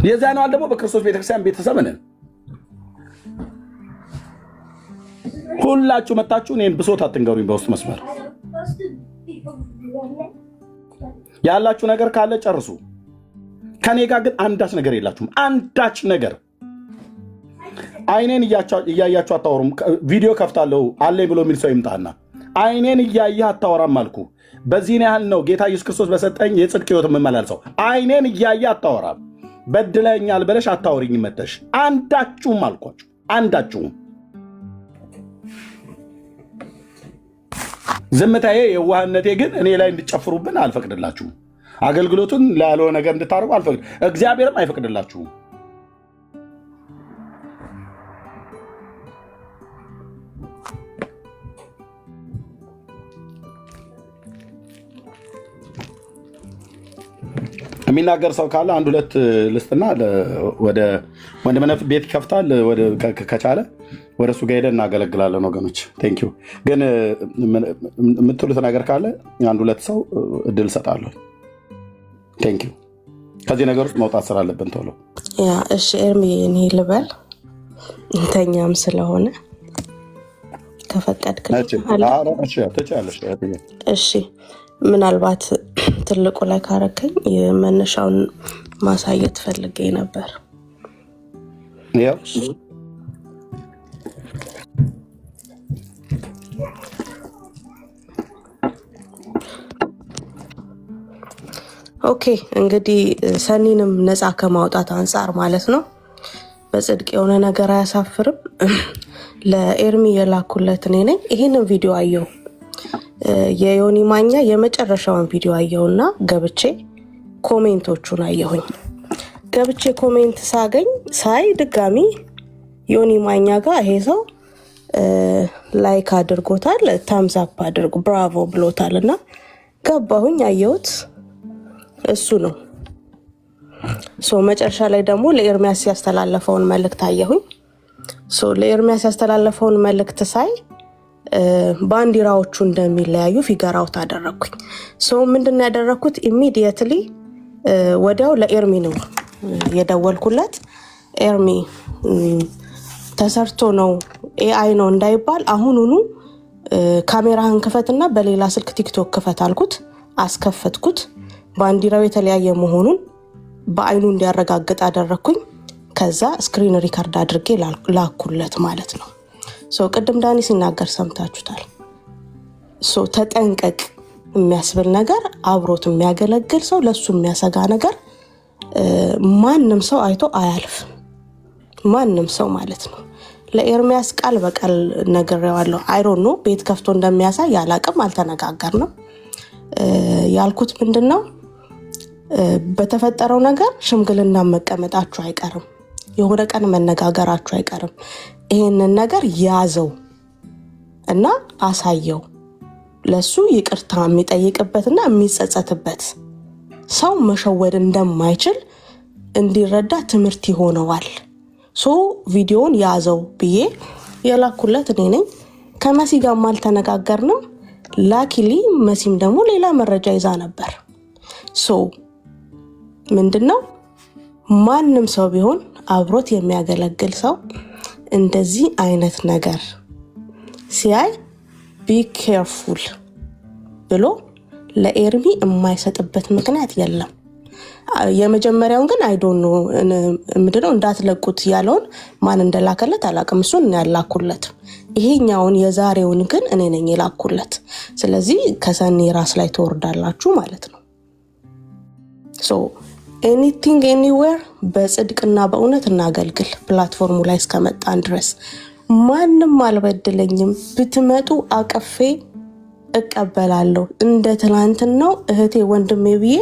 Speaker 1: የዛናው ደግሞ በክርስቶስ ቤተክርስቲያን ቤተሰብ ነን። ሁላችሁ መጣችሁ እኔን ብሶት አትንገሩኝ። በውስጥ መስመር ያላችሁ ነገር ካለ ጨርሱ። ከኔ ጋር ግን አንዳች ነገር የላችሁም። አንዳች ነገር አይኔን እያያችሁ አታወሩም። ቪዲዮ ከፍታለሁ አለኝ ብሎ የሚል ሰው ይምጣና አይኔን እያየህ አታወራም አልኩ። በዚህን ያህል ነው ጌታ ኢየሱስ ክርስቶስ በሰጠኝ የጽድቅ ሕይወት የምመላልሰው። አይኔን እያየህ አታወራም። በድለኛል ብለሽ አታወሪኝ መተሽ። አንዳችሁም አልኳችሁ፣ አንዳችሁም። ዝምታዬ የዋህነቴ ግን እኔ ላይ እንድጨፍሩብን አልፈቅድላችሁም። አገልግሎቱን ላልሆነ ነገር እንድታደርጉ አልፈቅድ፣ እግዚአብሔርም አይፈቅድላችሁም። የሚናገር ሰው ካለ አንድ ሁለት ልስጥና ወደ ወንድምነት ቤት ይከፍታል። ከቻለ ወደ እሱ ጋር ሄደን እናገለግላለን ወገኖች። ቴንክ ዩ። ግን የምትሉት ነገር ካለ አንድ ሁለት ሰው እድል እሰጣለሁ። ቴንክ ዩ። ከዚህ ነገር ውስጥ መውጣት ስላለብን ቶሎ።
Speaker 10: እሺ ኤርሚ፣ እኔ ልበል እንተኛም ስለሆነ ከፈቀድክልኝ። እሺ ምናልባት ትልቁ ላይ ካረከኝ መነሻውን ማሳየት ፈልጌ ነበር። ኦኬ እንግዲህ ሰኒንም ነፃ ከማውጣት አንፃር ማለት ነው በጽድቅ የሆነ ነገር አያሳፍርም። ለኤርሚ የላኩለት እኔ ነኝ። ይሄንን ቪዲዮ አየሁ፣ የዮኒ ማኛ የመጨረሻውን ቪዲዮ አየሁና ገብቼ ኮሜንቶቹን አየሁኝ። ገብቼ ኮሜንት ሳይ ድጋሚ ዮኒ ማኛ ጋር ይሄ ሰው ላይክ አድርጎታል፣ ታምስ አፕ አድርጎ ብራቮ ብሎታል። እና ገባሁኝ፣ አየሁት፣ እሱ ነው። መጨረሻ ላይ ደግሞ ለኤርሚያስ ያስተላለፈውን መልእክት አየሁኝ። ለኤርሚያስ ያስተላለፈውን መልእክት ሳይ ባንዲራዎቹ እንደሚለያዩ ፊገር አውት አደረኩኝ። ምንድን ያደረኩት ኢሚዲየትሊ ወዲያው ለኤርሚ ነው የደወልኩለት። ኤርሚ ተሰርቶ ነው ኤአይ ነው እንዳይባል አሁኑኑ ካሜራህን ክፈትና በሌላ ስልክ ቲክቶክ ክፈት አልኩት። አስከፈትኩት። ባንዲራው የተለያየ መሆኑን በአይኑ እንዲያረጋግጥ አደረኩኝ። ከዛ ስክሪን ሪካርድ አድርጌ ላኩለት ማለት ነው። ቅድም ዳኒ ሲናገር ሰምታችሁታል። ተጠንቀቅ የሚያስብል ነገር አብሮት የሚያገለግል ሰው ለሱ የሚያሰጋ ነገር ማንም ሰው አይቶ አያልፍም። ማንም ሰው ማለት ነው። ለኤርሚያስ ቃል በቃል ነግሬዋለሁ። አይሮን ነው ቤት ከፍቶ እንደሚያሳይ ያላቅም አልተነጋገርንም። ያልኩት ምንድነው በተፈጠረው ነገር ሽምግልና መቀመጣችሁ አይቀርም፣ የሆነ ቀን መነጋገራችሁ አይቀርም። ይሄንን ነገር ያዘው እና አሳየው። ለሱ ይቅርታ የሚጠይቅበትና የሚጸጸትበት ሰው መሸወድ እንደማይችል እንዲረዳ ትምህርት ይሆነዋል። ቪዲዮውን ያዘው ብዬ የላኩለት እኔ ነኝ። ከመሲ ጋር አልተነጋገርንም። ላኪሊ መሲም ደግሞ ሌላ መረጃ ይዛ ነበር። ምንድነው ማንም ሰው ቢሆን አብሮት የሚያገለግል ሰው እንደዚህ አይነት ነገር ሲያይ ቢ ኬርፉል ብሎ ለኤርሚ የማይሰጥበት ምክንያት የለም። የመጀመሪያውን ግን አይዶን ነው ምንድነው እንዳትለቁት ያለውን ማን እንደላከለት አላቅም። እሱን ያላኩለት። ይሄኛውን የዛሬውን ግን እኔ ነኝ የላኩለት። ስለዚህ ከሰኒ ራስ ላይ ተወርዳላችሁ ማለት ነው። ኤኒቲንግ ኤኒዌር በጽድቅና በእውነት እናገልግል። ፕላትፎርሙ ላይ እስከመጣን ድረስ ማንም አልበደለኝም። ብትመጡ አቀፌ እቀበላለሁ። እንደ ትናንትናው እህቴ ወንድሜ ብዬ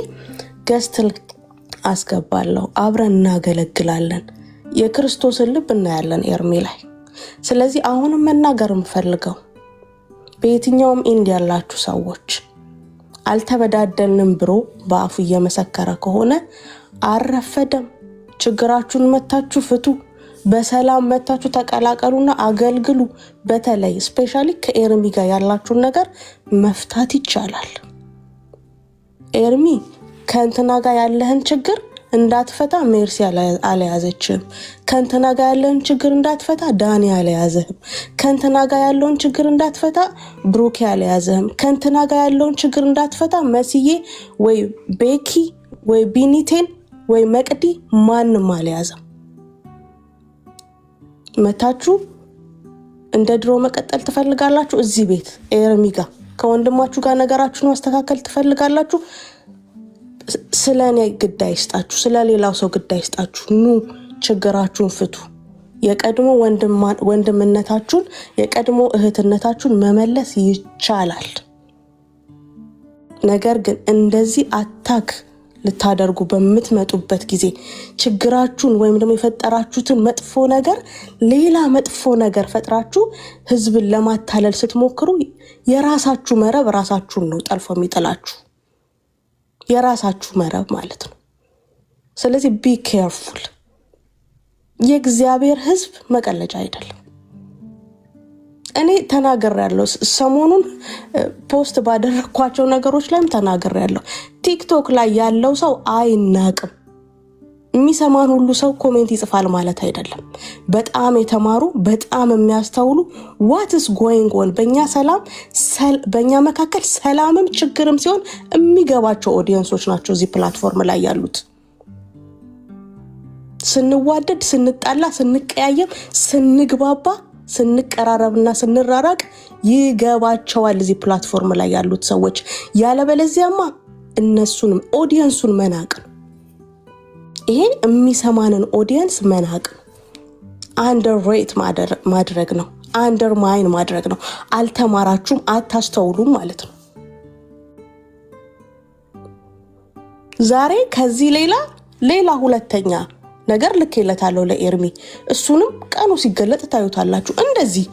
Speaker 10: ገስት አስገባለሁ። አብረን እናገለግላለን። የክርስቶስን ልብ እናያለን ኤርሚ ላይ። ስለዚህ አሁንም መናገር የምፈልገው በየትኛውም ኢንድ ያላችሁ ሰዎች አልተበዳደልንም ብሎ በአፉ እየመሰከረ ከሆነ አረፈደም። ችግራችሁን መታችሁ ፍቱ። በሰላም መታችሁ ተቀላቀሉና አገልግሉ። በተለይ ስፔሻሊ ከኤርሚ ጋር ያላችሁን ነገር መፍታት ይቻላል። ኤርሚ ከእንትና ጋር ያለህን ችግር እንዳትፈታ ሜርሲ አልያዘችም። ከእንትና ጋር ያለህን ችግር እንዳትፈታ ዳኒ አልያዘህም። ከእንትና ጋር ያለውን ችግር እንዳትፈታ ብሩኬ አልያዘህም። ከእንትና ጋር ያለውን ችግር እንዳትፈታ መስዬ ወይ ቤኪ ወይ ቢኒቴን ወይ መቅዲ ማንም አልያዘም። መታችሁ እንደ ድሮ መቀጠል ትፈልጋላችሁ? እዚህ ቤት ኤርሚ ጋር ከወንድማችሁ ጋር ነገራችሁን ማስተካከል ትፈልጋላችሁ? ስለኔ ግዳይ ይስጣችሁ፣ ስለሌላው ሰው ግዳይ ይስጣችሁ። ኑ ችግራችሁን ፍቱ። የቀድሞ ወንድምነታችሁን የቀድሞ እህትነታችሁን መመለስ ይቻላል። ነገር ግን እንደዚህ አታክ ልታደርጉ በምትመጡበት ጊዜ ችግራችሁን ወይም ደግሞ የፈጠራችሁትን መጥፎ ነገር ሌላ መጥፎ ነገር ፈጥራችሁ ህዝብን ለማታለል ስትሞክሩ የራሳችሁ መረብ ራሳችሁን ነው ጠልፎ የሚጥላችሁ። የራሳችሁ መረብ ማለት ነው። ስለዚህ ቢ ኬርፉል። የእግዚአብሔር ህዝብ መቀለጃ አይደለም። እኔ ተናግሬያለሁ። ሰሞኑን ፖስት ባደረኳቸው ነገሮች ላይም ተናግሬያለሁ። ቲክቶክ ላይ ያለው ሰው አይናቅም። የሚሰማን ሁሉ ሰው ኮሜንት ይጽፋል ማለት አይደለም። በጣም የተማሩ በጣም የሚያስተውሉ what is going on በእኛ መካከል ሰላምም ችግርም ሲሆን የሚገባቸው ኦዲየንሶች ናቸው እዚህ ፕላትፎርም ላይ ያሉት። ስንዋደድ፣ ስንጣላ፣ ስንቀያየም፣ ስንግባባ፣ ስንቀራረብና ስንራራቅ ይገባቸዋል እዚህ ፕላትፎርም ላይ ያሉት ሰዎች። ያለበለዚያማ እነሱንም ኦዲየንሱን መናቅ ነው። ይሄን የሚሰማንን ኦዲየንስ መናቅ ነው። አንደርሬት ማድረግ ነው። አንደርማይን ማድረግ ነው። አልተማራችሁም፣ አታስተውሉም ማለት ነው። ዛሬ ከዚህ ሌላ ሁለተኛ ነገር ልኬለታለሁ ለኤርሚ። እሱንም ቀኑ ሲገለጥ ታዩታላችሁ። እንደዚህ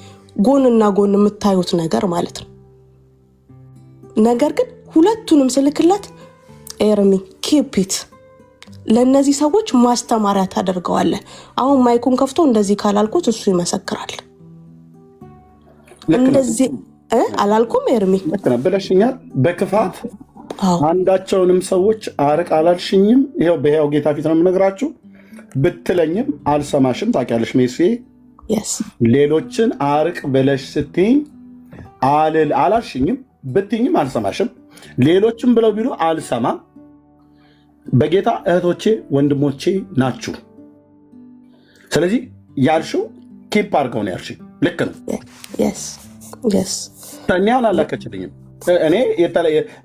Speaker 10: ጎንና ጎን የምታዩት ነገር ማለት ነው። ነገር ግን ሁለቱንም ስልክላት ኤርሚ ኪፕ ለነዚህ ሰዎች ማስተማሪያ ታደርገዋለህ። አሁን ማይኩን ከፍቶ እንደዚህ ካላልኩት እሱ ይመሰክራል። እንደዚህ አላልኩም ኤርሚ
Speaker 1: ብለሽኛል። በክፋት አንዳቸውንም ሰዎች አርቅ አላልሽኝም። ይኸው በሕያው ጌታ ፊት ነው የምነግራችሁ። ብትለኝም አልሰማሽም። ታውቂያለሽ ሜሴ ሌሎችን አርቅ ብለሽ ስትይኝ አላልሽኝም። ብትይኝም አልሰማሽም። ሌሎችም ብለው ቢሉ አልሰማም። በጌታ እህቶቼ ወንድሞቼ ናችሁ። ስለዚህ ያልሽው ኪፕ አድርገው ነው ያልሽኝ። ልክ ነው። እኔ አሁን አላከችልኝም። እኔ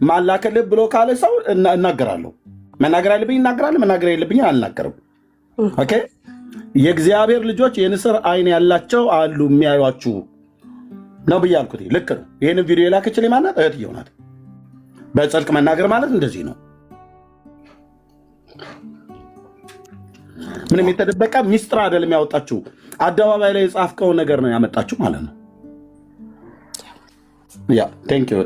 Speaker 1: ማላከልህ ብሎ ካለ ሰው እናገራለሁ። መናገር ያለብኝ እናገራለሁ፣ መናገር የለብኝ አልናገርም። ኦኬ። የእግዚአብሔር ልጆች የንስር አይን ያላቸው አሉ የሚያዩአችሁ ነው ብዬ አልኩት። ልክ ነው። ይህንን ቪዲዮ የላከችልኝ ማናት? እህትየው ናት። በጽድቅ መናገር ማለት እንደዚህ ነው። ምንም የተደበቀ ሚስጥር አይደለም ያወጣችሁ። አደባባይ ላይ የጻፍከው ነገር ነው ያመጣችሁ ማለት ነው። ቴንክ ዩ።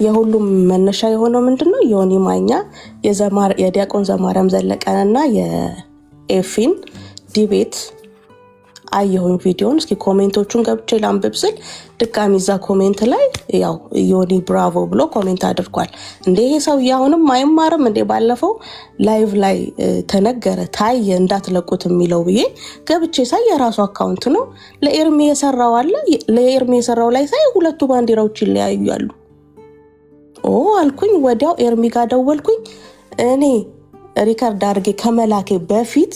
Speaker 10: የሁሉም መነሻ የሆነው ምንድነው? ዮኒ ማኛ የዲያቆን ዘማርያም ዘለቀንና የኤፊን ዲቤት አየሁኝ ቪዲዮን። እስኪ ኮሜንቶቹን ገብቼ ላንብብ ስል ድጋሚ እዛ ኮሜንት ላይ ያው ዮኒ ብራቮ ብሎ ኮሜንት አድርጓል። እንዴ ይሄ ሰው አሁንም አይማርም እንዴ? ባለፈው ላይቭ ላይ ተነገረ ታየ እንዳትለቁት የሚለው ብዬ ገብቼ ሳይ የራሱ አካውንት ነው። ለኤርሚ የሰራው አለ። ለኤርሚ የሰራው ላይ ሳይ ሁለቱ ባንዲራዎች ይለያያሉ። አልኩኝ። ወዲያው ኤርሚ ጋር ደወልኩኝ። እኔ ሪከርድ አድርጌ ከመላኬ በፊት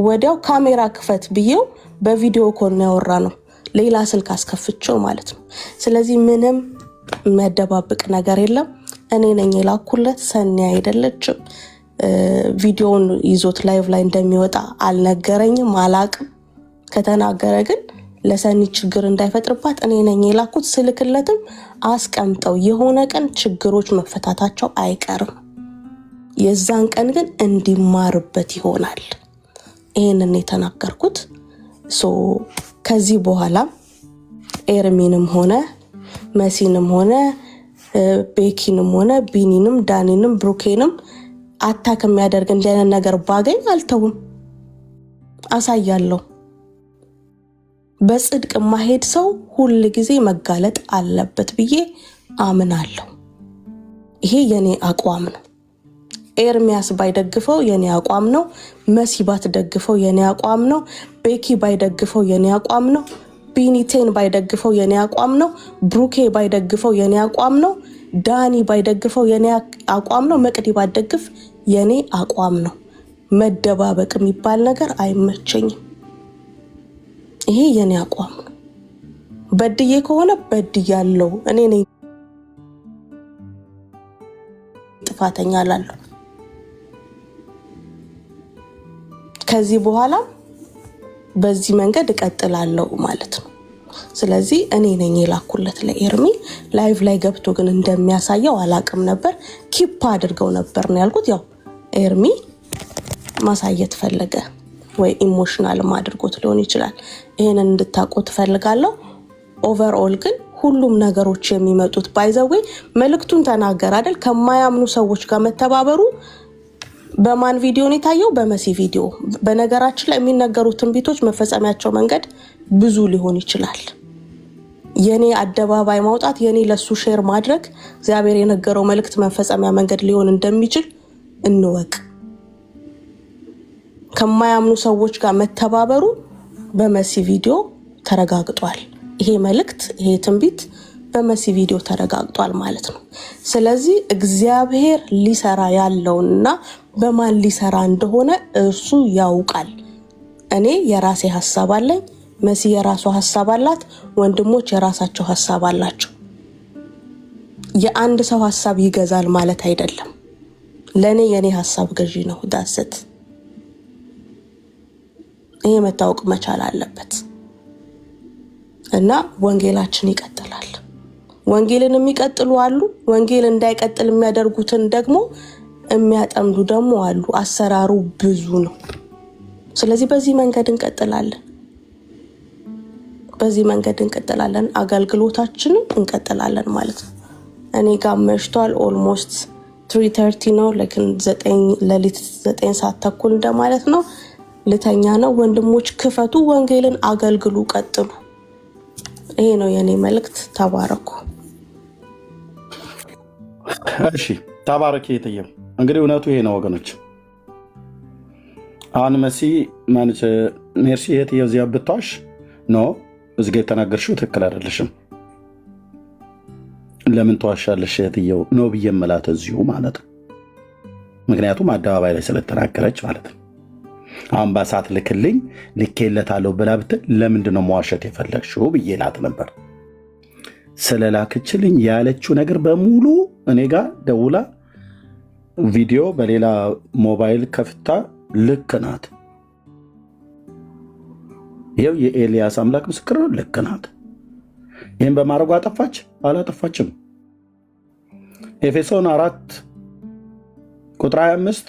Speaker 10: ወዲያው ካሜራ ክፈት ብዬው በቪዲዮ ኮል ያወራ ነው። ሌላ ስልክ አስከፍቼው ማለት ነው። ስለዚህ ምንም መደባበቅ ነገር የለም። እኔ ነኝ የላኩለት፣ ሰኒ አይደለችም። ቪዲዮውን ይዞት ላይቭ ላይ እንደሚወጣ አልነገረኝም፣ አላቅም። ከተናገረ ግን ለሰኒ ችግር እንዳይፈጥርባት እኔ ነኝ የላኩት። ስልክለትም አስቀምጠው የሆነ ቀን ችግሮች መፈታታቸው አይቀርም። የዛን ቀን ግን እንዲማርበት ይሆናል። ይሄንን የተናገርኩት ከዚህ በኋላ ኤርሚንም ሆነ መሲንም ሆነ ቤኪንም ሆነ ቢኒንም ዳኒንም ብሩኬንም አታክ የሚያደርግ እንደነ ነገር ባገኝ አልተውም፣ አሳያለሁ። በጽድቅ ማሄድ ሰው ሁሉ ጊዜ መጋለጥ አለበት ብዬ አምናለሁ። ይሄ የኔ አቋም ነው። ኤርሚያስ ባይደግፈው የኔ አቋም ነው። መሲ ባትደግፈው የኔ አቋም ነው። ቤኪ ባይደግፈው የኔ አቋም ነው። ቢኒቴን ባይደግፈው የኔ አቋም ነው። ብሩኬ ባይደግፈው የኔ አቋም ነው። ዳኒ ባይደግፈው የኔ አቋም ነው። መቅዲ ባትደግፍ የኔ አቋም ነው። መደባበቅ የሚባል ነገር አይመቸኝም። ይሄ የኔ አቋም ነው። በድዬ ከሆነ በድያለሁ፣ እኔ ነኝ ጥፋተኛ ላለሁ። ከዚህ በኋላ በዚህ መንገድ እቀጥላለሁ ማለት ነው። ስለዚህ እኔ ነኝ የላኩለት ለኤርሚ። ላይቭ ላይ ገብቶ ግን እንደሚያሳየው አላቅም ነበር። ኪፕ አድርገው ነበር ነው ያልኩት። ያው ኤርሚ ማሳየት ፈለገ ወይ ኢሞሽናልም አድርጎት ሊሆን ይችላል። ይሄንን እንድታውቁት ፈልጋለሁ። ኦቨርኦል ግን ሁሉም ነገሮች የሚመጡት ባይዘዌ መልእክቱን ተናገር አይደል? ከማያምኑ ሰዎች ጋር መተባበሩ በማን ቪዲዮ ነው የታየው? በመሲ ቪዲዮ። በነገራችን ላይ የሚነገሩት ትንቢቶች መፈጸሚያቸው መንገድ ብዙ ሊሆን ይችላል። የኔ አደባባይ ማውጣት፣ የኔ ለሱ ሼር ማድረግ እግዚአብሔር የነገረው መልእክት መፈጸሚያ መንገድ ሊሆን እንደሚችል እንወቅ። ከማያምኑ ሰዎች ጋር መተባበሩ በመሲ ቪዲዮ ተረጋግጧል። ይሄ መልእክት፣ ይሄ ትንቢት በመሲ ቪዲዮ ተረጋግጧል ማለት ነው። ስለዚህ እግዚአብሔር ሊሰራ ያለውና በማን ሊሰራ እንደሆነ እርሱ ያውቃል። እኔ የራሴ ሐሳብ አለኝ፣ መሲ የራሷ ሐሳብ አላት፣ ወንድሞች የራሳቸው ሐሳብ አላቸው። የአንድ ሰው ሐሳብ ይገዛል ማለት አይደለም። ለኔ የኔ ሐሳብ ገዢ ነው። ዳሰት ይሄ መታወቅ መቻል አለበት እና ወንጌላችን ይቀጥላል። ወንጌልን የሚቀጥሉ አሉ። ወንጌል እንዳይቀጥል የሚያደርጉትን ደግሞ የሚያጠምዱ ደግሞ አሉ። አሰራሩ ብዙ ነው። ስለዚህ በዚህ መንገድ እንቀጥላለን። በዚህ መንገድ እንቀጥላለን። አገልግሎታችንን እንቀጥላለን ማለት ነው። እኔ ጋር መሽቷል። ኦልሞስት 3:30 ነው። ለኪን 9 ሰዓት ተኩል እንደማለት ነው። ልተኛ ነው። ወንድሞች ክፈቱ፣ ወንጌልን አገልግሉ፣ ቀጥሉ። ይሄ ነው የኔ መልእክት። ተባረኩ።
Speaker 1: እሺ ተባረክ። የትየም እንግዲህ እውነቱ ይሄ ነው ወገኖች። አሁን መሲ ማንች ሜርሲ የትየው እዚያ ብቷሽ ኖ እዚጋ የተናገርሽው ትክክል አይደለሽም። ለምን ተዋሻለሽ የትየው ነው ብዬ መላት እዚሁ ማለት ነው። ምክንያቱም አደባባይ ላይ ስለተናገረች ማለት ነው። አሁን ባሳት ልክልኝ ልኬለታለሁ ብላ ብትል ለምንድነው መዋሸት የፈለግሽው ብዬ ላት ነበር። ስለላክችልኝ ያለችው ነገር በሙሉ እኔ ጋር ደውላ ቪዲዮ በሌላ ሞባይል ከፍታ ልክ ናት። ይኸው የኤልያስ አምላክ ምስክር ነው። ልክ ናት። ይህን በማድረጉ አጠፋች አላጠፋችም? ኤፌሶን 4 ቁጥር 25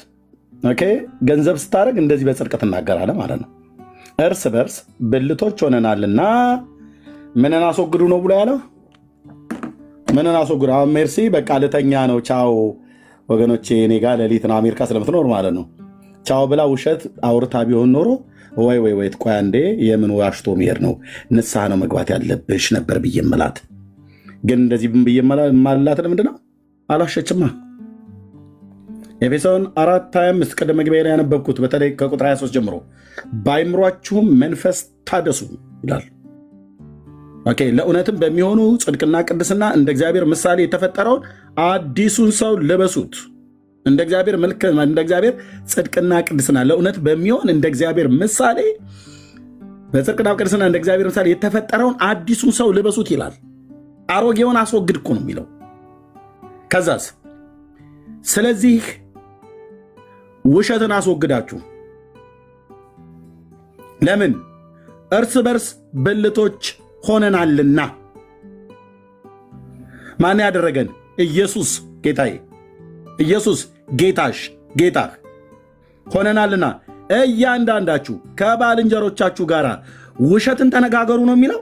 Speaker 1: ኦኬ፣ ገንዘብ ስታደርግ እንደዚህ በጽድቅ ትናገራለህ ማለት ነው። እርስ በርስ ብልቶች ሆነናልና ምንን አስወግዱ ነው ብሎ ያለው? ምንን አስወግዱ? አሁን ሜርሲ በቃ ልተኛ ነው ቻው ወገኖቼ፣ እኔ ጋር ሌሊት ነው አሜሪካ ስለምትኖር ማለት ነው። ቻው ብላ ውሸት አውርታ ቢሆን ኖሮ ወይ ቆይ አንዴ የምን ዋሽቶ መሄድ ነው፣ ንስሐ ነው መግባት ያለብሽ ነበር ብዬ መላት። ግን እንደዚህ ብዬ ማላት ምንድነው? አላሸችማ። ኤፌሶን 4:25 ቅድመ መግቢያ ላይ ያነበብኩት በተለይ ከቁጥር 23 ጀምሮ በአይምሯችሁም መንፈስ ታደሱ ይላል። ኦኬ፣ ለእውነትም በሚሆኑ ጽድቅና ቅድስና እንደ እግዚአብሔር ምሳሌ የተፈጠረውን አዲሱን ሰው ልበሱት። እንደ እግዚአብሔር መልክ፣ እንደ እግዚአብሔር ጽድቅና ቅድስና ለእውነት በሚሆን እንደ እግዚአብሔር ምሳሌ በጽድቅና ቅድስና እንደ እግዚአብሔር ምሳሌ የተፈጠረውን አዲሱን ሰው ልበሱት ይላል። አሮጌውን አስወግድ እኮ ነው የሚለው። ከዛስ ስለዚህ ውሸትን አስወግዳችሁ ለምን እርስ በርስ ብልቶች ሆነናልና። ማን ያደረገን? ኢየሱስ ጌታዬ፣ ኢየሱስ ጌታሽ፣ ጌታህ ሆነናልና እያንዳንዳችሁ ከባልንጀሮቻችሁ ጋር ውሸትን ተነጋገሩ ነው የሚለው።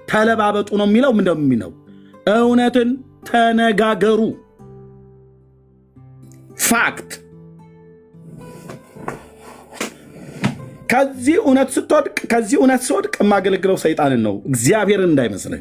Speaker 1: ተለባበጡ ነው የሚለው። ምንድነው የሚለው? እውነትን ተነጋገሩ። ፋክት። ከዚህ እውነት ስትወድቅ፣ ከዚህ እውነት ስወድቅ የማገለግለው ሰይጣንን ነው፣ እግዚአብሔርን እንዳይመስልህ።